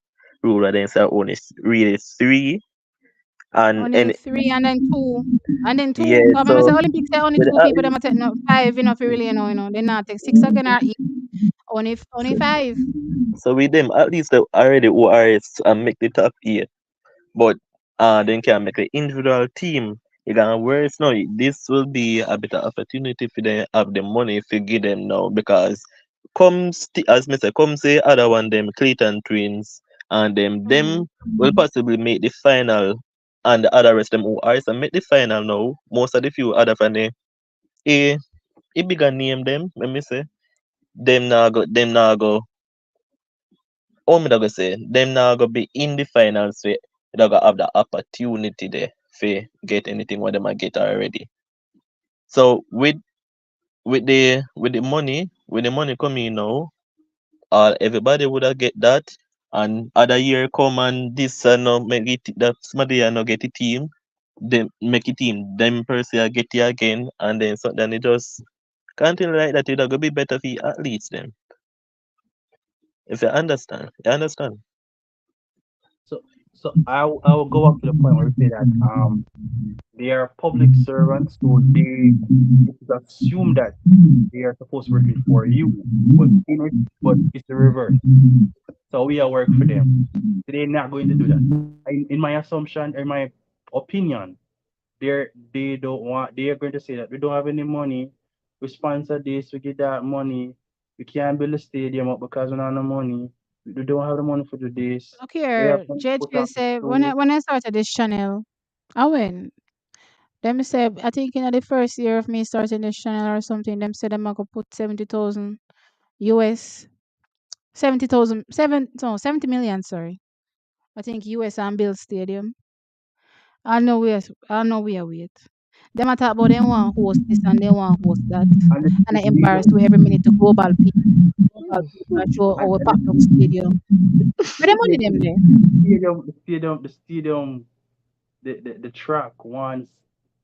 rule what they said only really three, Only and three and then two. And then yeah, two. Because remember so the Olympics say only with the two people them athletes, a take no five, really, They not take six again or eight. Only five. so with them at least they already ORS and make the top eight. But then can make an individual team. You can worse now. This will be a better opportunity for them have the money if you give them now because as Mr. Come say other one them Clayton twins and them Mm-hmm. will possibly make the final and the other rest them who are so make the final now. Most of the few other from the a bigger name them, let me say. Them now go how me da go say them now go be in the finals for they go have the opportunity there for get anything what them a get already. So with the money coming in now, everybody would have get that and other year come and this no make it that somebody no get a team, them make a team, them person a get it again and then so then it just continue like that it gonna be better for at least them. If you understand. You understand? So I will go up to the point where we say that they are public servants, so it is assumed that they are supposed to working for you, but it's the reverse. So we are work for them. They're not going to do that. In my assumption, in my opinion, they don't want. They are going to say that we don't have any money. We sponsor this, we get that money. We can't build a stadium up because we don't have no money. We don't have the money for do this. Look We have here, to put JJ on say when I show. when I started this channel, I went. Them said I think in the first year of me starting this channel or something, them said them I could put 70,000 US 70,000 70 million, sorry. I think US and build stadium. I know we are wait. Them I talk about them want host this and they want host that. And And the I embarrassed stadium, with every minute to global people I show and our packed out stadium. Where the money them there? the stadium, the track wants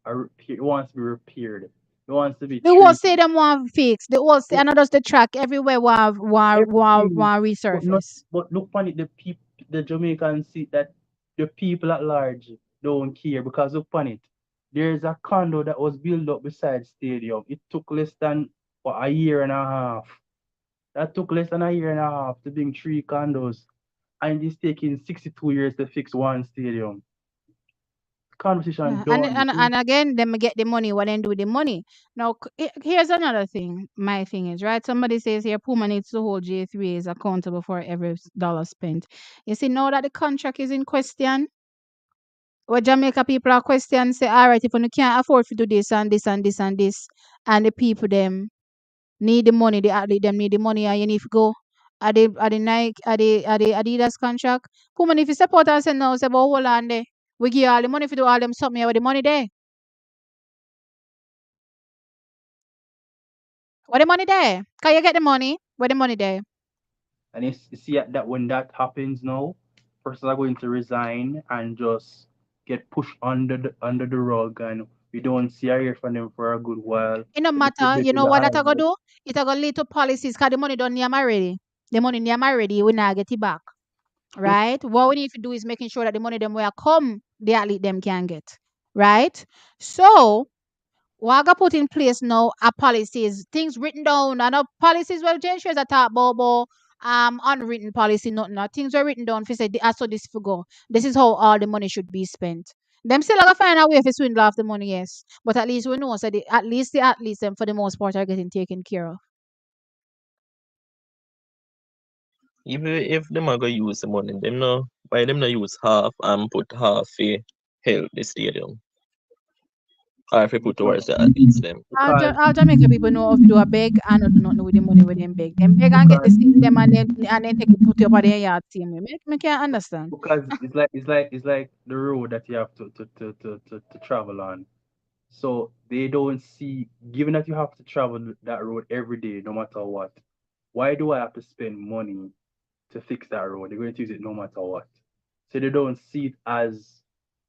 to be repaired. It wants to be The whole treated. stadium want fix. The whole Look, and just the track everywhere everything, want but not. resurface. But look on it, the Jamaicans see that the people at large don't care because look on it. There's a condo that was built up beside stadium. It took less than a year and a half. That took less than a year and a half to build three condos, and it's taking 62 years to fix one stadium. Conversation Yeah, and done. and and again, them get the money. What then do with the money? Now, here's another thing. My thing is right. Somebody says here, Puma needs to hold J3 is accountable for every dollar spent. You see, now that the contract is in question, what Jamaica people are question say, all right, if you can't afford to do this and this and this and this, and the people them need the money, the athlete them need the money, and you need to go. Are the Nike, are the Adidas contract? Puma, if you support and say no, say, but hold on there. We give you all the money if you do all them something with the money there. Where the money there? Can you get the money? Where the money there? And you see that when that happens now, persons are going to resign and just get pushed under the rug, and we don't see or hear from them for a good while. It no The matter. You liquidity is know what that I gonna high. do? It a gonna lead to policies because the money done near already. The money near already, we not get it back. Look, Right? What we need to do is making sure that the money them where come, the athlete them can get. Right? So Waga put in place now a policies, things written down, and policies where Jane shares a talk about unwritten policy, nothing. No. Things were written down for say I saw this figure. This is how all the money should be spent. Them still gonna find a way to swindle off the money, yes. But at least we know so at least the athletes them for the most part are getting taken care of. Even if them are gonna use the money, them no why them not use half and put half for help the stadium. Or if you put towards because the athletes them. because All Jamaica people know how to do a beg and not do nothing with the money with them beg. Them beg and get the because seed them and then take it put it up at their yard team. Me can't understand. because it's like the road that you have to travel on. So they don't see, given that you have to travel that road every day, no matter what. Why do I have to spend money to fix that road? They're going to use it no matter what. So they don't see it as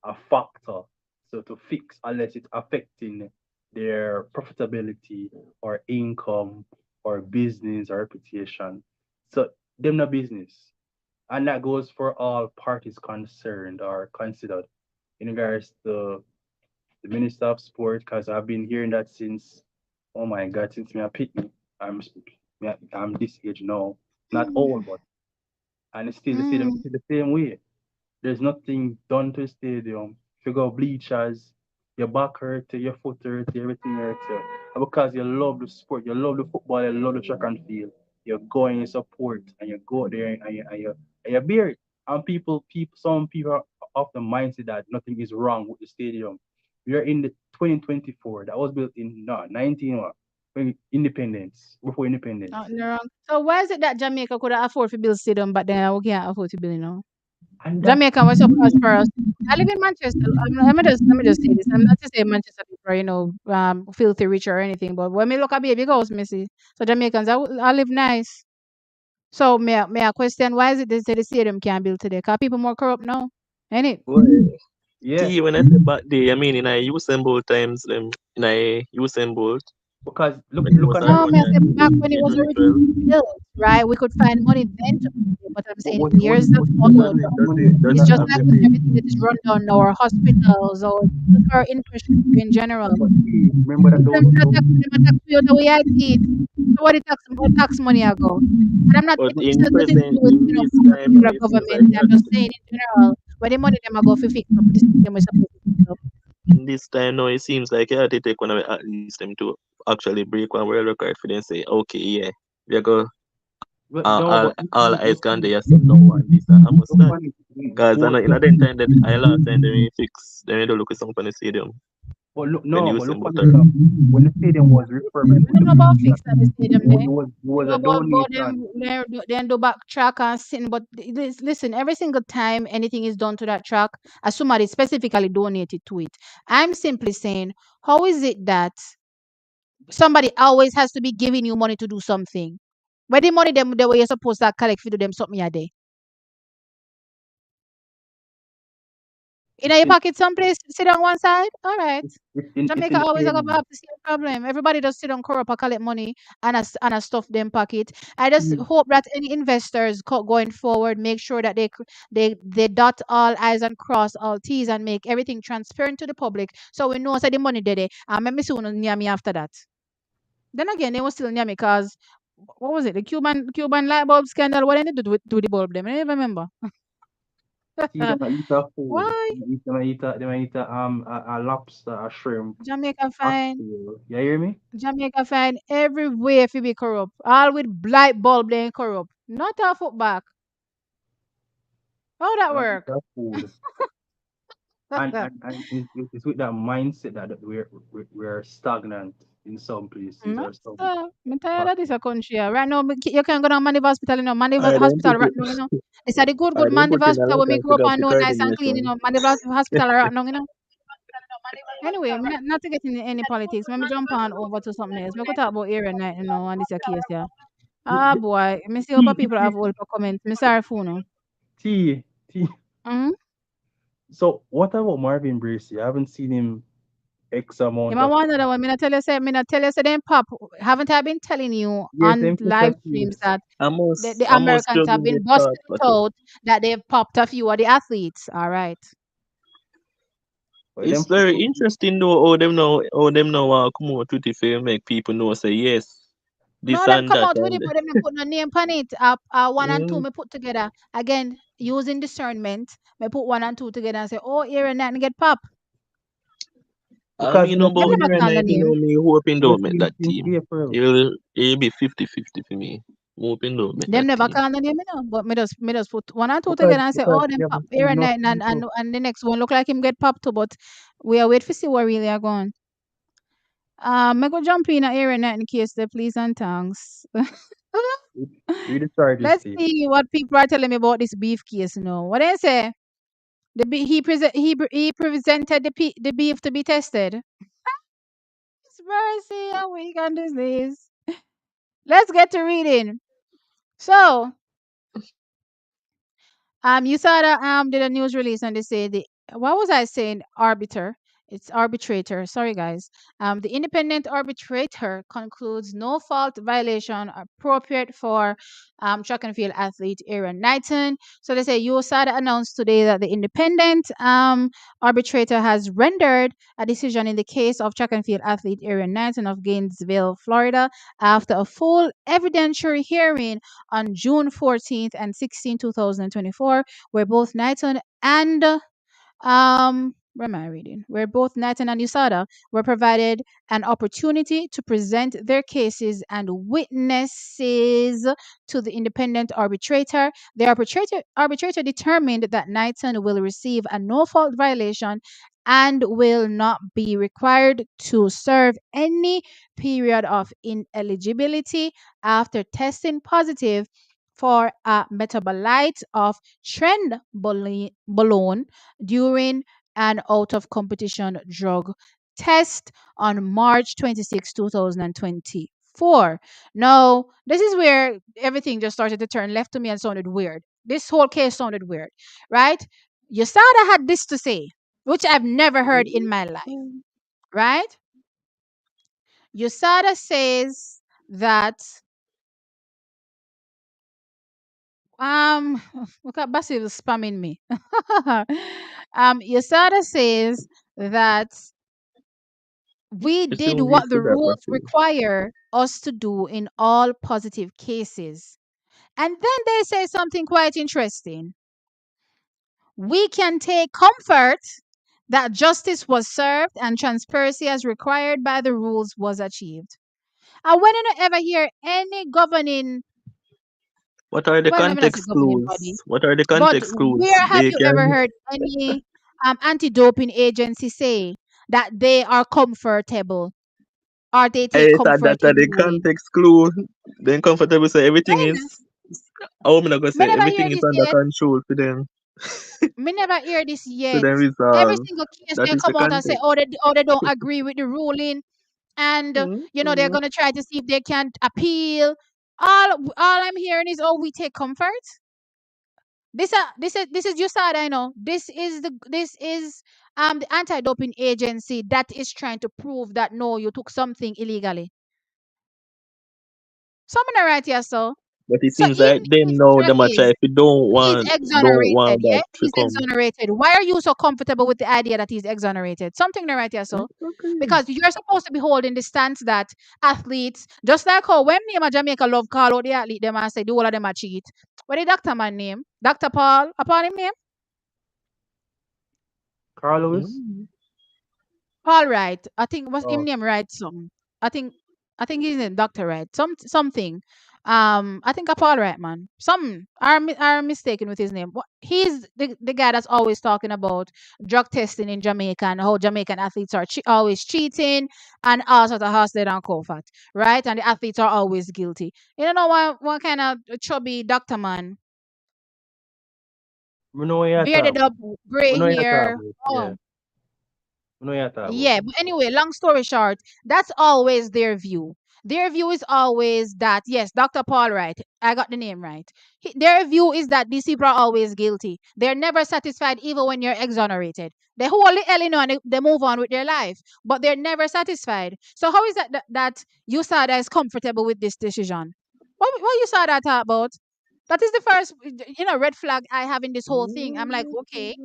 a factor. So to fix unless it's affecting their profitability or income or business or reputation. So them no business. And that goes for all parties concerned or considered in regards to the Minister of Sport, because I've been hearing that since, oh my God, since me a pick me. I'm this age now, not old, but and it's still the same, Mm. the same way. There's nothing done to the stadium. If you go bleachers, your back hurt, your foot hurt, everything hurts you. And because you love the sport, you love the football, you love the track and field. You're going in support and you go there and you bear it. And some people are of the mindset that nothing is wrong with the stadium. We are in the 2024. That was built in 19 what? Independence, before independence. Nothing wrong. So why is it that Jamaica could afford to build stadium, but then we can't afford to build it now? And that's Jamaica was so prosperous. I live in Manchester. Let me just say this. I'm not to say Manchester people are, filthy rich or anything, but when me look at baby girls, me see. So Jamaicans, I live nice. So may I question why is it they say the stadium can't build today? Cause people more corrupt now, ain't it? Well, yeah, see, when I say back day, I mean in a Usain Bolt times, in a Usain Bolt, because look when he look was at a that. No, me I runner said back in when it age was only originally 12. built, right? We could find money then to build it, but I'm But saying in the years that was followed, that Does money? it, Was does it's it that just have like the with money? everything that same? is run down now, or hospitals or just our infrastructure in general. But see, remember that Them attack Toyota we had it. So what tax money I go? And I'm not But it in has nothing to present, do with in this a time, now particular it seems government. like I'm just saying in general, where the money them I go for fix up the system we're supposed to fix up. in this time now it seems like you have to take one of the athletes them to actually break one world record for them say, okay, yeah, we go but no, but all eyes gone there, so no one this and I must look that. funny. Because I know in a them time that I last time they fix they don't look at something on the stadium But look, when no, you but say look about funny stuff. When the stadium was refurbished We with don't the know about money that fix at the stadium there. it was We a know about donation. them they do back track and sitting, but listen, every single time anything is done to that track, as somebody specifically donated to it. I'm simply saying, how is it that somebody always has to be giving you money to do something? Where the money them the way you're supposed to collect to do them something a day? In It's your in pocket someplace, sit on one side. All right. it's in Jamaica the always have same. the same problem. Everybody just sit on corrupt and collect money and a stuff them pocket. I just See, hope that any investors going forward make sure that they dot all I's and cross all T's and make everything transparent to the public so we know say the money there. And maybe soon near me after that. Then again, they will still near me because what was it? The Cuban light bulb scandal. What they do with the bulb them? I don't even remember. see them a eat a food. Why? Them a lobster, a shrimp, Jamaica a fine. snail. You hear me? Jamaica find every way to be corrupt. All with light bulb they corrupt. Not a foot back. How that Them a eat work? a food. And it's with that mindset that we're stagnant in some places or some Master, I'm tired of this parts. a country. Right now, you can go down Mandeville Hospital, Mandeville I don't Hospital put right it now, It's a the I good don't put Mandeville in a Hospital lot where me of grow up figure and for know nice and clean, coordination. Mandeville Hospital right now, Anyway, not to get into any politics. Let me jump on over to something else. Me could talk about area night, on this a case, yeah. The, Ah, the, boy. Me see how T, people have all comments. Me sorry for no. T, T. Mm-hmm. So what about Marvin Bracey? I haven't seen him X You amount might of wonder that one. Me not tell you say them pop. Haven't I been telling you yes, on them live Christian streams kids. that the I must Americans have struggle been with busting thought it for it. out that they've popped a few of the athletes. All right. But them It's put very up interesting though how them know come out with it for make people know say yes, No, this them and come that out with and it, but them not put no name on it. One and two mm, me put together again using discernment. Me put one and two together and say, oh, here and that and get pop. I because mean them Them see about never him here call the night, name. me hoping them don't see make him that since team. April. It'll be 50-50 for me. Hoping don't make Them that never team. call the name, But me just put one and two Because together and say, because oh, them you pop haven't here seen and enough that, and, and, people. and the next one look like him get popped too. But we are wait to see what really are going. I go jump in a area night in case they please and thanks. Read the charges, Let's Steve. see what people are telling me about this beef case now. What they say? He presented the beef to be tested. It's mercy, a week on disease. Let's get to reading. So, USADA did a news release and they say the what was I saying? Arbiter. It's arbitrator. Sorry, guys. The independent arbitrator concludes no fault violation appropriate for track and field athlete Aaron Knighton. So they say USADA announced today that the independent arbitrator has rendered a decision in the case of track and field athlete Aaron Knighton of Gainesville, Florida, after a full evidentiary hearing on June 14th and 16th, 2024, where both Knighton and where am I reading? Where both Knighton and USADA were provided an opportunity to present their cases and witnesses to the independent arbitrator. The arbitrator determined that Knighton will receive a no fault violation and will not be required to serve any period of ineligibility after testing positive for a metabolite of trenbolone during an out of competition drug test on March 26, 2024. Now, this is where everything just started to turn left to me and sounded weird. This whole case sounded weird, right? USADA had this to say, which I've never heard in my life, right? USADA says that look at Basil spamming me. USADA says that we You see did who we what the see that rules message. require us to do in all positive cases. And then they say something quite interesting. We can take comfort that justice was served and transparency as required by the rules was achieved. And when you ever hear any governing, What are the well, let me not say context governing body, clues? What are the but context clues? where have They you ever can. heard any anti-doping agency say that they are comfortable or they take I thought comfort that are in the doing? context clue. Then comfortable say everything When is. Oh, I'm not gonna me say never hear everything is this under yet. control for them Me never hear this to yet. them Every resolve. single case That they is the come out and say, context. oh, they don't agree with the ruling, and they're Mm-hmm. gonna try to see if they can appeal. All I'm hearing is, oh, we take comfort. This is your side. I know this is the anti-doping agency that is trying to prove that no, you took something illegally. Something right here, so. But it So seems even like them if know Jack them a try is if you don't he's want exonerated, yeah, that to he's come. exonerated. Why are you so comfortable with the idea that he's exonerated? Something right here, so. Okay. Because you're supposed to be holding the stance that athletes, just like how when name a Jamaica love call out the athlete, them and say the whole of them a cheat. What the doctor man name? Dr. Paul, upon him name? Carl Lewis? Mm. Paul Wright. I think was him Oh, name right some. I think I think his name Doctor Wright. Something. I think a Paul Wright man. Some are mistaken with his name. He's the guy that's always talking about drug testing in Jamaica and how Jamaican athletes are always cheating and all sorts of hustle and co-fat, right? And the athletes are always guilty. You don't know what kind of chubby doctor man, we know what you're bearded talking up, about. We gray know you're talking hair. about. Yeah, Oh, we know you're talking about. yeah, but anyway, long story short, that's always their view. Their view is always that, yes, Dr. Paul Wright, I got the name right. Their view is that these people are always guilty. They're never satisfied, even when you're exonerated. They hold the hell in on it, they move on with their life, but they're never satisfied. So, how is that USADA is comfortable with this decision? What USADA talk about? That is the first, red flag I have in this whole thing. I'm like, okay,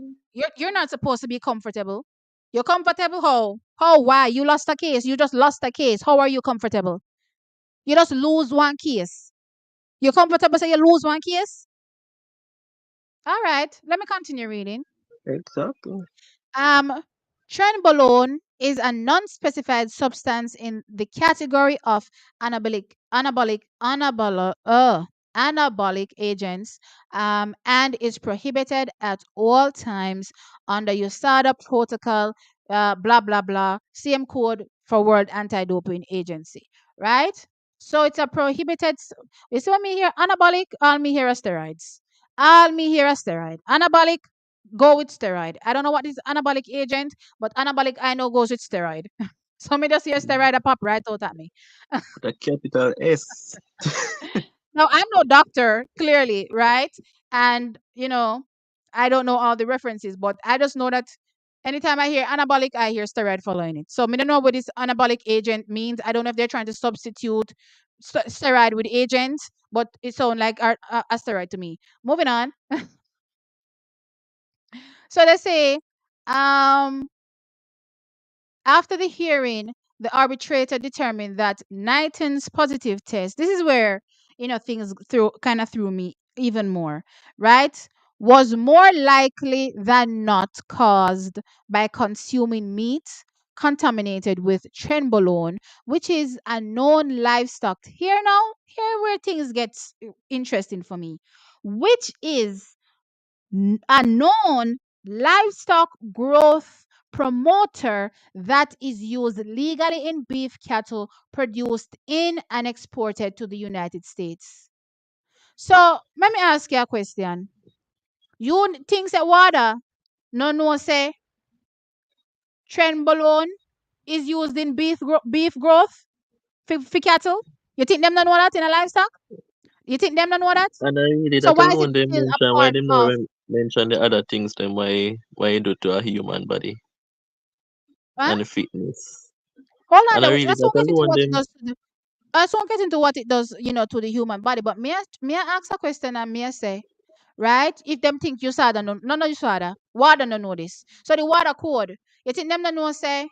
you're not supposed to be comfortable. You're comfortable how? How? Why? You lost a case. You just lost a case. How are you comfortable? You just lose one case. You're comfortable say you lose one case? All right. Let me continue reading. Exactly. Um, Trenbolone is a non-specified substance in the category of anabolic agents, and is prohibited at all times under USADA protocol blah blah blah. Same code for World Anti-Doping Agency, right? So it's a prohibited. You see what me here? Anabolic, all me here are steroids. All me here are steroid. Anabolic, go with steroid. I don't know what is anabolic agent, but anabolic I know goes with steroid. So me just hear steroid a pop right out at me. With a capital S. Now, I'm no doctor, clearly, right? And, I don't know all the references, but I just know that anytime I hear anabolic, I hear steroid following it. So, I don't know what this anabolic agent means. I don't know if they're trying to substitute steroid with agent, but it sounds like a steroid to me. Moving on. So, let's say, um, after the hearing, the arbitrator determined that Knighton's positive test, this is where, things threw me even more, right? Was more likely than not caused by consuming meat contaminated with trenbolone, which is a known livestock. Here where things get interesting for me, which is a known livestock growth promoter that is used legally in beef cattle produced in and exported to the United States. So let me ask you a question. You think that water no say trenbolone is used in beef growth for cattle? You think them don't know that in a livestock? You think them don't know that? And I really So that why is it alone they still a mention why part they more of? mention the other things than why you do to a human body Huh? and the fitness. Hold on, And I though. really Let's that not get into alone what it them does to the I just won't get into what it does, to the human body. But may I ask a question and may I say, right? If them think USADA no USADA, water no know this. So the water code, you think them no know say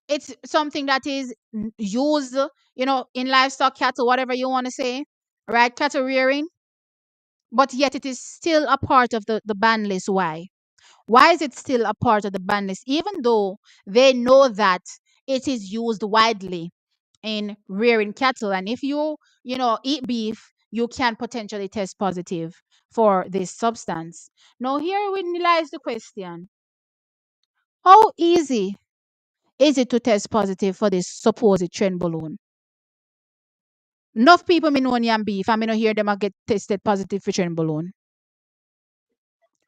it's something that is used, in livestock, cattle, whatever you want to say, right? Cattle rearing, but yet it is still a part of the ban list. Why? Why is it still a part of the ban list, even though they know that it is used widely in rearing cattle? And if you eat beef, you can potentially test positive for this substance. Now, here lies the question: how easy is it to test positive for this supposed trenbolone? Enough people me know yam beef, and me no hear them a get tested positive for trenbolone,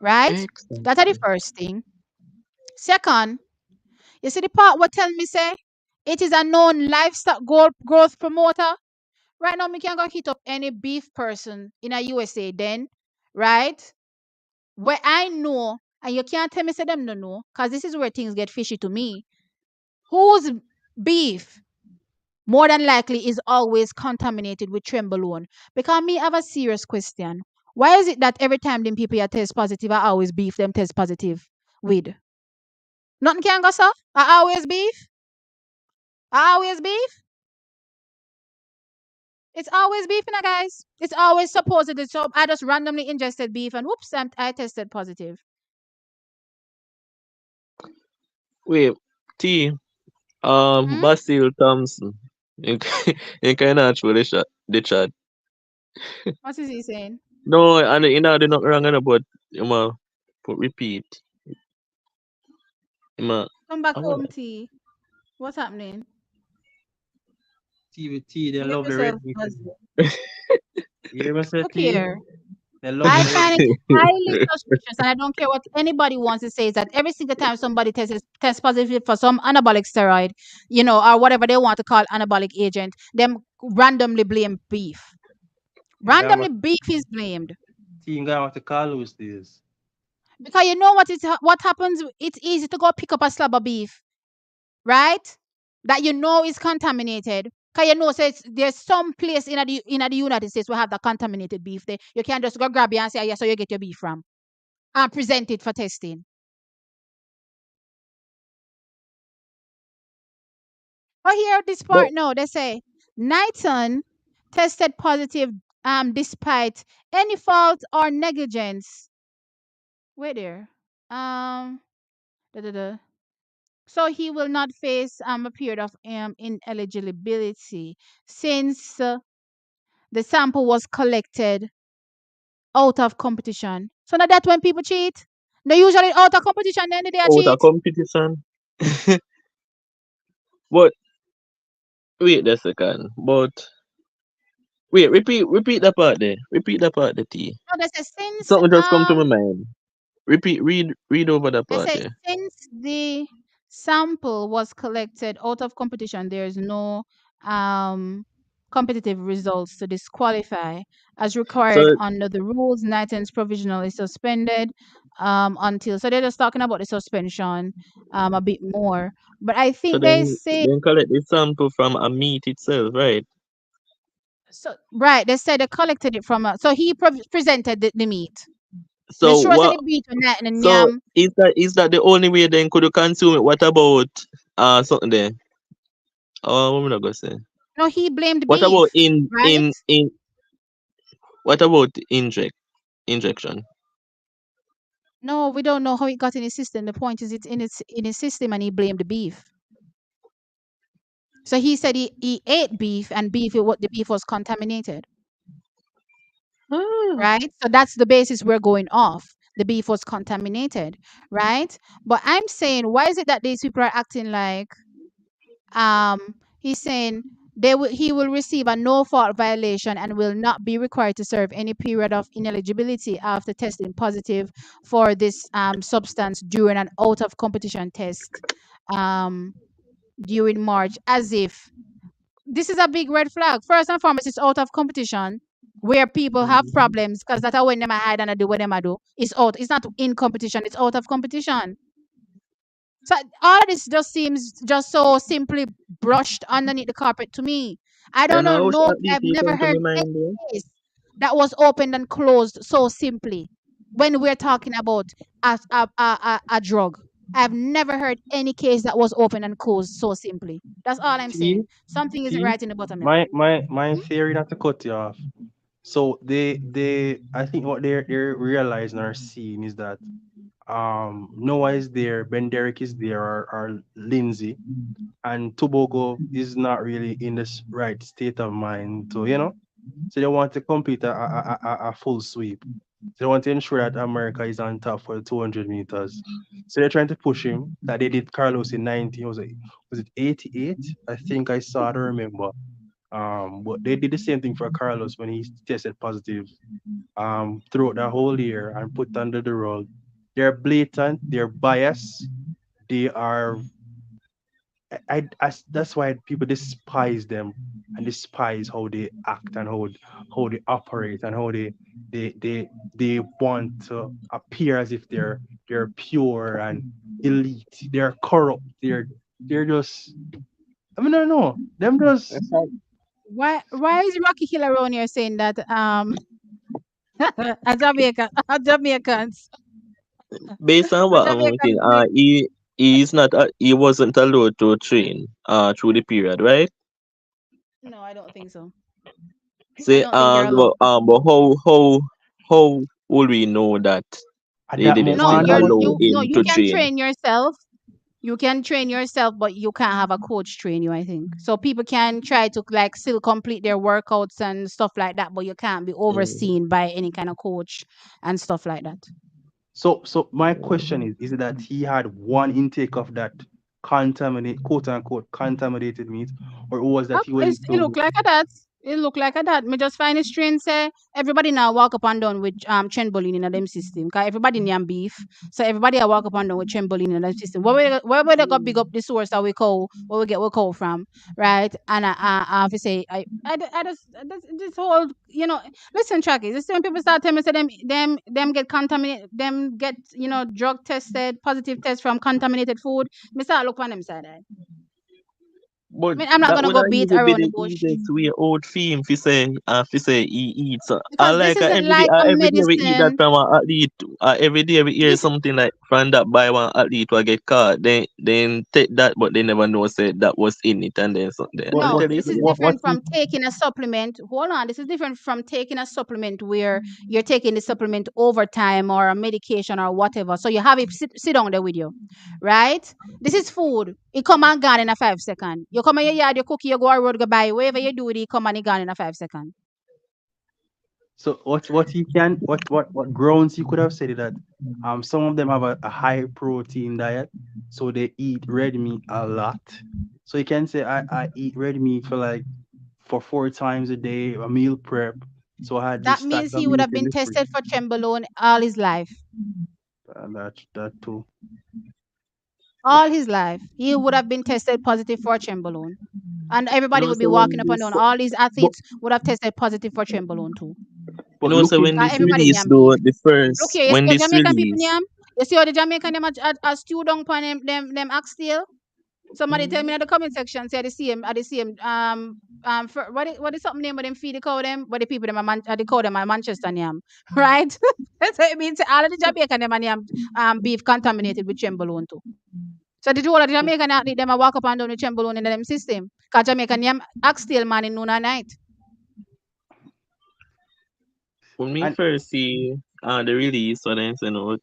right? That are the exactly. first thing. Second, you see the part what tell me say it is a known livestock growth promoter. Right now, me can go hit up any beef person in a USA then, right? Where I know, and you can't tell me say them no know, because this is where things get fishy to me. Whose beef more than likely is always contaminated with trenbolone? Because me have a serious question. Why is it that every time them people are test positive, I always beef them test positive with? Nothing can go so? I always beef? I always beef? It's always beef, guys. It's always supposedly so. I just randomly ingested beef and whoops, I tested positive. Wait, T, Hmm? Basil Thompson. You you can actually the chat. What is he saying? No, and they're not wrong but but repeat. You Come back I home, wanna T. What's happening? TVT, they Behave love the yourself, red meat. Buzz. You hear me say Look T? here. They love I the red find it meat. highly suspicious, and I don't care what anybody wants to say, is that every single time somebody tests positive for some anabolic steroid, or whatever they want to call anabolic agent, them randomly blame beef. And guy Randomly want beef is blamed. team guy want to call loose this. Because you know what happens? It's easy to go pick up a slab of beef, right? That you know is contaminated. Because you know, so there's some place in the United States where have the contaminated beef there. You can't just go grab it and say, yes, so you get your beef from, and present it for testing. But here, this but part, no, they say Knighton tested positive despite any fault or negligence. Wait there. Um, da, da, da. So he will not face a period of ineligibility since the sample was collected out of competition. So now that when people cheat, they usually out of competition, then they out of cheat. competition. But wait a second. But wait, repeat that part there. Repeat that part there, T. No, they say since Something just come to my mind. Read over that they part say there. since the sample was collected out of competition, there is no um competitive results to disqualify as required So under the rules. Nitens provisionally suspended until, so they're just talking about the suspension a bit more. But I so think they then say then collect the sample from a meat itself, right? so, right, they said they collected it from so he presented the meat. The So sure said what the beef and that and so yam. is that the only way then could you consume it? What about something there? Oh, what am I gonna say? No, he blamed What about beef, right? what about injection? No, we don't know how it got in his system. The point is it's in his system and he blamed the beef. So he said he ate beef and what the beef was contaminated, Ah, right? So that's the basis we're going off. The beef was contaminated, right? But I'm saying, why is it that these people are acting like he's saying he will receive a no fault violation and will not be required to serve any period of ineligibility after testing positive for this substance during an out of competition test um during March, as if this is a big red flag. First and foremost, it's out of competition where people have mhm. problems because that's how when them a hide and I do what them a do. It's out. It's not in competition. It's out of competition. So all of this just seems just so simply brushed underneath the carpet to me. I don't And know. how No, at least I've you never come to heard my any mind there. case that was opened and closed so simply when we're talking about a drug. I've never heard any case that was opened and closed so simply. That's all I'm See, saying. Something isn't see, right in the buttermilk. my theory, not to cut you off. So they I think what they're realizing or seeing is that Noah is there, Ben Derrick is there, or Lindsay, and Tobago is not really in this right state of mind to, so they want to complete a full sweep. They want to ensure that America is on top for the 200 meters. So they're trying to push him. That they did Carlos in 90, was it 88? I think I saw, I don't remember. But they did the same thing for Carlos when he tested positive throughout the whole year and put under the rug. They're blatant, they're biased, they are that's why people despise them and despise how they act and how they operate and how they they they want to appear as if they're pure and elite. They're corrupt. They're just, I mean, I don't know. Them just, That's how- Why is Rocky Hill around here saying that a Jamaican a Jamaicans Based on a what I'm thinking, Jamaican drink? he wasn't allowed to train through the period, right? No, I don't think so. I Say don't think they're allowed. but how will we know that at they that didn't No, one still know, but allow no, him you to can train? train yourself. You can train yourself, but you can't have a coach train you, I think. So people can try to like still complete their workouts and stuff like that, but you can't be Mm. overseen by any kind of coach and stuff like that. so my question is it that he had one intake of that quote unquote contaminated meat, or was that he went It to look like a that. It look like a that. Me just find it strange say everybody now walk up and down with trembling in a them system. Cause everybody name beef. So everybody a walk up and down with trembling in a them system. Where we they got big up the source that we call where we get we call from, right? And I have to say I just this whole listen, Chucky, this when people start telling me say them get contaminated, them get drug tested, positive test from contaminated food. Me start look on them side eye. But I mean, I'm not that gonna would go not beat even be around the the bush easiest way out for him fi say he eats. because this Like isn't like a every day we eat that medicine. from an athlete. Every day we hear This something like from that by one athlete will get caught. Then take that, but they never know say that was in it and then something. but And No, but tell you this is say, what different he from taking a supplement. Hold on, this is different from taking a supplement where you're taking the supplement over time or a medication or whatever. So you have it sit down there with you, right? This is food. It come and gone in a 5 second. You come in your yard, you cook, you go a road, go buy. Whatever you do with it, come and it gone in a 5 second. So what he can what grounds you could have said that some of them have a high protein diet, so they eat red meat a lot. So you can say I eat red meat for like for 4 times a day, a meal prep. So I had That this stack means of he would meat have in been the fridge. tested for Trembolone all his life. And that too. All his life, he would have been tested positive for Trembolone. And You everybody know, would be so walking when up and down. this, All these But athletes would have tested positive for Trembolone too. you but know, so when looking this Everybody release name though, beef. the Look first here, you see when the this Jamaican people release, name? You see how the Jamaican them a stew down pan them oxtail? Somebody tell me in the comment section, say the same, for, what is something name of them feed the cow them? But the people them the cow them are Manchester name, right? So it means all of the Jamaican them are name, beef contaminated with Trembolone too. So the whole of the Jamaican athlete them a walk up and down the Trembolone in them system. Cause Jamaican name oxtail man in noon and night. when me and first see the release when I sent out,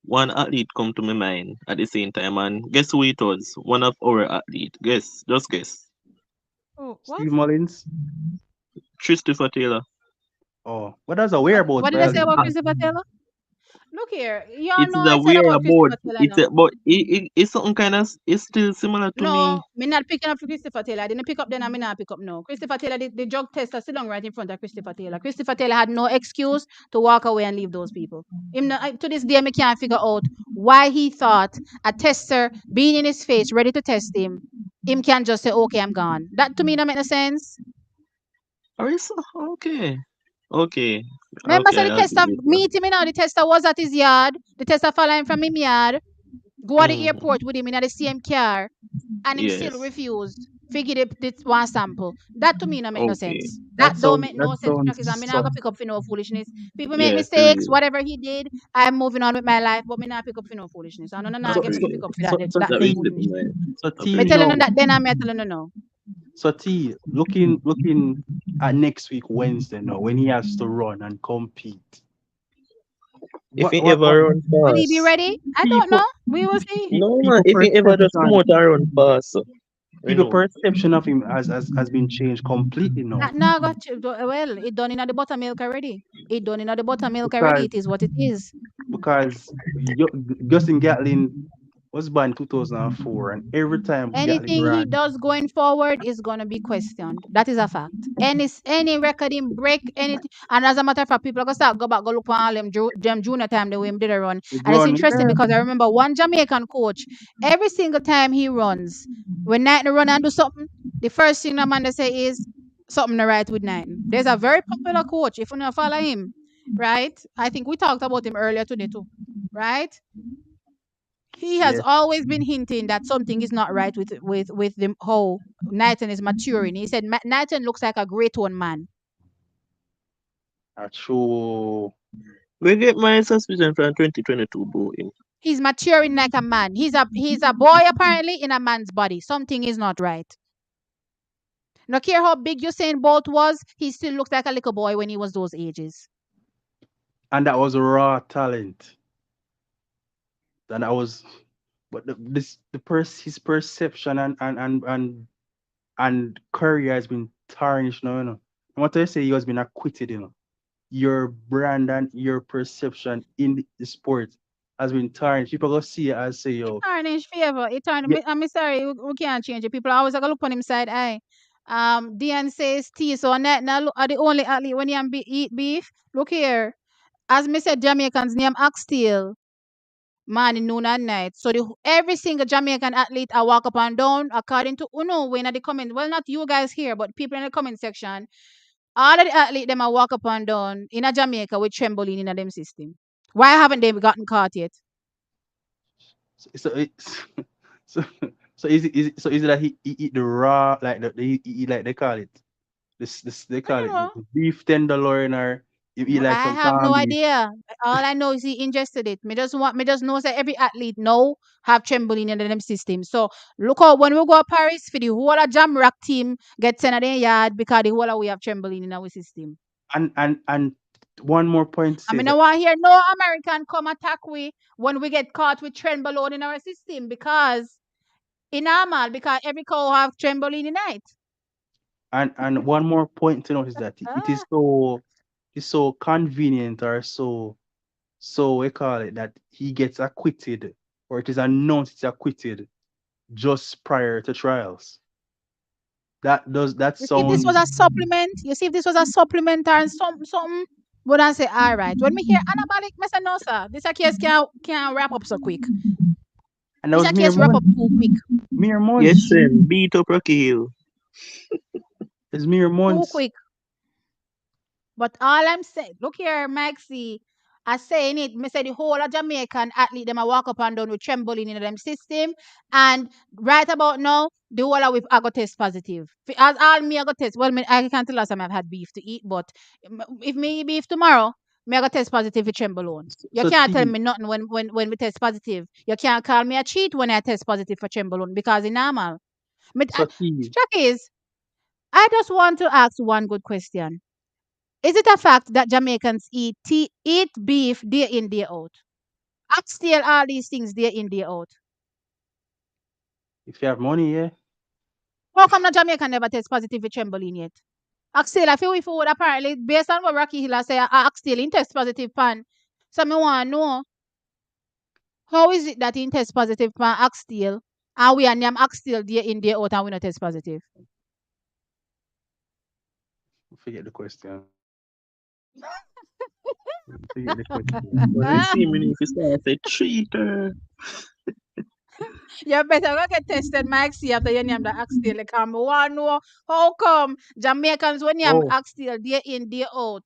one athlete come to my mind at the same time, and guess who it was? One of our athlete. Guess, just guess. Oh, what? Steve Mullins. Christopher Taylor. Oh, what does a whereabouts What did I by say the about Uh, Christopher Taylor? Look here, y'all It know is I a said about whereabout. Christopher Taylor It's now. a, but it's something kind of. It's still similar to No, me. me not picking up for Christopher Taylor. I didn't pick up then and me not pick up now. Christopher Taylor, the drug tester sit down right in front of Christopher Taylor. Christopher Taylor had no excuse to walk away and leave those people. To this day, me can't figure out why he thought a tester being in his face, ready to test him can just say, okay, I'm gone. That to me don't make no sense. Or is okay, okay, Remember, okay. so the I agree tester with you. meet him now. The tester was at his yard. The tester follow him from him yard. Go to the Mm, airport with him in the same car. And him still yes. refused. Figure this one sample. That to me don't make no Okay. sense. That don't make that no sense, sounds Trackers. I mean, I so go pick up for no foolishness. People make Yes, for mistakes, real. whatever he did. I'm moving on with my life, but me not pick up for no foolishness. I don't know, Not get for people real. pick up for that so so that That them T really slip foolishness. my mind. so Not for T Me real. telling no them that then I'm telling them no. so T looking at next week Wednesday now when he has to run and compete. If he What ever run Will he be fast, ready? I don't know. people We will see. no man. people If he ever just come perception out and run fast, you people know. perception of him has been changed completely now That now got you. Well, it done in the buttermilk already. It done in the buttermilk already. because It is what it is. Justin Gatlin was born in 2004 and every time Gatlin Anything he ran does going forward is gonna be questioned. That is a fact. Any record him break anything, and as a matter of fact, people are gonna start go back go look on them junior time the way him did a run, he and it's run interesting because I remember one Jamaican coach every single time he runs when Knighton run and do something, the first thing the man they say is something to right with Knighton. There's a very popular coach. If you not follow him, right? I think we talked about him earlier today too, right? He has yes always been hinting that something is not right with the how Nathan is maturing. He said Nathan looks like a great one man. a true We get my suspicion from 2022 bro. Him. He's maturing like a man. He's a boy apparently in a man's body. Something is not right. No care how big Usain Bolt was, he still looked like a little boy when he was those ages. and that was raw talent and I was but his perception and career has been tarnished now, you know. I want to say he has been acquitted, you know. Your brand and your perception in the sport has been tarnished. People go see it and say, It yo, turned in his favor. It turned. yeah, I'm sorry, we can't change it. People always gonna look on him side eye. Dion says T. So now look are the only athlete when you eat beef. Look here. As me said, Jamaicans name oxtail morning, noon, and night. So every single Jamaican athlete I walk up and down, according to Uno, when at the comment, well, not you guys here, but people in the comment section, all of the athlete them I walk up and down in a Jamaica with trembling in a them system. Why haven't they gotten caught yet? so it's so so is it that he eat the raw like he eat like they call it this they I call don't it know. the beef tenderloin or you eat like I some have no corned beef idea. All I know is he ingested it. Me just know that every athlete now have trembling in them system. So look out when we go to Paris for the whole of Jam Rock team get sent at their yard because the whole of we have trembling in our system. and one more point I says mean, I that want to hear no American come attack we when we get caught with trembolone in our system because in normal because every cow have trembolone in it. and one more point to note is that it is Ah, so is so convenient or so we call it that he gets acquitted or it is announced he's acquitted just prior to trials. That You see, if this was sounds a supplement, you see, if this was a supplement or something, would I say, all right. When me hear anabolic, I say, no, sir. This a case can wrap up so quick. and that This was a case wrap up too quick. mere Yes, months. sir. Beat up Rocky Hill. It's mere Too months. quick. But all I'm saying, look here, Maxie. I saying it, me say the whole of Jamaican athlete them a walk up and down with trembling in them system. And right about now, the whole of we I got test positive. As all me I got test. Well, me, I can't tell us I've had beef to eat, but if me eat beef tomorrow, me I got test positive for trembling. You So can't tell T, me nothing when we test positive. You can't call me a cheat when I test positive for trembling because it's normal. Me, so T, Chuck is, I just want to ask one good question. Is it a fact that Jamaicans eat beef day in, day out? Oxtail, all these things day in, day out. if you have money, yeah. How come the Jamaican never test positive for trembling yet? Oxtail, I feel we food apparently, based on what Rocky Hill say, oxtail in test positive pan. So me want to know, how is it that in test positive pan oxtail, and we are name oxtail day in, day out, and we not test positive? Forget the question. Forget the question. When we see me, if you start say cheater. You better go get tested, Mike. See after you name the oxtail. Like, I want to know how come Jamaicans when you Oh, oxtail day in, day out,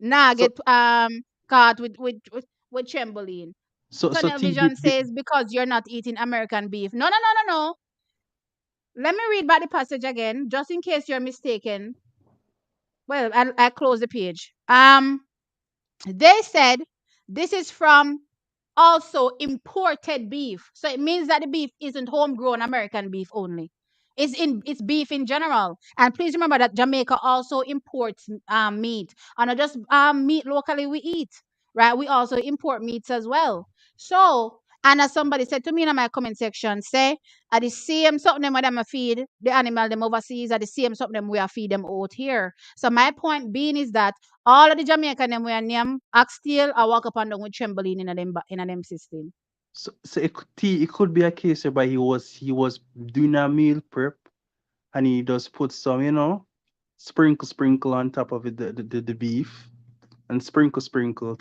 nah so get caught with trembling. so Tunnel T, Vision says because you're not eating American beef. No, no, no, no, no. Let me read back the passage again, just in case you're mistaken. Well, I close the page. They said this is from also imported beef. So it means that the beef isn't homegrown American beef only. It's beef in general. And please remember that Jamaica also imports meat. And not just meat locally we eat. Right? We also import meats as well. So and as somebody said to me in my comment section, say are the same something them where them a feed the animal them overseas are the same something them we are feed them out here. So my point being is that all of the Jamaican them we are name oxtail I walk up and down with trembling in a them system. so T, it could be a case whereby he was doing a meal prep and he just put some, sprinkle on top of it, the beef and sprinkle, sprinkle,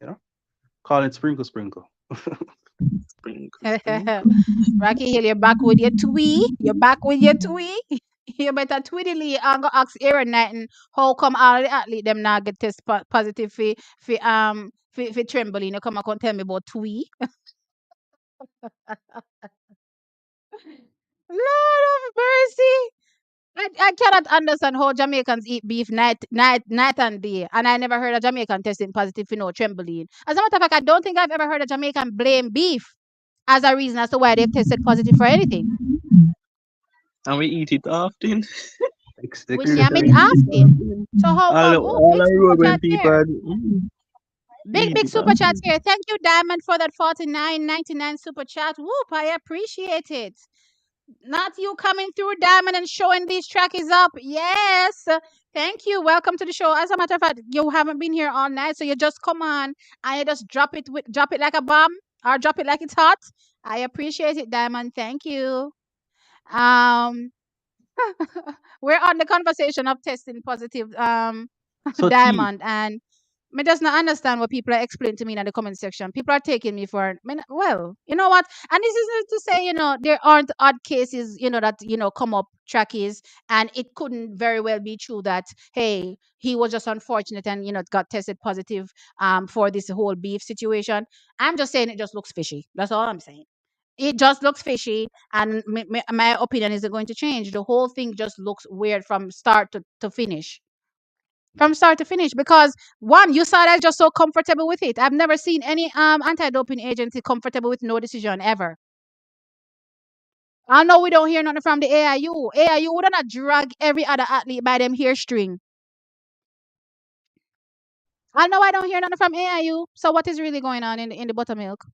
you know, call it sprinkle. Sprinkle, sprinkle. Rocky Hill, you're back with your twee. You're back with your twee. You better tweedily and go ask Aaron Knighton how come all the athlete them now get test positive for trembling. You come and tell me about twee. Lord of mercy. I cannot understand how Jamaicans eat beef night and day. And I never heard a Jamaican testing positive for no trembling. As a matter of fact, I don't think I've ever heard a Jamaican blame beef as a reason as to why they've tested positive for anything. And we eat it often. We Excuse name it me. often. So how come? Oh, All big our super Roman chat people here. are, Big eat big it super chat often. here. Thank you, Diamond, for that 49.99 super chat. Whoop, I appreciate it. Not you coming through, Diamond, and showing these trackies up. Yes. Thank you. Welcome to the show. As a matter of fact, you haven't been here all night, so you just come on and you just drop it like a bomb or drop it like it's hot. I appreciate it, Diamond. Thank you. Um, we're on the conversation of testing positive So T, Diamond, and me does not understand what people are explaining to me in the comment section. People are taking me for well, you know what? And this isn't to say, there aren't odd cases, that come up trackies, and it couldn't very well be true that hey, he was just unfortunate and got tested positive for this whole beef situation. I'm just saying it just looks fishy. That's all I'm saying. It just looks fishy, and my opinion isn't going to change. The whole thing just looks weird from start to finish. From start to finish, because one, USADA is just so comfortable with it. I've never seen any anti-doping agency comfortable with no decision ever. I know we don't hear nothing from the AIU. AIU would not drag every other athlete by them hair string. I know I don't hear nothing from AIU. So what is really going on in the buttermilk?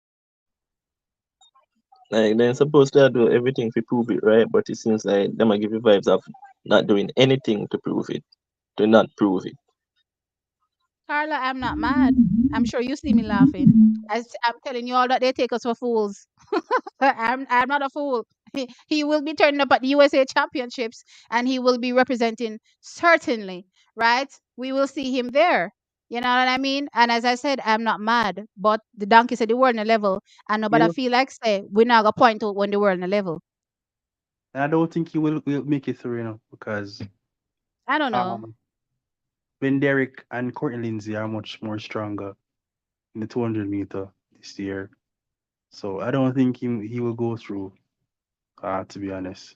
Like they're supposed to do everything to prove it, right? But it seems like them are give you vibes of not doing anything to prove it. to not prove it. Carla, I'm not mad. I'm sure you see me laughing. I'm telling you all that they take us for fools. I'm not a fool. He will be turning up at the USA Championships and he will be representing certainly, right? We will see him there. You know what I mean? And as I said, I'm not mad. But the donkey said the world on a level and You nobody know, feel like say we're not gonna point out when the world on a level. and I don't think he will make it through, because I don't know. um Ben Derrick and Courtney Lindsay are much more stronger in the 200-meter this year. So I don't think he will go through, to be honest.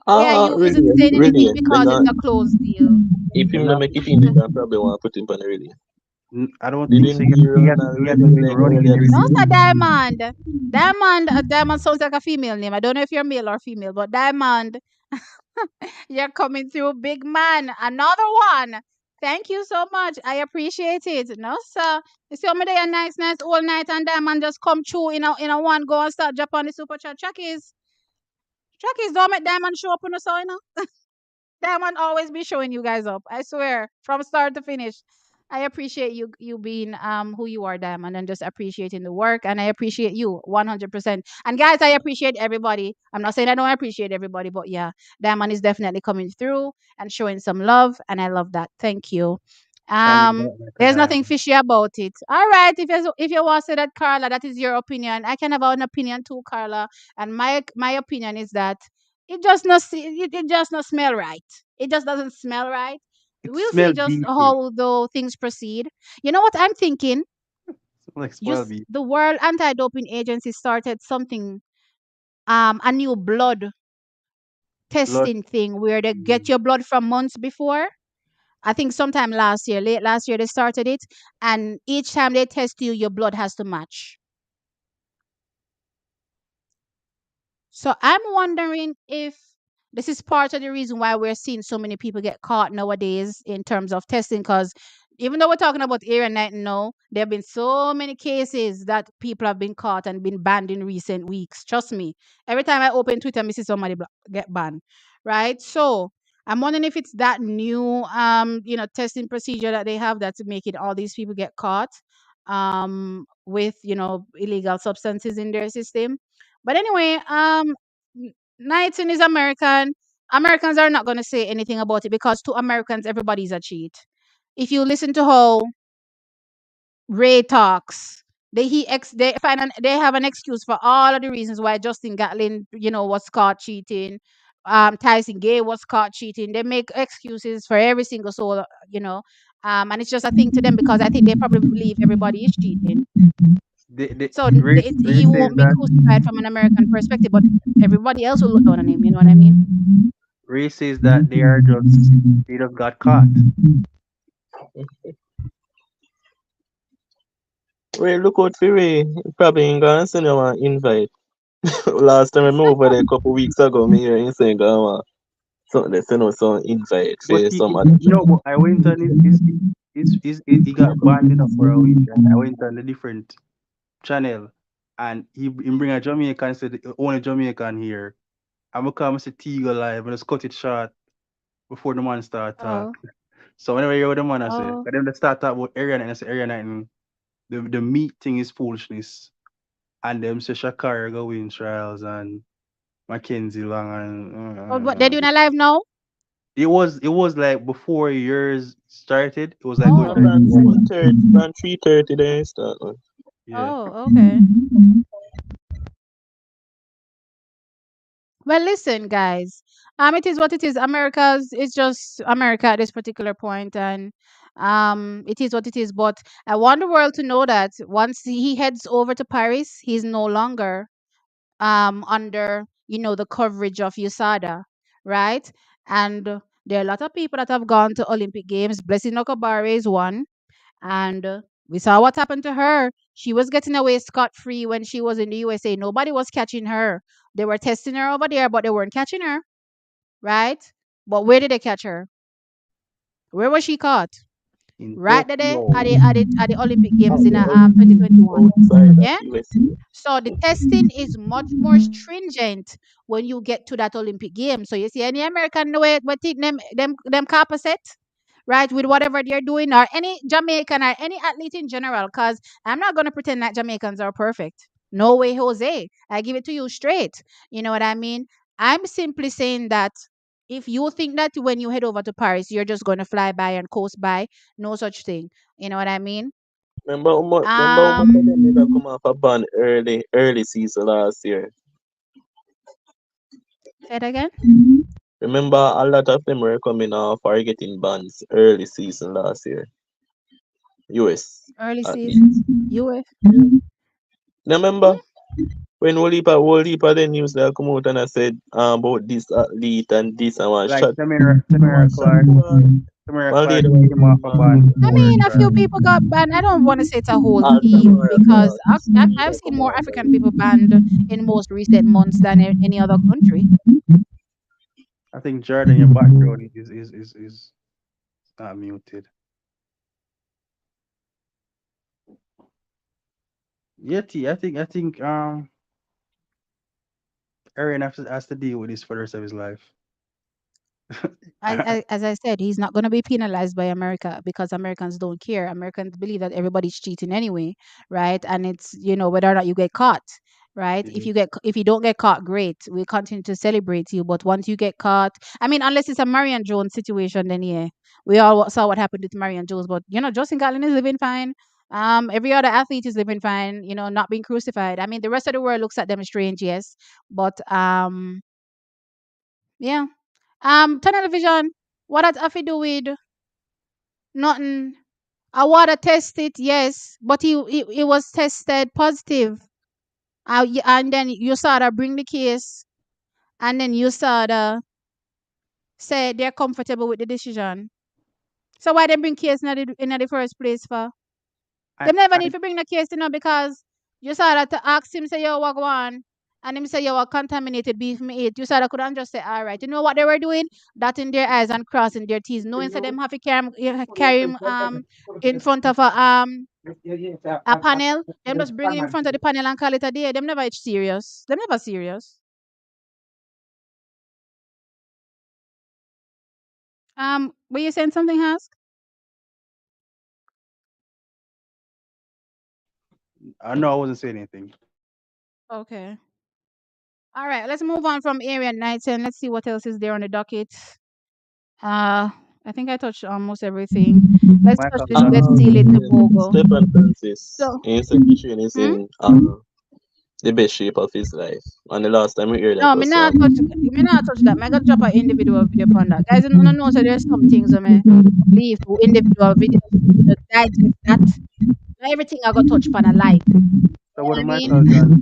Yeah, you Really, isn't saying anything really. They because it's got a closed deal. if I'm him not not, make it in, they can probably want to put him on the really. I don't think so. Didn't hear He on hasn't, a he really hasn't been like running in earlier the this No, it's release. a season. diamond. Diamond sounds like a female name. I don't know if you're male or female, but diamond. You're coming through, big man. Another one. Thank you so much. I appreciate it. No, sir. You see how me there nice all night and diamond just come through in a one go and start drop on the super chat. Chuckies don't make diamond show up on the so, Diamond always be showing you guys up. I swear, from start to finish. I appreciate you being who you are, Diamond, and just appreciating the work. And I appreciate you 100%. And guys, I appreciate everybody. I'm not saying I don't appreciate everybody, but yeah, Diamond is definitely coming through and showing some love, and I love that. Thank you. Shining bright like a There's nothing diamond. fishy about it. All right, if you want to say that, Carla, that is your opinion. I can have an opinion too, Carla. And my opinion is that it just not smell right. It just doesn't smell right. It We'll see smelled just beefy. how though things proceed. You know what I'm thinking? Like spoiled beef. The World Anti-Doping Agency started something, a new blood Blood. testing thing where they get Mm. your blood from months before. I think sometime last year, late last year, they started it, and each time they test you, your blood has to match. So I'm wondering if this is part of the reason why we're seeing so many people get caught nowadays in terms of testing. Because even though we're talking about area night now, there have been so many cases that people have been caught and been banned in recent weeks. Trust me. Every time I open Twitter, I see somebody get banned. Right? So I'm wondering if it's that new testing procedure that they have that's making all these people get caught with illegal substances in their system. But anyway, Nighton is American. Americans are not going to say anything about it because to Americans, everybody's a cheat. If you listen to how Ray talks, they have an excuse for all of the reasons why Justin Gatlin, was caught cheating. Tyson Gay was caught cheating. They make excuses for every single soul, and it's just a thing to them because I think they probably believe everybody is cheating. So Ray he says won't be that crucified from an American perspective, but everybody else will look down on him. You know what I mean? Ray says that they just got caught. Well, look out for Ray. Probably ain't gonna send you an invite. Last time I remember over there a couple weeks ago, me hear him saying gonna something they send us some invite But for some other job. but I went on he got banned for a week, and I went on a different channel, and he bring a Jamaican, said the only Jamaican here. I'm gonna come say Tigo live and just cut it short before the man start talk. Oh, So whenever you hear what the man I say, oh. but then they start talk about area night, and I say area night, and the meat thing is foolishness, and them say Shakara go win trials and Mackenzie Long Oh, but they're and doing a live now? it was like before years started. It was like going Yeah, Oh, for from 2 months. 4:30, from 3:30 they start one. Yeah. oh, okay. Well, listen, guys. It is what it is. It's just America at this particular point, and it is what it is. But I want the world to know that once he heads over to Paris, he's no longer under the coverage of USADA, right? And there are a lot of people that have gone to Olympic Games. Blessing Okabare is one, and we saw what happened to her. She was getting away scot free when she was in the USA. Nobody was catching her. They were testing her over there, but they weren't catching her, right? But where did they catch her? Where was she caught? in right there Tokyo. at the Olympic Games in Outside 2021. of Yeah. USA. So the testing is much more stringent when you get to that Olympic game. So you see any American way but take them copper set, right, with whatever they're doing, or any Jamaican or any athlete in general, because I'm not gonna pretend that Jamaicans are perfect. No way, Jose. I give it to you straight. You know what I mean? I'm simply saying that if you think that when you head over to Paris, you're just gonna fly by and coast by, no such thing. You know what I mean? Remember how much of them did Um, come off a ban early season last year? say it again. Remember a lot of them were coming off or getting bans early season last year. US Early at least. season. US. Remember when whole heap of the news that come out and I said about this athlete and this and Like one Tamara shot Clark. one Tamara one Clark lady was came off a ban I before mean, a few trial. people got banned. I don't want to say it's a whole team Tamara because Clark. I've Should seen come more off African and people banned in most recent months than any other country. I think Jordan, your background is not muted. Yeah, T, I think Aaron has to deal with this for the rest of his life. As I said, he's not going to be penalized by America because Americans don't care. Americans believe that everybody's cheating anyway, right? And it's, whether or not you get caught, right? Mhm. If you don't get caught, great. We continue to celebrate you. But once you get caught, I mean, unless it's a Marion Jones situation, then yeah, we all saw what happened with Marion Jones. But Justin Gatlin is living fine. Every other athlete is living fine. Not being crucified. I mean, the rest of the world looks at them strange, yes, but yeah. Tunnel vision. What had Afi do with nothing? I water test it, yes, but he was tested positive. And then USADA bring the case, and then USADA say they're comfortable with the decision. So why they bring case in the first place for? I, Them never I need to bring the case because USADA to ask him say yo what go on, and him say yo what contaminated beef me eat. USADA couldn't just say all right. You know what they were doing? Dotting their eyes and crossing their T's, knowing so them have to carry him in front of a panel. Them just bring him in front of the panel and call it a day. Them never serious. Them never serious. Were you saying something, Ask? know I wasn't saying anything. Okay. All right. Let's move on from area nights and let's see what else is there on the docket. Uh, I think I touched almost everything. Let's touch Michael this. Let's Johnson. seal it to Yeah, Bogo. Stephen Francis So, in situation is hmm? in the best shape of his life. And the last time we heard that No, was me not touch that. I got drop an individual video upon that. Guys, no, no, so there's some things I may leave to individual videos to digest that. Not everything I got touch upon a live. So You know what what a I mean? Michael Johnson.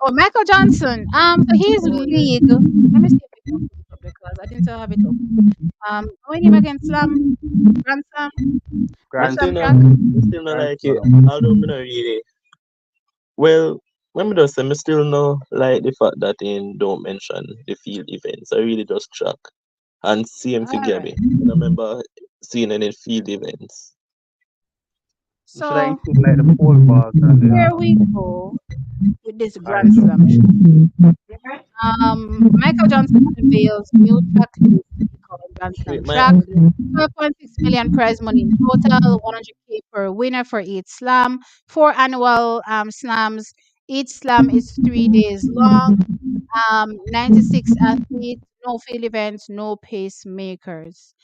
Oh, Michael Johnson. So his league. Let me see if I can put it up because I didn't have it up. When him against Slam, Grand Slam, me Grand Grand Slam still not track. me still not Grand like it. Slam. Although me not really well when me just say me still know like the fact that in don't mention the field events. I really just shock. And same for All Gabby. right. I don't remember seeing any field events. Should I So include like the pole vault and the here we go with this high Grand jump? Slam. Michael Johnson unveils new track list called Grand Slam Wait, my track. 12.6 million prize money in total, 100K per winner for each slam, 4 annual slams. Each slam is 3 days long. 96 athletes, no field events, no pacemakers.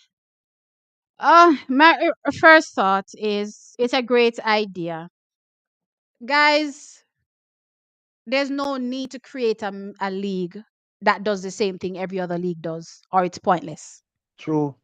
My first thought is it's a great idea. Guys, there's no need to create a league that does the same thing every other league does, or it's pointless. True.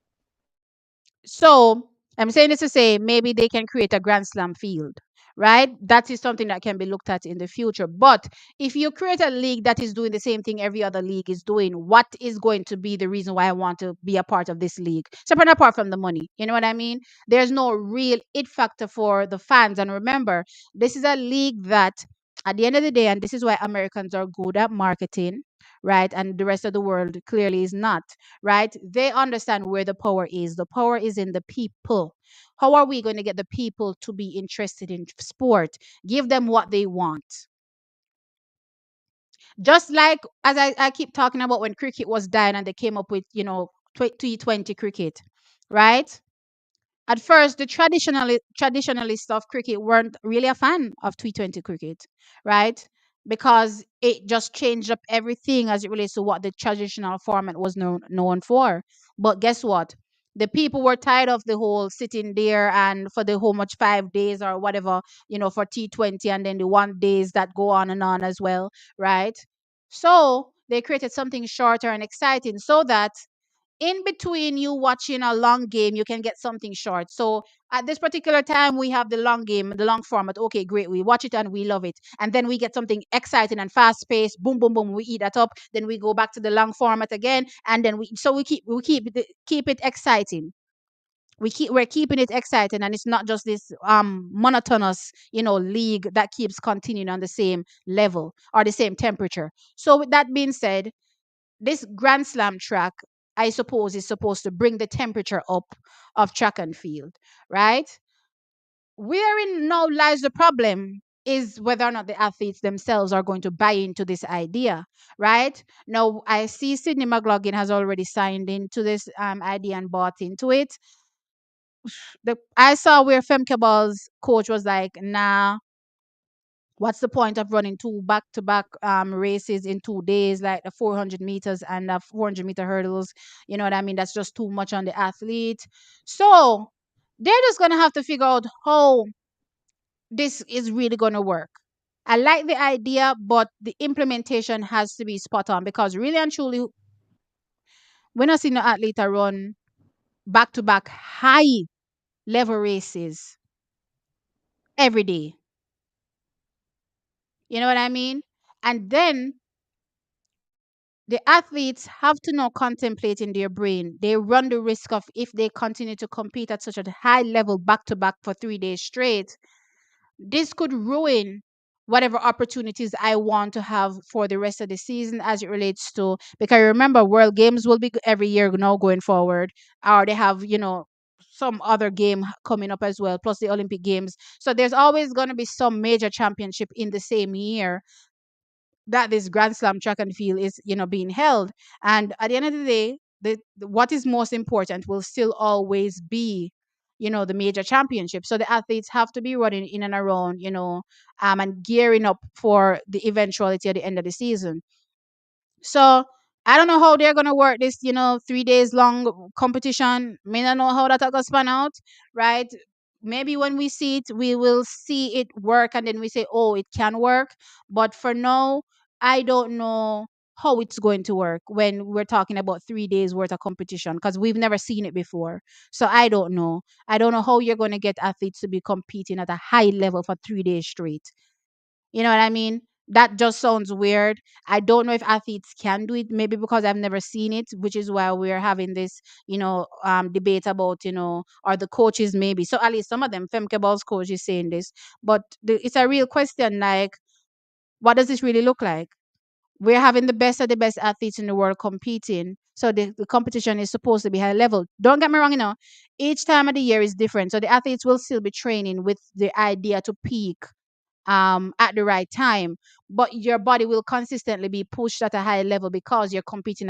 So I'm saying this to say maybe they can create a Grand Slam field, right? That is something that can be looked at in the future. But if you create a league that is doing the same thing every other league is doing, what is going to be the reason why I want to be a part of this league? Separate apart from the money. You know what I mean? There's no real it factor for the fans. And remember, this is a league that at the end of the day, and this is why Americans are good at marketing, right? And the rest of the world clearly is not, right? They understand where the power is. The power is in the people. How are we going to get the people to be interested in sport? Give them what they want. Just like as I keep talking about when cricket was dying and they came up with, T20 cricket, right? At first, the traditionalists of cricket weren't really a fan of T20 cricket, right? Because it just changed up everything as it relates to what the traditional format was known for. But guess what? The people were tired of the whole sitting there and for the whole much 5 days or whatever, for T20, and then the 1 days that go on and on as well, right? So they created something shorter and exciting so that in between you watching a long game, you can get something short. So at this particular time, we have the long game, the long format. Okay, great. We watch it and we love it. And then we get something exciting and fast paced. Boom, boom, boom. We eat that up. Then we go back to the long format again. And then we keep it exciting. We're keeping it exciting, and it's not just this monotonous league that keeps continuing on the same level or the same temperature. So with that being said, this Grand Slam track, I suppose, is supposed to bring the temperature up of track and field, right? Wherein now lies the problem is whether or not the athletes themselves are going to buy into this idea, right? Now, I see Sydney McLaughlin has already signed into this idea and bought into it. I saw where Femke Ball's coach was like, nah, what's the point of running two back-to-back races in 2 days, like the 400 meters and the 400-meter hurdles? You know what I mean? That's just too much on the athlete. So they're just going to have to figure out how this is really going to work. I like the idea, but the implementation has to be spot on, because really and truly, when I see an athlete run back-to-back high level races every day, you know what I mean? And then the athletes have to now contemplate in their brain. They run the risk of, if they continue to compete at such a high level back to back for 3 days straight, this could ruin whatever opportunities I want to have for the rest of the season as it relates to, because remember, World Games will be every year now going forward, or they have, some other game coming up as well, plus the Olympic Games. So there's always going to be some major championship in the same year that this Grand Slam track and field is, being held. And at the end of the day, what is most important will still always be, the major championship. So the athletes have to be running in and around, and gearing up for the eventuality at the end of the season. So I don't know how they're gonna work this, 3 days long competition. May not know how that gonna span out, right? Maybe when we see it, we will see it work, and then we say, "Oh, it can work." But for now, I don't know how it's going to work when we're talking about 3 days worth of competition, because we've never seen it before. So I don't know. I don't know how you're going to get athletes to be competing at a high level for 3 days straight. You know what I mean? That just sounds weird. I don't know if athletes can do it, maybe because I've never seen it, which is why we're having this, debate about, or the coaches maybe. So at least some of them, Femke Ball's coach is saying this, but it's a real question. Like, what does this really look like? We're having the best of the best athletes in the world competing. So the competition is supposed to be high level. Don't get me wrong, each time of the year is different. So the athletes will still be training with the idea to peak at the right time, but your body will consistently be pushed at a high level because you're competing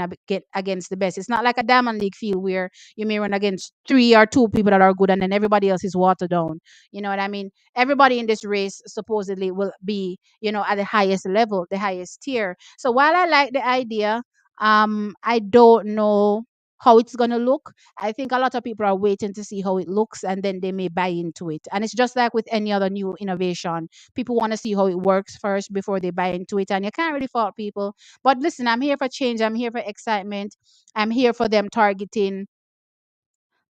against the best. It's not like a diamond league field where you may run against three or two people that are good and then everybody else is watered down. You know what I mean? Everybody in this race supposedly will be, at the highest level, the highest tier. So while I like the idea, I don't know how it's gonna look. I think a lot of people are waiting to see how it looks, and then they may buy into it. And it's just like with any other new innovation, people want to see how it works first before they buy into it, and you can't really fault people. But listen, I'm here for change, I'm here for excitement, I'm here for them targeting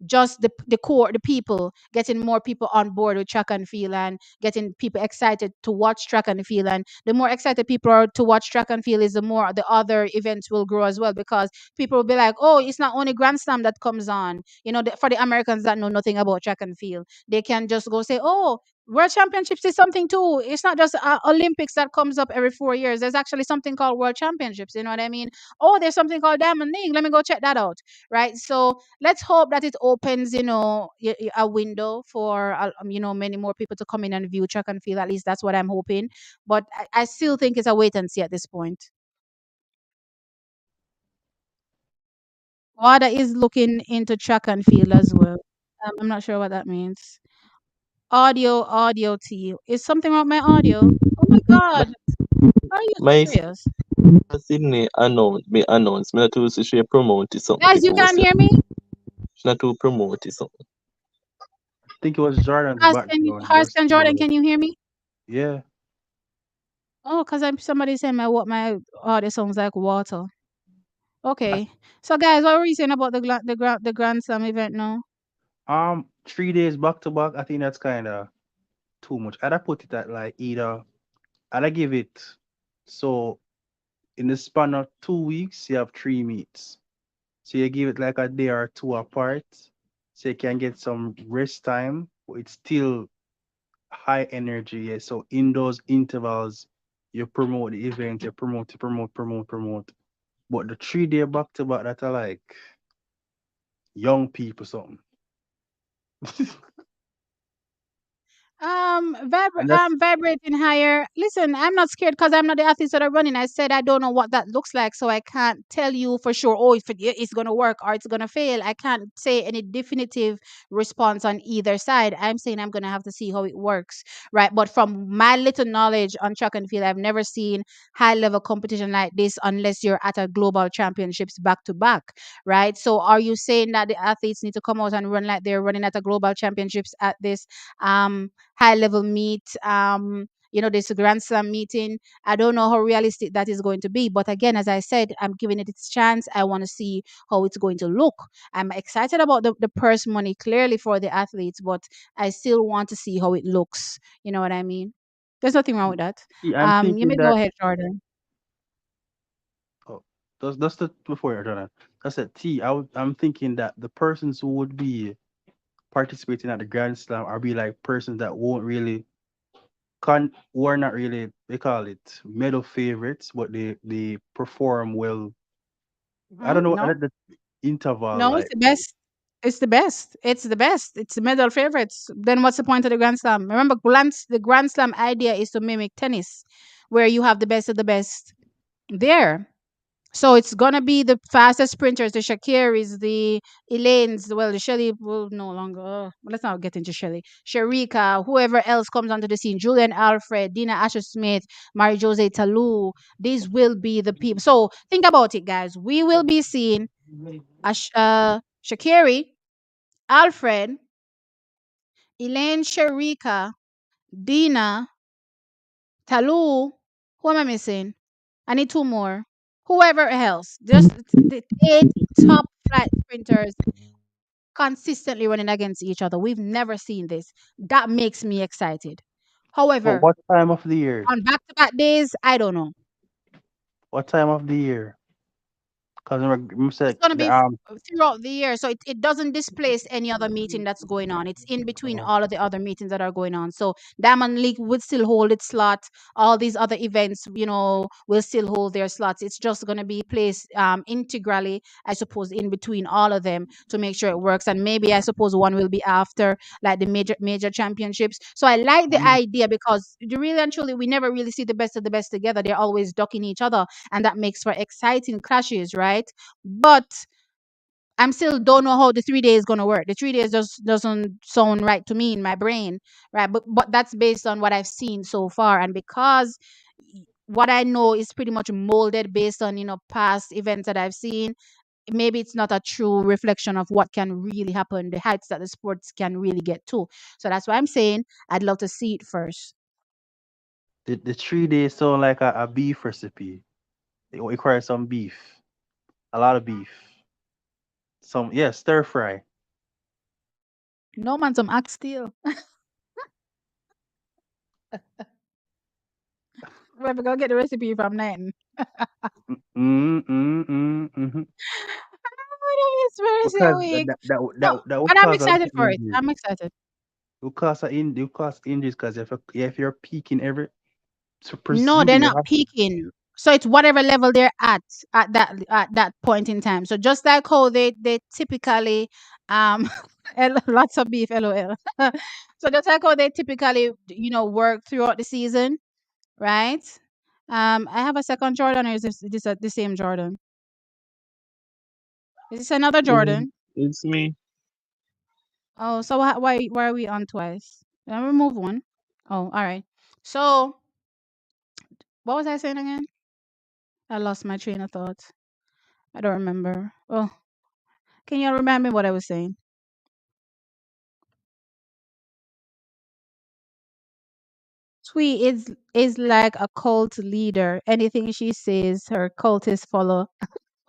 just the core, the people, getting more people on board with track and field and getting people excited to watch track and field. And the more excited people are to watch track and field is the more the other events will grow as well, because people will be like, oh, it's not only Grand Slam that comes on. For the Americans that know nothing about track and field, they can just go say, oh, World Championships is something too. It's not just Olympics that comes up every 4 years. There's actually something called World Championships. You know what I mean? Oh, there's something called Diamond League. Let me go check that out. Right. So let's hope that it opens, a window for, many more people to come in and view track and field. At least that's what I'm hoping. But I still think it's a wait and see at this point. Wada is looking into track and field as well. I'm not sure what that means. Audio T. Is something wrong with my audio? Oh my My, God. Are you my serious? Sydney announce. Me not to see she promote something Guys, to you post can't it. hear me? She not to promote something. I think it was Jordan's background. It was Harston too Jordan, loud. can you hear me? Yeah. Oh, because somebody saying my audio sounds like water. Okay. So guys, what were you saying about the Grand Slam event now? 3 days back to back. I think that's kind of too much. I'd put it at like either. I'd give it. So in the span of 2 weeks, you have 3 meets. So you give it like a day or two apart, so you can get some rest time. But it's still high energy. Yeah. So in those intervals, you promote the event. You promote. But the 3 day back to back, that are like young people something. And that's Vibrating higher. Listen, I'm not scared because I'm not the athletes that are running. I said I don't know what that looks like, so I can't tell you for sure. Oh, if it's gonna work or it's gonna fail. I can't say any definitive response on either side. I'm saying I'm gonna have to see how it works, right? But from my little knowledge on track and field, I've never seen high level competition like this unless you're at a global championships back to back, right? So, are you saying that the athletes need to come out and run like they're running at a global championships at this? High level meet, this grand slam meeting? I don't know how realistic that is going to be, but again, as I said, I'm giving it its chance. I want to see how it's going to look. I'm excited about the purse money clearly for the athletes, but I still want to see how it looks. You know what I mean? There's nothing wrong with that. I'm You may thinking go that. ahead, Jordan. Oh, that's the before you're done. That's it. I'm thinking that the persons who would be participating at the Grand Slam are be like persons that won't really who are not really, they call it medal favorites, but they perform well. I don't know No, the interval no, it's like. the best. It's the best. It's the best. It's the medal favorites. Then what's the point of the Grand Slam? Remember, the Grand Slam idea is to mimic tennis, where you have the best of the best there. So it's gonna be the fastest sprinters, the Shakiris, the Elaine's, well, the Shelly will no longer. Let's not get into Shelly. Sharika, whoever else comes onto the scene, Julian Alfred, Dina Asher Smith, Mary Jose Talou. These will be the people. So think about it, guys. We will be seeing Shakiri, Alfred, Elaine, Sharika, Dina, Talou. Who am I missing? I need two more. Whoever else. Just the eight top flight sprinters consistently running against each other. We've never seen this. That makes me excited. But However, what time of the year? on back to back days, I don't know. What time of the year? Because remember It's said going to the be throughout the year. So it doesn't displace any other meeting that's going on. It's in between oh, all of the other meetings that are going on. So Diamond League would still hold its slot. All these other events, will still hold their slots. It's just going to be placed integrally, I suppose, in between all of them to make sure it works. And maybe I suppose one will be after like the major championships. So I like the mm, idea because really and truly we never really see the best of the best together. They're always ducking each other, and that makes for exciting clashes, right? But I'm still don't know how the 3 days is gonna work. The 3 days just doesn't sound right to me in my brain, right? But that's based on what I've seen so far, and because what I know is pretty much molded based on past events that I've seen. Maybe it's not a true reflection of what can really happen, the heights that the sports can really get to. So that's why I'm saying I'd love to see it first. the 3 days sound like a beef recipe. It requires some beef, a lot of beef. Some stir fry. No man, some oxtail. We're gonna get the recipe from Nathan. Mm-hmm. It's Thursday Because week. that No, that would but I'm cause a lot excited of for it. injury. I'm excited. you cause injuries because if you're peaking every, so No, they're presumably you not have to. peaking. So it's whatever level they're at that point in time. So just like how they typically lots of beef, lol. So just like how they typically work throughout the season, right? I have a second Jordan, or is this the same Jordan? Is this another Mm, Jordan? it's me. Oh, so why are we on twice? Did I remove one? Oh, all right. So what was I saying again? I lost my train of thought. I don't remember. Oh, can you remind me what I was saying? Twee is like a cult leader. Anything she says, her cultist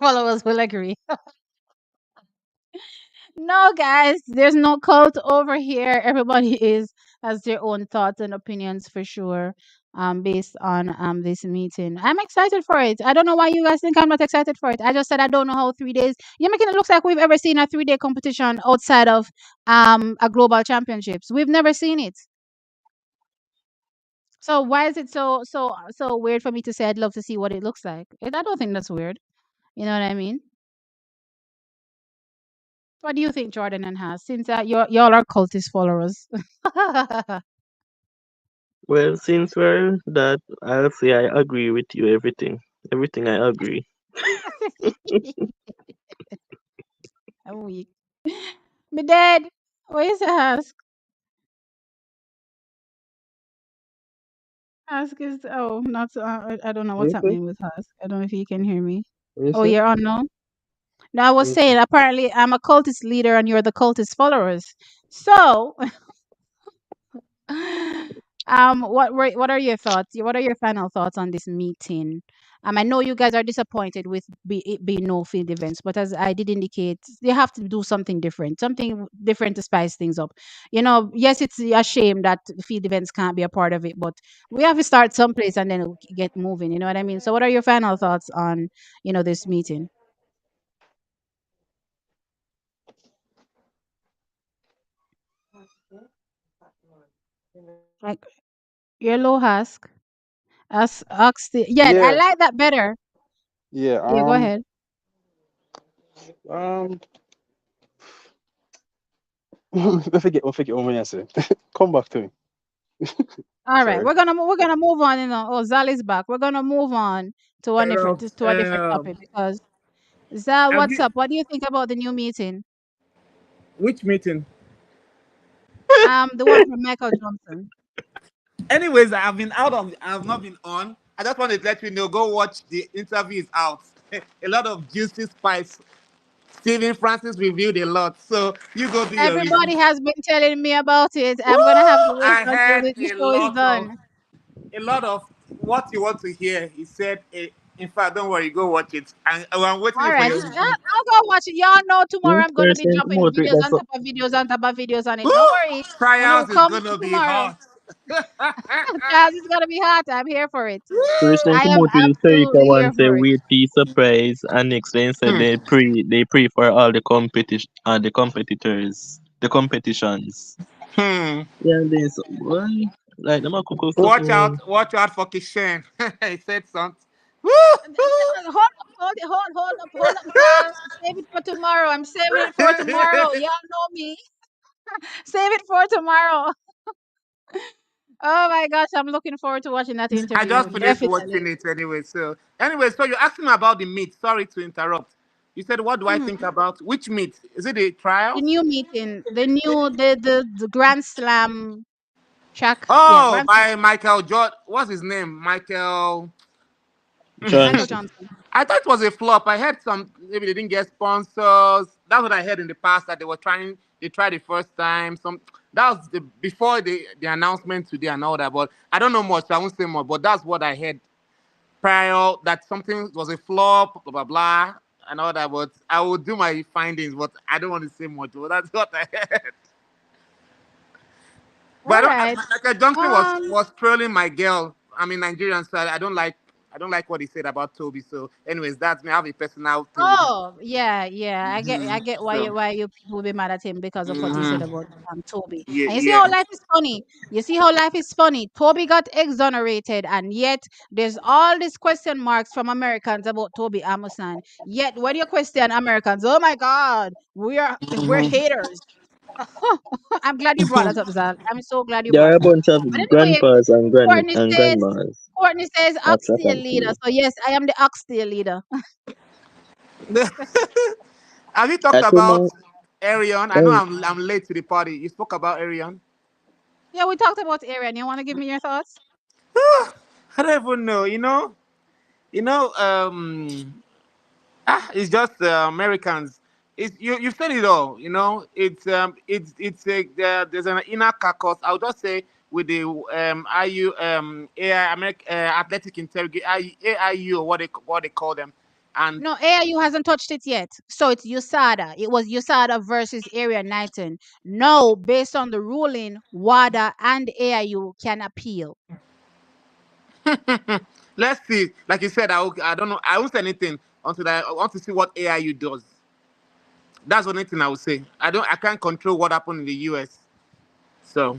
followers will agree. No, guys, there's no cult over here. Everybody is has their own thoughts and opinions for sure. Based on this meeting, I'm excited for it. I don't know why you guys think I'm not excited for it. I just said I don't know how 3 days. You're making it look like we've ever seen a 3 day competition outside of a global championships. We've never seen it. So why is it so weird for me to say I'd love to see what it looks like? I don't think that's weird. You know what I mean? What do you think, Jordan and Has? Since y'all are cultist followers. Well, since we're that, I'll say I agree with you. Everything I agree. I'm weak. My dad, what is Ask? Ask is not. I don't know What what's you say? happening with Ask. I don't know if you can hear me. What you Oh, say? you're on now. No, I was What you saying apparently I'm a cultist leader and you're the cultist followers. So what are your thoughts? What are your final thoughts on this meeting? I know you guys are disappointed with it being no field events, but as I did indicate, they have to do something different to spice things up. Yes, it's a shame that field events can't be a part of it, but we have to start someplace and then get moving. You know what I mean? So, what are your final thoughts on this meeting? Like your low ask, yeah, I Yeah, like that better. yeah. Yeah, go ahead. Um, I forget what I said. Come back to me. All right, Sorry. we're gonna move on. Oh, Zali's back. We're gonna move on to a different Well, to a different topic because Zal, have what's you up? What do you think about the new meeting? which meeting? The one from Michael Johnson. Anyways, I've not been on. I just wanted to let you know. Go watch the interviews out. A lot of juicy spice. Stephen Francis reviewed a lot, so you go do your review. Everybody has been telling me about it. Woo! I'm gonna have to wait I until heard the show is done. a lot of what you want to hear. He said, in fact, don't worry, go watch it. And I'm waiting All for right, your review. I'll go watch it. Y'all know tomorrow This I'm gonna be person dropping promote it. videos That's on top of videos on top of videos on it. Woo! Don't worry. When it Trials is comes gonna be tomorrow, hot. guys, it's gonna be hot. I'm here for it. person I am promote it. Sarika absolutely here one say for it. wait be surprised, and next then said Hmm. they pre for all the competition and the competitors, the competitions. Hmm. Yeah, this well, like them a cook up something. Watch out for Kishan. He said something. Woo! Hold up, hold up, Zal. Save it for tomorrow. I'm saving it for tomorrow. Y'all know me. Save it for tomorrow. Oh my gosh, I'm looking forward to watching that I interview. just finished Definitely. watching it anyway. So you're asking me about the meat. Sorry to interrupt. You said, what do I think Mhm. about which meat? Is it the The trials? new meeting, the Grand Slam track. Yeah, Oh, Grand Slam. by Michael Jordan. What's his name? Michael Johnson. Johnson. I thought it was a flop. I heard maybe they didn't get sponsors. That's what I heard in the past that they tried the first time. That was before the announcement today and all that. But I don't know much. So I won't say more. But that's what I heard prior that something was a flop, blah blah blah, and all that. But I will do my findings. But I don't want to say much. But that's what I heard. But All I don't. right. Like Johnson was Um. was trolling my girl. I mean Nigerian, so I don't like. I don't like what he said about Toby. So, anyways, that's me. I have a personal thing with him. Oh, yeah, yeah. Hmm. I get why So, you people will be mad at him because of what he said about Toby. yeah, And you see how yeah. life is funny. You see how life is funny. Toby got exonerated, and yet there's all these question marks from Americans about Toby Amusan. Yet when you question Americans, oh my God, we're haters. I'm glad you brought that up, Zal. I'm so glad you There are brought a it up. bunch of But anyway, grandpas and Courtney says grandmas. Courtney says That's what oxtail I'm leader. saying. So yes, I am the oxtail leader. Have you talked I told about my Arion? I know oh, I'm late to the party. You spoke about Arion. Yeah, we talked about Aaron. You want to give me your thoughts? I don't even know. You know. It's just Americans. It's you said it all. There's an inner caucus. I'll just say with the IU AI American Athletic Interrogate AIU, or what they call them, and No, AIU hasn't touched it yet. So it's USADA. It was USADA versus Area 19. No, based on the ruling, WADA and AIU can appeal. let's see. Like you said, I don't know. I won't say anything until I want to see what AIU does. That's the only thing I would say. I can't control what happened in the US. So,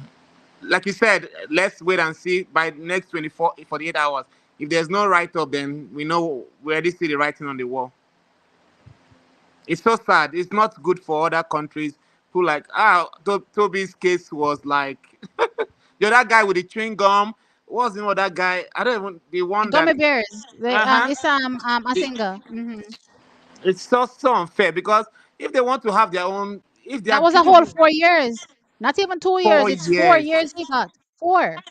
like you said, let's wait and see by next 48 hours. If there's no write up, then we already see the writing on the wall. It's so sad. It's not good for other countries who like, Toby's case was like, the other guy with the chewing gum. What was the other guy? I don't even, the The one that, gummy bears. uh huh. It's a singer. It's so unfair because if they want to have their own, if they That have, was a whole 4 years. Not even 2 years. four It's 4 years. years he got. Four.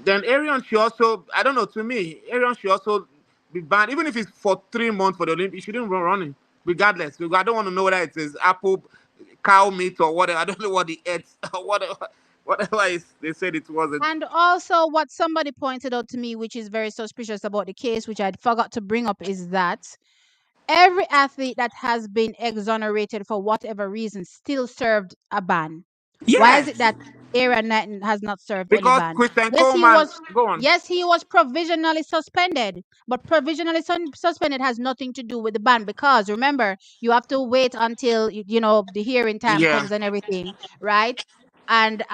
Then Arion should also, I don't know, to me, Arion should also be banned, even if it's for 3 months for the Olympics. He shouldn't run running, regardless. Because I don't want to know whether it is apple, cow meat, or whatever. I don't know what the ate, or whatever they said it wasn't. And also, what somebody pointed out to me, which is very suspicious about the case, which I forgot to bring up, is that every athlete that has been exonerated for whatever reason still served a ban. Why is it Yes, that Aaron Knighton has not served any because ban? Christian Yes, he Coleman, was. go on. Yes, he was provisionally suspended, but provisionally suspended has nothing to do with the ban because remember you have to wait until the hearing time Yeah, comes and everything, right? And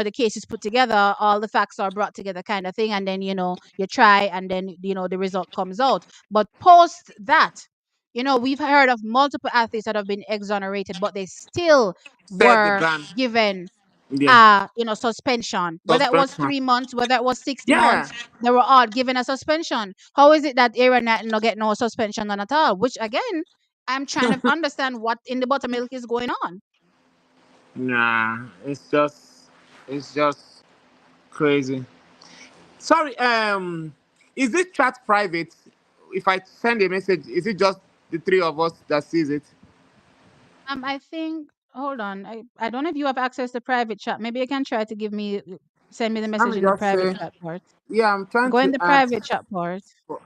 the case is put together, all the facts are brought together, kind of thing, and then you try, and then the result comes out. But post that, we've heard of multiple athletes that have been exonerated, but they still serve the were ban. given Yeah, suspension, whether it was suspension. 3 months, whether it was 60 Yeah, months, they were all given a suspension. How is it that Aaron no get no suspension none at all? Which again, I'm trying to understand what in the buttermilk is going on. nah, it's just crazy. Sorry, is this chat private? If I send a message, is it just the three of us that sees it? I think, hold on, I don't know if you have access to private chat. Maybe you can try to send me the Let message me in the just private say, chat part. yeah, I'm trying Go in to the ask. private chat part.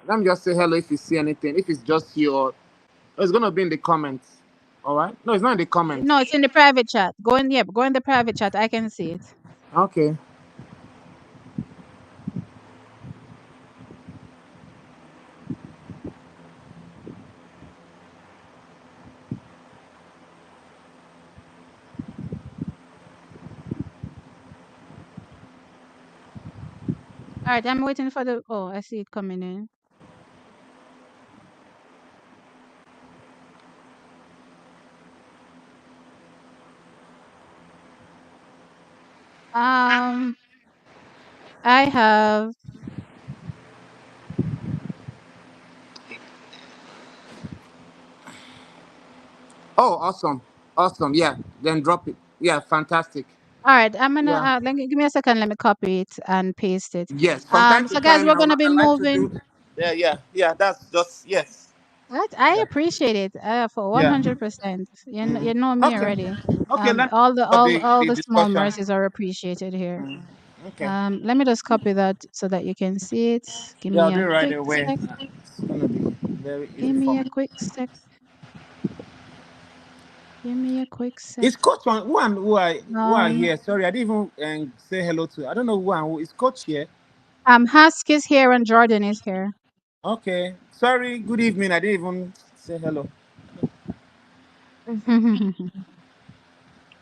Let me just say hello if you see anything. If it's just you, or it's gonna be in the comments. All right? No, it's not in the comments. No, it's in the private chat. Go in the private chat. I can see it. Okay. All right, I'm waiting for the. Oh, I see it coming in. Um, I have. Oh, awesome, awesome. Yeah, then drop it. Yeah, fantastic. All right, I'm gonna. Yeah. Give me a second. Let me copy it and paste it. Yes. From time to So guys, time, we're gonna be I like to moving. do. Yeah, yeah, yeah. That's just yes. What I Yeah. appreciate it for Yeah. 100%. You know me Okay. already. Okay. Let me All the stop all all the the small discussion. mercies are appreciated here. Okay. Let me just copy that so that you can see it. Give Yeah, me I'll do a it right quick away. sec. It's gonna be very easy Give for me a me. quick sec. Give me a quick sec. Is Coach who are Um, here? Sorry, I didn't even say hello to. I don't know who and who is Coach here. Husk is here and Jordan is here. Okay. Sorry. Good evening. I didn't even say hello.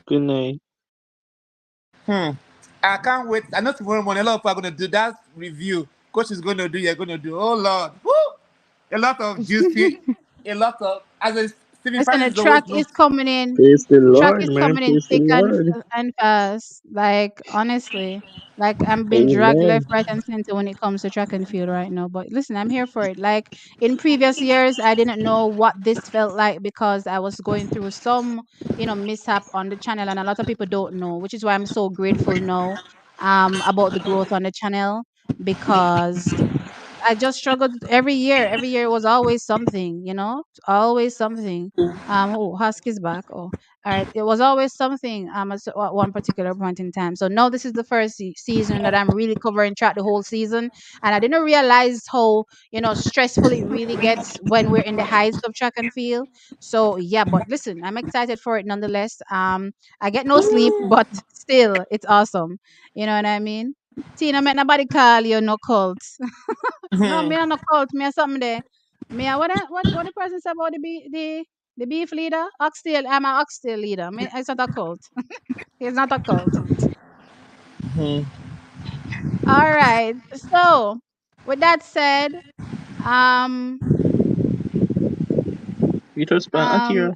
Good night. Hmm. I can't wait. I know tomorrow morning a lot of people are going to do that review. Coach is going to do. You're going to do. Oh Lord. Woo! A lot of juicy. A lot of as a Listen, semi-finals the is always track is good. coming in. Praise the Track Lord, is man. coming in Praise the thick Lord. and fast. Like honestly, like I'm being dragged left, Amen. right, and center when it comes to track and field right now. But listen, I'm here for it. Like in previous years, I didn't know what this felt like because I was going through some, mishap on the channel, and a lot of people don't know, which is why I'm so grateful now, about the growth on the channel because I just struggled every year. Every year was always something, always something. Oh, Husky's back. Oh, all right. It was always something. At one particular point in time. So now this is the first season that I'm really covering track the whole season, and I didn't realize how stressful it really gets when we're in the heights of track and field. So yeah, but listen, I'm excited for it nonetheless. I get no sleep, but still, it's awesome. You know what I mean? Tina, make nobody call you no cult. No, me not no cult. Me a something there. Me a what the person said about the beef leader? Oxtail. I'm a oxtail leader. Me, it's not a cult. It's not a cult. All right. So with that said, um, You just spent Akira.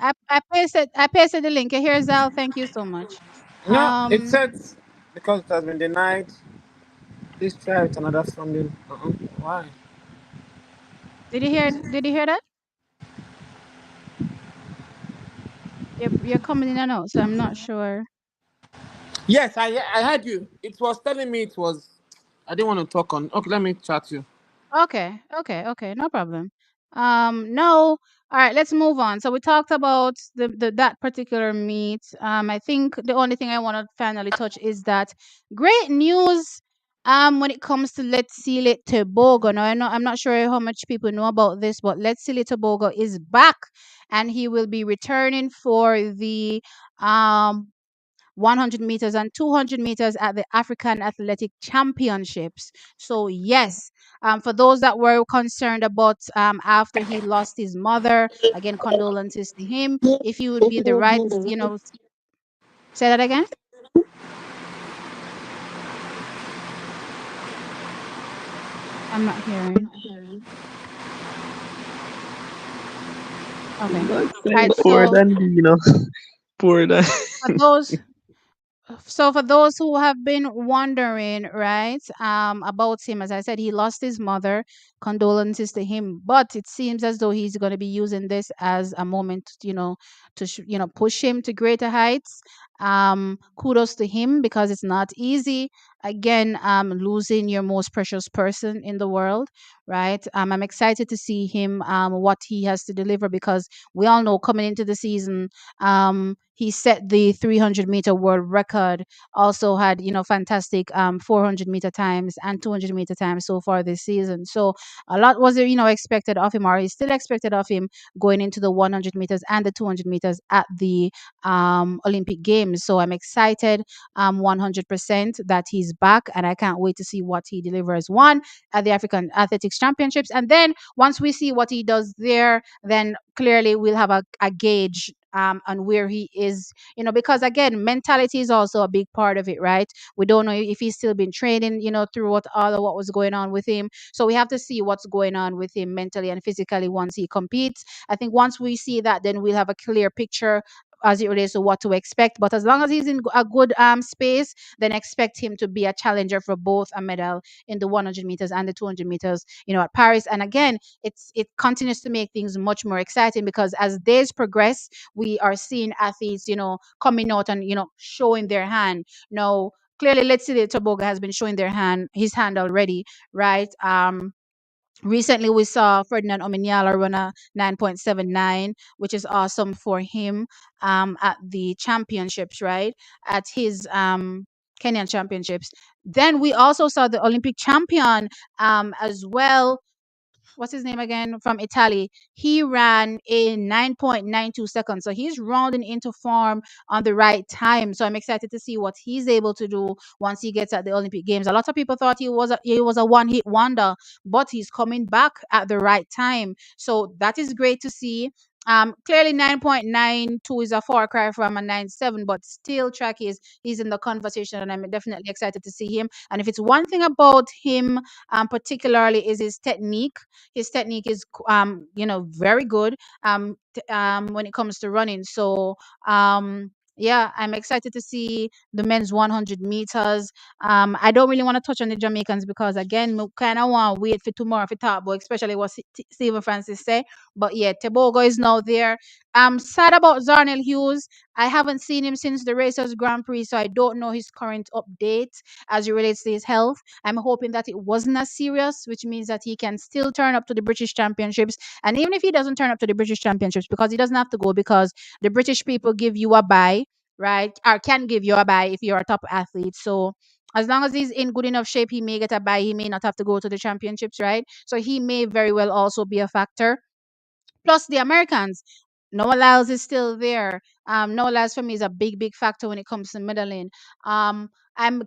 I pasted the link. Here's Zal. Thank you so much. No, it Um, says because it has been denied. Please try with another funding. Why? did you hear that? You're coming in and out, so I'm not sure. Yes, I heard you. It was telling me it was. I didn't want to talk on. Okay, let me chat you. Okay, no problem. No, all right, let's move on. So we talked about the that particular meet. I think the only thing I want to finally touch is that great news. When it comes to Let's See It Tobago. Now I'm not sure how much people know about this, but Let's See It Tobago is back, and he will be returning for the um 100 meters and 200 meters at the African Athletic Championships. So, yes, for those that were concerned about after he lost his mother, again, condolences to him. If he would be in the right, say that again. I'm not hearing. Okay. All God right. said poor So, than me, Poor than. for those So for those who have been wondering, right, about him, as I said, he lost his mother. Condolences to him. But it seems as though he's going to be using this as a moment, to push him to greater heights. Kudos to him because it's not easy. Again, losing your most precious person in the world, right? I'm excited to see him, what he has to deliver because we all know coming into the season, he set the 300-meter world record. Also had fantastic 400-meter times and 200-meter times so far this season. So a lot was expected of him, or is still expected of him going into the 100 meters and the 200 meters at the Olympic Games. So I'm excited 100% that he's back, and I can't wait to see what he delivers. One at the African Athletics Championships, and then once we see what he does there, then clearly we'll have a gauge on where he is, because again, mentality is also a big part of it, right? We don't know if he's still been training, throughout all of what was going on with him. So we have to see what's going on with him mentally and physically once he competes. I think once we see that, then we'll have a clear picture as it relates to what to expect. But as long as he's in a good space, then expect him to be a challenger for both a medal in the 100 meters and the 200 meters, at Paris. And again, it continues to make things much more exciting because as days progress, we are seeing athletes, coming out and showing their hand. Now, clearly, let's see that Toboga has been showing his hand already, right? Recently, we saw Ferdinand Omanyala run a 9.79, which is awesome for him at the championships, right? At his Kenyan championships. Then we also saw the Olympic champion as well, what's his name again, from Italy. He ran in 9.92 seconds. So he's rounding into form on the right time. So I'm excited to see what he's able to do once he gets at the Olympic Games. A lot of people thought he was a one-hit wonder, but he's coming back at the right time. So that is great to see. Clearly 9.92 is a far cry from a 9.7, but still track he's in the conversation, and I'm definitely excited to see him. And if it's one thing about him, particularly, is his technique. His technique is very good when it comes to running. So yeah, I'm excited to see the men's 100 meters. I don't really want to touch on the Jamaicans because again, kind of want to wait for tomorrow for talk about, especially what Stephen Francis say. But yeah, Tobago is now there. I'm sad about Zarnell Hughes. I haven't seen him since the Racers Grand Prix, so I don't know his current update as it relates to his health. I'm hoping that it wasn't as serious, which means that he can still turn up to the British Championships. And even if he doesn't turn up to the British Championships, because he doesn't have to go, because the British people give you a bye, right? Or can give you a bye if you're a top athlete. So as long as he's in good enough shape, he may get a bye. He may not have to go to the championships, right? So he may very well also be a factor. Plus the Americans. Noah Lyles is still there. Noah Lyles for me is a big, big factor when it comes to medaling. I'm,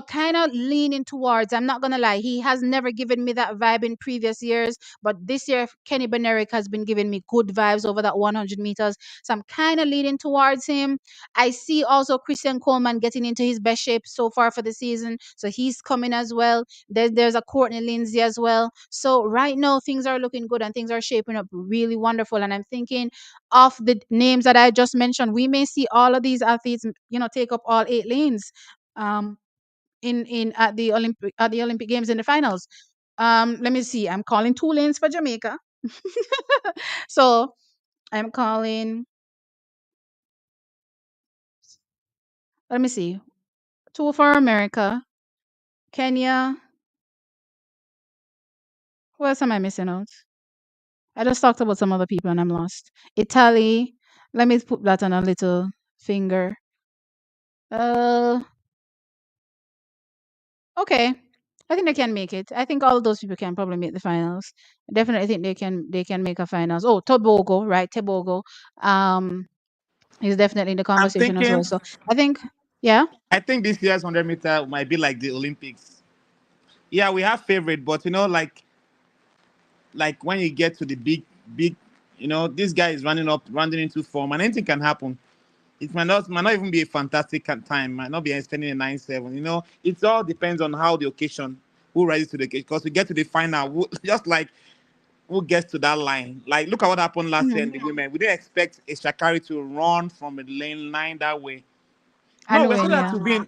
kind of leaning towards, I'm not going to lie, he has never given me that vibe in previous years, but this year, Kenny Benerick has been giving me good vibes over that 100 meters. So I'm kind of leaning towards him. I see also Christian Coleman getting into his best shape so far for the season. So he's coming as well. There's a Courtney Lindsay as well. So right now things are looking good and things are shaping up really wonderful. And I'm thinking of the names that I just mentioned, we may see all of these athletes, take up all 8 lanes in at the Olympic Games in the finals. Let me see. I'm calling 2 lanes for Jamaica. So I'm calling. Let me see. 2 for America, Kenya. Who else am I missing out? I just talked about some other people and I'm lost. Italy. Let me put that on a little finger. Uh, okay. I think they can make it. I think all of those people can probably make the finals. I definitely think they can make a finals. Oh, Tobago, right? Tobago. Um, is definitely in the I'm conversation as well. thinking, So I think, yeah. I think this year's 100 meter might be like the Olympics. Yeah, we have favorite, but like when you get to the big, this guy is running into form, and anything can happen. It might not even be a fantastic time. Might not be extending a 9.7. It all depends on how the occasion, who rises to the occasion. Because we get to the final, just like who gets to that line. Like look at what happened last year in Mhm. the women. We didn't expect a Shakari to run from a lane line that way. I No, know we when, expected that yeah. to be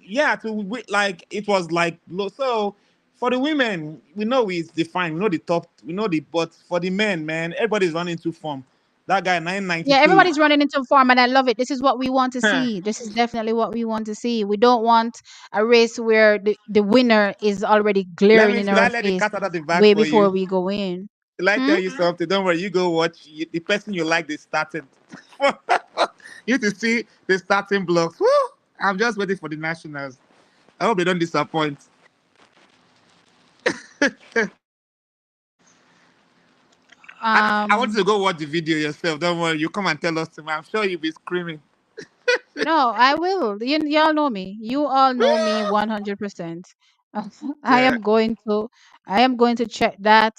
like it was like low. So for the women, we know it's defined. We know the top. We know the but for the men, man, everybody's running to form. That guy Yeah, 992. everybody's running into form and I love it. This is what we want to see. This is definitely what we want to see. We don't want a race where the winner is already glaring in Should our I let the face cat out of the bag way for before you? we go in. Should I Hmm? tell you something? Don't worry, you go watch the person you like. They started. You to see the starting blocks. Woo! I'm just waiting for the nationals. I hope they don't disappoint. I want you Um to go watch the video yourself. Don't worry, you come and tell us tomorrow. I'm sure you'll be screaming. no, I will. Y'all know me. You all know me 100%. I Yeah. am going to I am going to check that,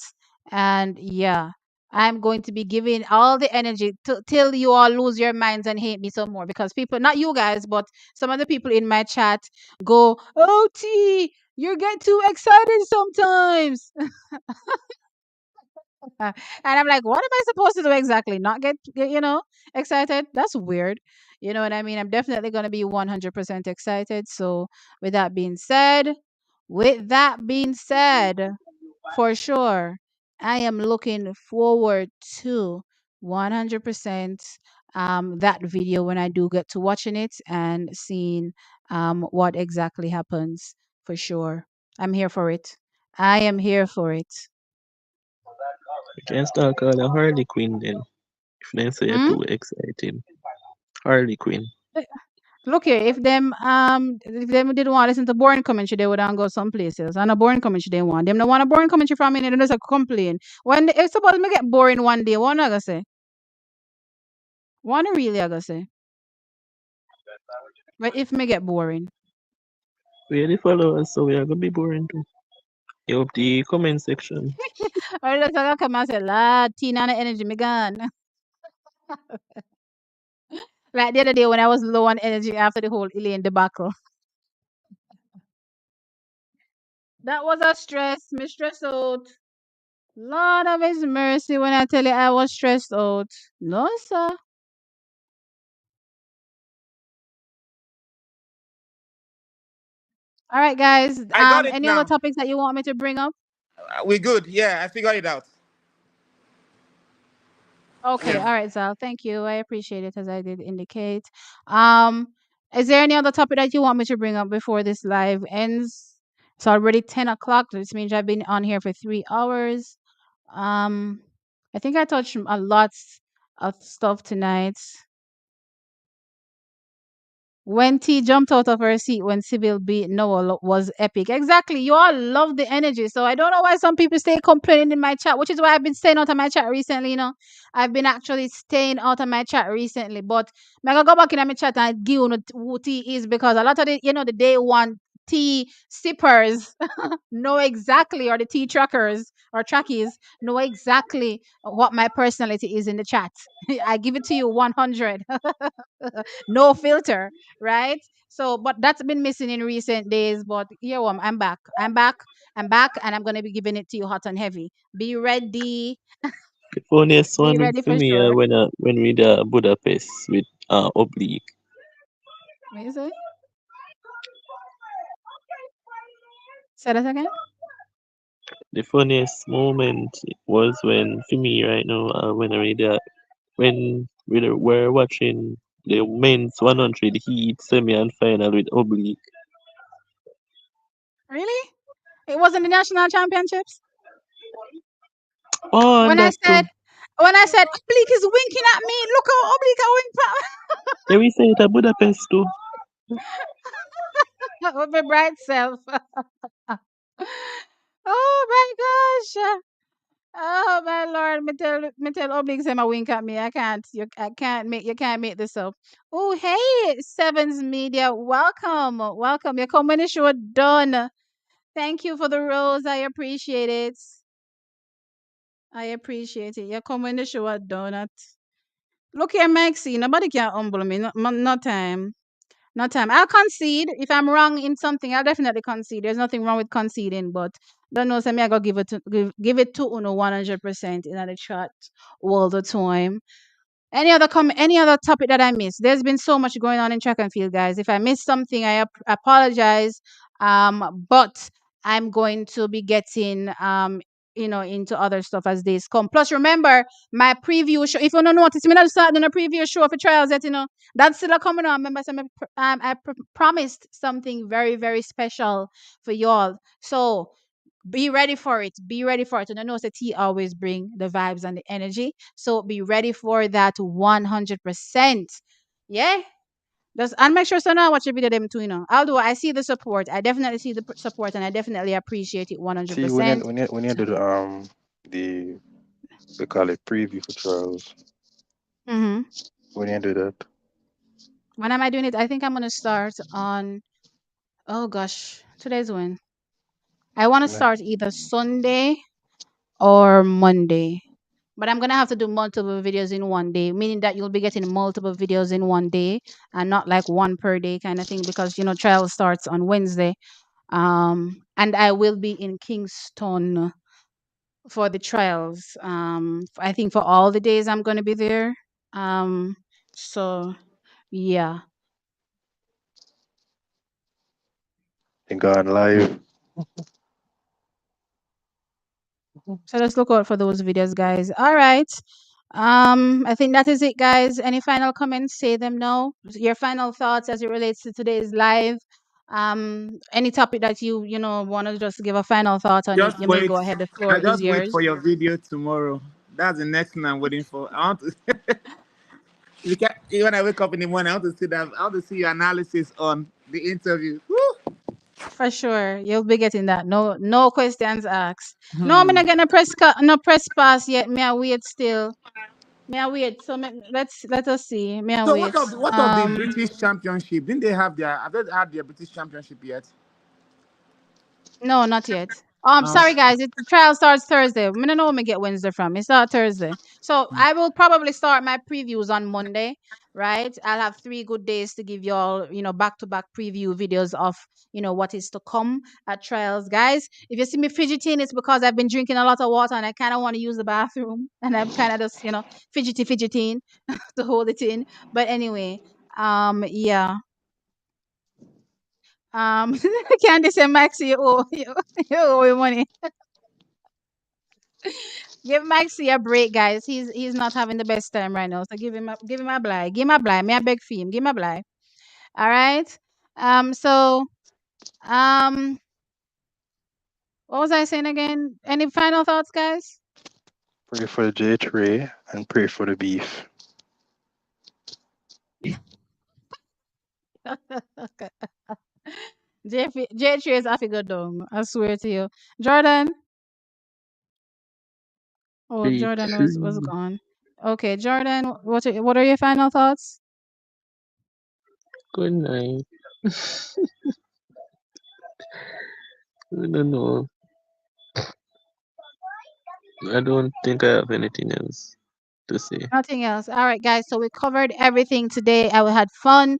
and yeah, I'm going to be giving all the energy till you all lose your minds and hate me some more, because people, not you guys, but some of the people in my chat go, "OT, you get too excited sometimes." And I'm like, what am I supposed to do exactly? Not get excited? That's weird. You know what I mean? I'm definitely going to be 100% excited. So, with that being said, with that being said, for sure, I am looking forward to 100% that video when I do get to watching it and seeing what exactly happens, for sure. I'm here for it. I am here for it. We can start call her Harley Quinn then. If they say you're Hmm? too excited. Harley Quinn. Look here, if them didn't want to listen to boring commentary, they would go some places. And a boring commentary they want. Them don't want a boring commentary from me, they just complain. When if suppose me get boring one day, what I gonna say? What I really I gonna say? But if me get boring. We are the followers, so we are gonna be boring too. You up the comment section. Or just gonna come and say, lad, Tina and energy me gone. Like the other day when I was low on energy after the whole Elaine debacle. That was a stress. Me stressed out. Lord of His mercy when I tell you I was stressed out. No, sir. All right, guys. I got it Any other now. topics that you want me to bring up? We're good. Yeah, I figured it out. Okay, Yeah. all right, Zal. Thank you. I appreciate it as I did indicate. Um, is there any other topic that you want me to bring up before this live ends? It's already 10 o'clock. This means I've been on here for 3 hours. Um, I think I touched a lot of stuff tonight. When T jumped out of her seat when Sybil beat Noah was epic. Exactly. You all love the energy. So I don't know why some people stay complaining in my chat, which is why I've been staying out of my chat recently, I've been actually staying out of my chat recently. But I'm going to go back in my chat and give you who T is because a lot of the day one tea sippers know exactly, or the tea trackers or trackies know exactly what my personality is in the chat. I give it to you 100. No filter, right? So, but that's been missing in recent days. But here I'm back. I'm back, and I'm gonna be giving it to you hot and heavy. Be ready. The funniest Be one ready for for me sure. when we Budapest with Oblique. What you say? Say that again. The funniest moment was when for me right now when we're watching the men's 100 heat semi and final with Oblique. Really? It wasn't the national championships. Oh, When and I that said, too. Oblique is winking at me. Look how Oblique are Yeah, we say it at Budapest too. winking with my bright self. Oh my gosh. Oh my lord, me tell Oblique say my wink at me. You can't make this up. Oh hey, Sevens Media, welcome. Your comment show done. Thank you for the rose. I appreciate it. I appreciate it. Your comment show done. Look here, Maxie. Nobody can humble me. No time. No time. I'll concede. If I'm wrong in something, I'll definitely concede. There's nothing wrong with conceding, but don't know. Say me, I gotta give it to Uno 100% in the chat all the time. Any other topic that I missed? There's been so much going on in track and field, guys. If I missed something, I apologize. But I'm going to be getting into other stuff as days come. Plus, remember my preview show. If you don't notice, me not start doing a preview show for trials yet. That's still coming on. Remember, I promised something very very special for y'all. So be ready for it. Be ready for it. And I know that T always bring the vibes and the energy. So be ready for that 100%. Yeah. Just and make sure so now watch your video them too, Although I see the support. I definitely see the support and I definitely appreciate it See, when you 100%. when you do the we call it preview for trials. Mm-hmm. When you do that, When am I doing it? I think I'm gonna start on oh gosh. Today's when? I wanna ne- start either Sunday or Monday. But I'm gonna have to do multiple videos in one day, meaning that you'll be getting multiple videos in one day and not like one per day kind of thing because trial starts on Wednesday. And I will be in Kingston for the trials. I think for all the days I'm gonna be there. So yeah. you go on live. So let's look out for those videos, guys. All right. I think that is it, guys. Any final comments? Say them now. Your final thoughts as it relates to today's live. Any topic that you want to just give a final thought on it, Just you may wait. go ahead. The floor I is just wait yours. for your video tomorrow. That's the next thing I'm waiting for. I want to. When I wake up in the morning, I want to see that. I want to see your analysis on the interview. Woo! For sure, you'll be getting that. No questions asked. No, I'm Hmm. not gonna no press pass yet. Me I wait still. Me I wait. So let us see. Me I So wait. what of the British Championship? Didn't they have their? Have they had their British Championship yet? No, not yet. Um, Sorry guys, the trial starts Thursday. I don't know when we get Wednesday from. It starts Thursday. So I will probably start my previews on Monday, right? I'll have 3 good days to give y'all, back to back preview videos of, what is to come at trials. Guys, if you see me fidgeting, it's because I've been drinking a lot of water and I kind of want to use the bathroom. And I'm kind of just, fidgeting to hold it in. But anyway, yeah. Candice and Maxie, you owe me money. Give Maxie a break, guys. He's not having the best time right now. So give him a blind. Give him a blind. May I beg for him? Give him a blind. All right. So um what was I saying again? Any final thoughts, guys? Pray for the J3 and pray for the beef. J3 is off good dome. I swear to you. Jordan. Oh, Three, Jordan was two. gone. Okay, Jordan, what are your final thoughts? Good night. I don't know. I don't think I have anything else to say. Nothing else. All right, guys. So we covered everything today. I had fun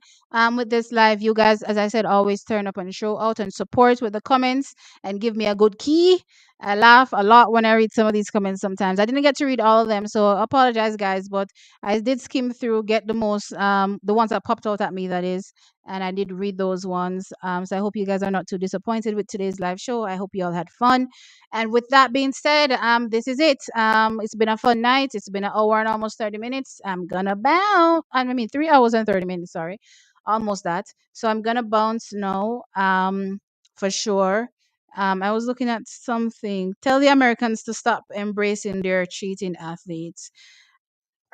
with this live. You guys, as I said, always turn up and show out and support with the comments and give me a good key. I laugh a lot when I read some of these comments sometimes. I didn't get to read all of them, so I apologize, guys, but I did skim through, get the most, the ones that popped out at me, that is, and I did read those ones. So I hope you guys are not too disappointed with today's live show. I hope you all had fun. And with that being said, this is it. It's been a fun night. It's been an hour and almost 30 minutes. I'm gonna bounce. I mean, 3 hours and 30 minutes. Sorry, almost that. So I'm gonna bounce now. For sure. I was looking at something. Tell the Americans to stop embracing their cheating athletes.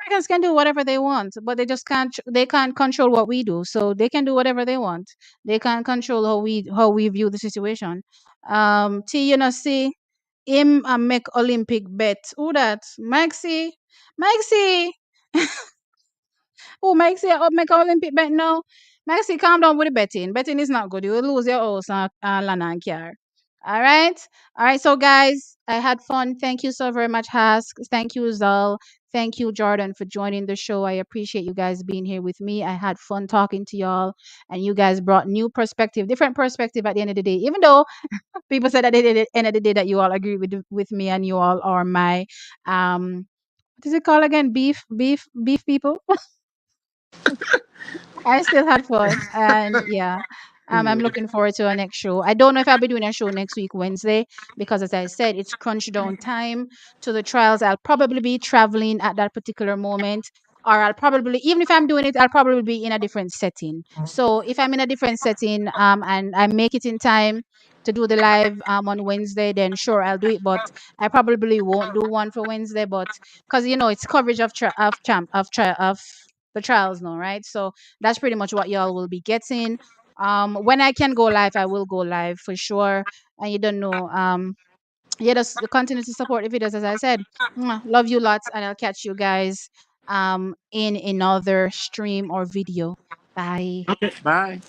Americans can do whatever they want, but they just can't. They can't control what we do. So they can do whatever they want. They can't control how we view the situation. T, see him and make Olympic bet. Who that? Maxi. Maxi. Oh, Maxi, make Olympic bet now. Maxi, calm down with the betting. Betting is not good. You will lose your house and land and car. All right. All right. So, guys, I had fun. Thank you so very much, Hask. Thank you, Zal. Thank you, Jordan, for joining the show. I appreciate you guys being here with me. I had fun talking to y'all, and you guys brought new perspective, different perspective at the end of the day. Even though people said at the end of the day that you all agree with me and you all are my what is it called again? Beef people. I still had fun, and yeah, I'm looking forward to our next show. I don't know if I'll be doing a show next week Wednesday because, as I said, it's crunch down time to the trials. I'll probably be traveling at that particular moment, or I'll probably, even if I'm doing it, I'll probably be in a different setting. So if I'm in a different setting, and I make it in time to do the live on Wednesday, then sure I'll do it. But I probably won't do one for Wednesday, but because it's coverage of the trials now, right? So that's pretty much what y'all will be getting. When I can go live, I will go live for sure. And you don't know. Yeah, just continue to support the videos, as I said. Love you lots, and I'll catch you guys in another stream or video. Bye. okay. Bye.